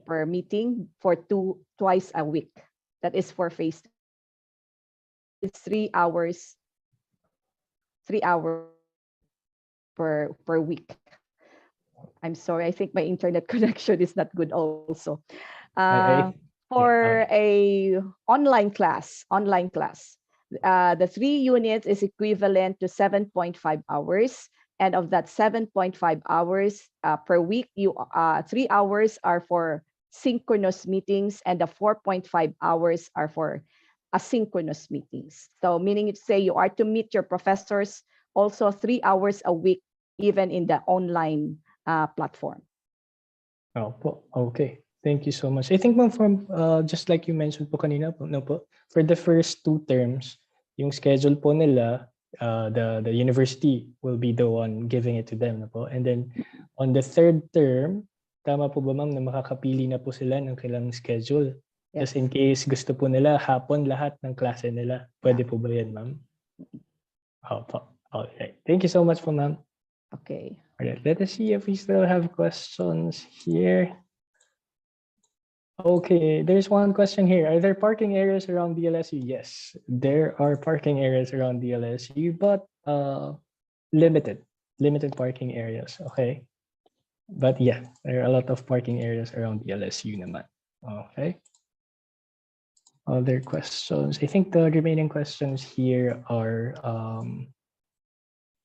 per meeting for twice a week. That is for face. It's 3 hours per week. I'm sorry, I think my internet connection is not good also. For a online class, the 3 units is equivalent to 7.5 hours. And of that 7.5 hours per week, 3 hours are for synchronous meetings and the 4.5 hours are for asynchronous meetings. So meaning to say you are to meet your professors also 3 hours a week, even in the online platform. Oh, po. Okay. Thank you so much. I think ma'am, from just like you mentioned po kanina po, no po, for the first 2 terms, yung schedule po nila, the university will be the one giving it to them, no po. And then on the 3rd term, tama po ba ma'am na makakapili na po sila ng kailang schedule? Just in case gusto po nila hapon lahat ng klase nila. Pwede po ba yan, ma'am? Opo. Okay. Thank you so much po, ma'am. Okay. All right. Let us see if we still have questions here. Okay, there's one question here. Are there parking areas around the LSU? Yes, there are parking areas around the LSU, but limited parking areas. Okay, but yeah, there are a lot of parking areas around the LSU naman. Okay. Other questions? I think the remaining questions here are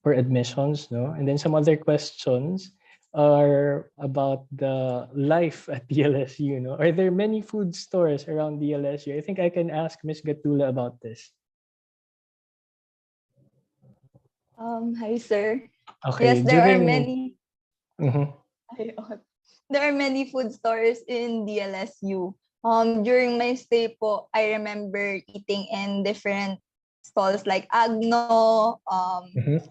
for admissions, no? And then some other questions are about the life at the LSU, no? Are there many food stores around the LSU? I think I can ask Ms. Gatula about this. Hi, sir. Okay, Yes, there are many. Mhm. There are many food stores in the LSU. During my stay po, I remember eating in different stalls like Agno,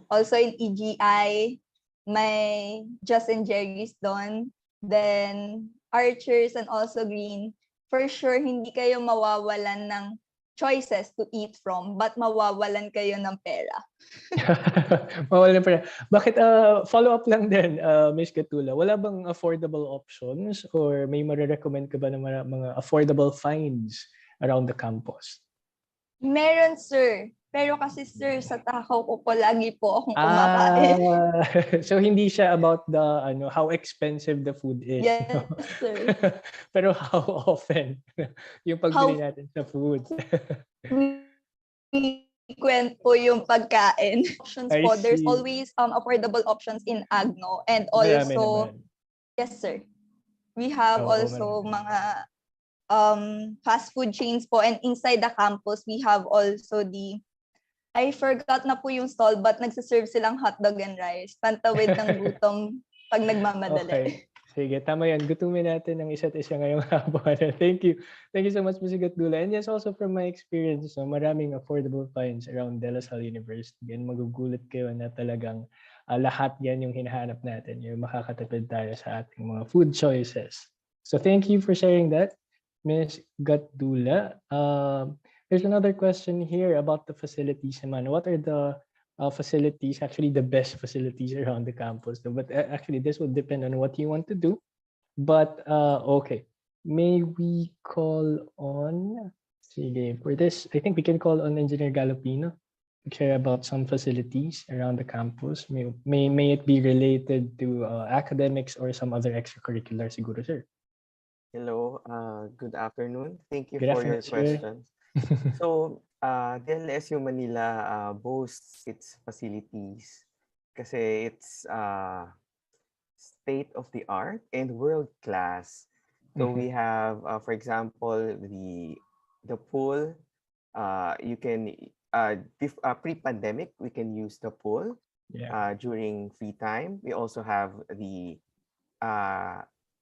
also in EGI, may Just and Jerry's doon, then Archers and also Green. For sure, hindi kayo mawawalan ng choices to eat from, but mawawalan kayo ng pera. Mawalan pa rin. Bakit, follow up lang din, Ms. Gatula, wala bang affordable options or may marirecommend ka ba ng mga affordable finds around the campus? Meron, sir. Pero kasi, sir, sa Takaw ko po lagi po akong kumakain. So hindi siya about the how expensive the food is. Yes, no? sir. Pero how often yung pagbili natin sa food. Frequent po yung pagkain. Options I po. There's see. always affordable options in Agno. And Marami also, naman. yes, sir. We have Oo, also marami. mga fast food chains po. And inside the campus, we have also I forgot na po yung stall, but nagsiserve silang hotdog and rice. Pantawid ng gutom pag nagmamadali. Okay. Sige, tama yan. Gutumin natin ang isa't isa ngayong hapon. Thank you. Thank you so much, Mr. Gatdula. And yes, also from my experience, no, maraming affordable finds around De La Salle University. And magugulat kayo na talagang lahat yan yung hinahanap natin. Yung makakatipid tayo sa ating mga food choices. So thank you for sharing that, Ms. Gatdula. There's another question here about the facilities naman. What are the facilities, actually the best facilities around the campus? But actually, this will depend on what you want to do. But okay, may we call on, sige, for this, I think we can call on Engineer Galopino to share about some facilities around the campus. May it be related to academics or some other extracurricular, siguro, sir. Hello, good afternoon. Thank you Good for your afternoon, sir. questions. So, DLSU Manila boasts its facilities kasi it's state of the art and world class. So we have, for example, the pool. You can pre-pandemic we can use the pool during free time. We also have the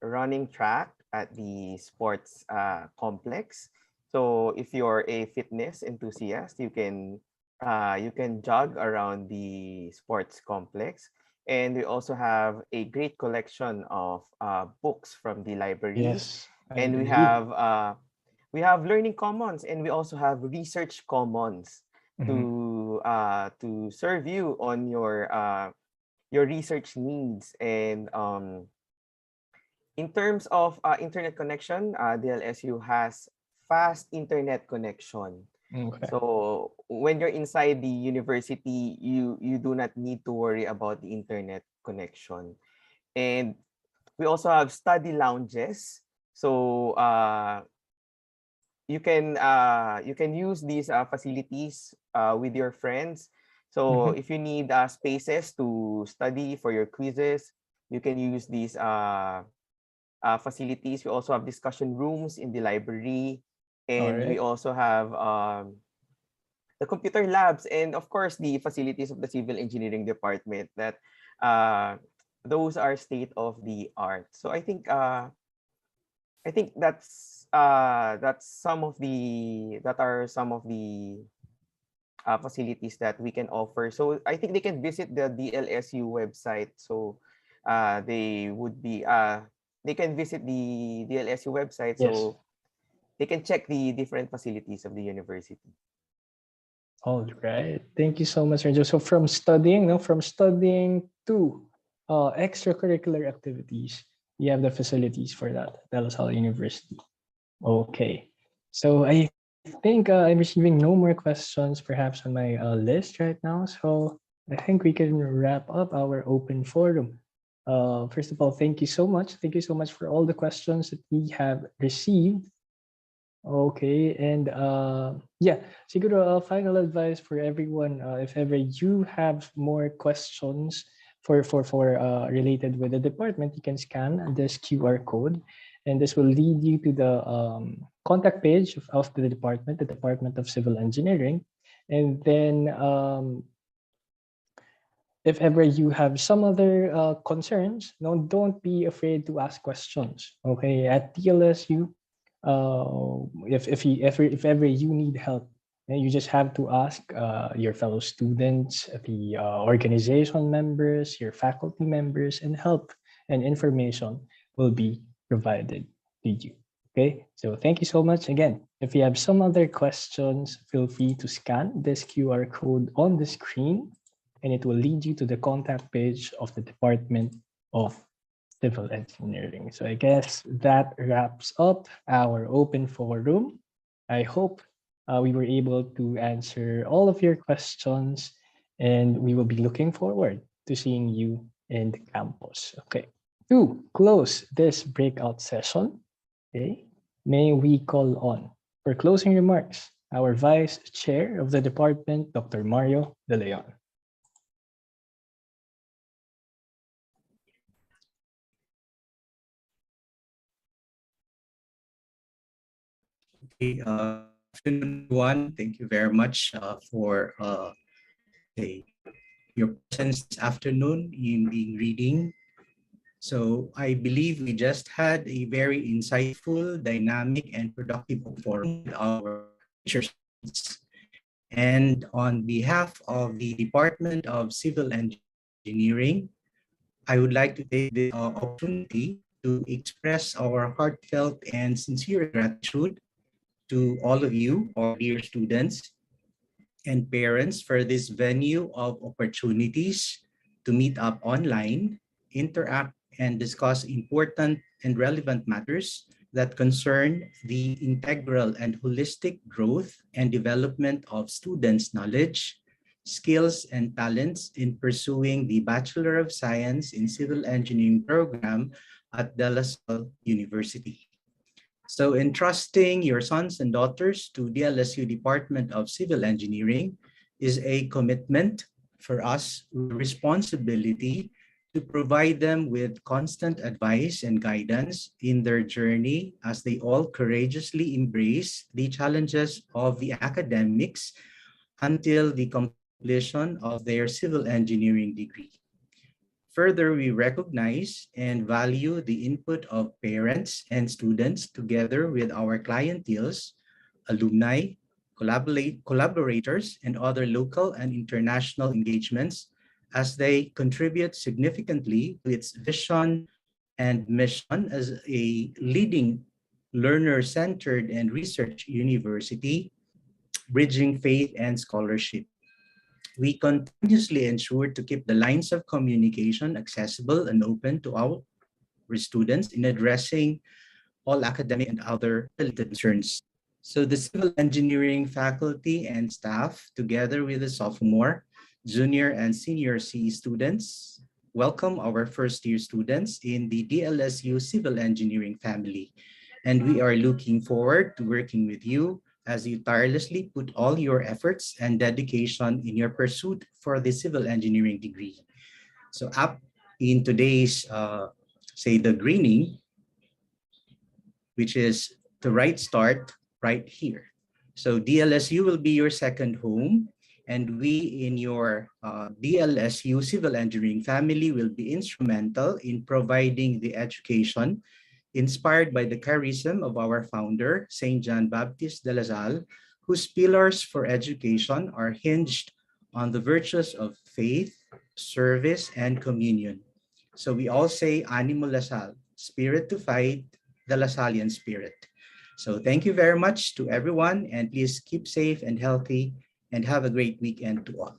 running track at the sports complex. So if you're a fitness enthusiast, you can jog around the sports complex. And we also have a great collection of books from the library. Yes, I And agree. we have learning commons, and we also have research commons to serve you on your research needs. And in terms of internet connection, DLSU has fast internet connection. Okay. So when you're inside the university, you do not need to worry about the internet connection. And we also have study lounges. So you can use these facilities with your friends. So if you need spaces to study for your quizzes, you can use these facilities. We also have discussion rooms in the library, and we Alright. also have the computer labs, and of course the facilities of the civil engineering department. That those are state of the art. So I think that's some of the facilities that we can offer. So I think they can visit the DLSU website. So they can visit the DLSU website. Yes. So they can check the different facilities of the university. All right. Thank you so much, Renjo. So from studying to extracurricular activities, you have the facilities for that, De La Salle University. Okay. So I think I'm receiving no more questions perhaps on my list right now. So I think we can wrap up our open forum. First of all, thank you so much. Thank you so much for all the questions that we have received. Okay, and yeah, siguro final advice for everyone, if ever you have more questions for related with the department, you can scan this QR code, and this will lead you to the contact page of the Department of Civil Engineering. And then if ever you have some other concerns, no, don't be afraid to ask questions. Okay, at TLSU, if ever you need help, you just have to ask your fellow students, the organization members, your faculty members, and help and information will be provided to you. Okay, so thank you so much again. If you have some other questions, feel free to scan this QR code on the screen, and it will lead you to the contact page of the Department of Civil Engineering. So I guess that wraps up our open forum. I hope we were able to answer all of your questions, and we will be looking forward to seeing you in the campus. Okay. To close this breakout session, okay, may we call on, for closing remarks, our Vice Chair of the Department, Dr. Mario De Leon. Okay, afternoon, everyone. Thank you very much for your presence this afternoon in reading So I believe we just had a very insightful, dynamic, and productive forum with our future students. And on behalf of the Department of Civil Engineering, I would like to take this opportunity to express our heartfelt and sincere gratitude to all of you, our dear students and parents, for this venue of opportunities to meet up online, interact, and discuss important and relevant matters that concern the integral and holistic growth and development of students' knowledge, skills, and talents in pursuing the Bachelor of Science in Civil Engineering program at De La Salle University. So entrusting your sons and daughters to the LSU Department of Civil Engineering is a commitment for us, responsibility to provide them with constant advice and guidance in their journey as they all courageously embrace the challenges of the academics until the completion of their civil engineering degree. Further, we recognize and value the input of parents and students together with our clienteles, alumni, collaborators, and other local and international engagements as they contribute significantly to its vision and mission as a leading learner-centered and research university, bridging faith and scholarship. We continuously ensure to keep the lines of communication accessible and open to our students in addressing all academic and other related concerns. So the civil engineering faculty and staff, together with the sophomore, junior, and senior CE students, welcome our first-year students in the DLSU Civil Engineering family. And we are looking forward to working with you as you tirelessly put all your efforts and dedication in your pursuit for the civil engineering degree. So up in today's, say, the greening, which is the right start right here. So DLSU will be your second home, and we in your DLSU Civil Engineering family will be instrumental in providing the education inspired by the charism of our founder, St. John Baptist de La Salle, whose pillars for education are hinged on the virtues of faith, service, and communion. So we all say, Animo La Salle, spirit to fight, the Lasallian spirit. So thank you very much to everyone, and please keep safe and healthy, and have a great weekend to all.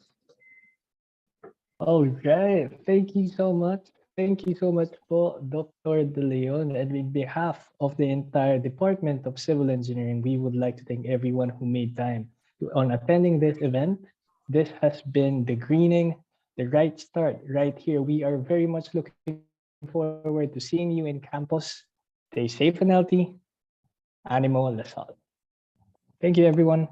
All right. Thank you so much. Thank you so much po, Dr. De Leon. And on behalf of the entire Department of Civil Engineering, we would like to thank everyone who made time on attending this event. This has been the greening, the right start right here. We are very much looking forward to seeing you in campus. Stay safe and healthy. Animo La Salle. Thank you, everyone.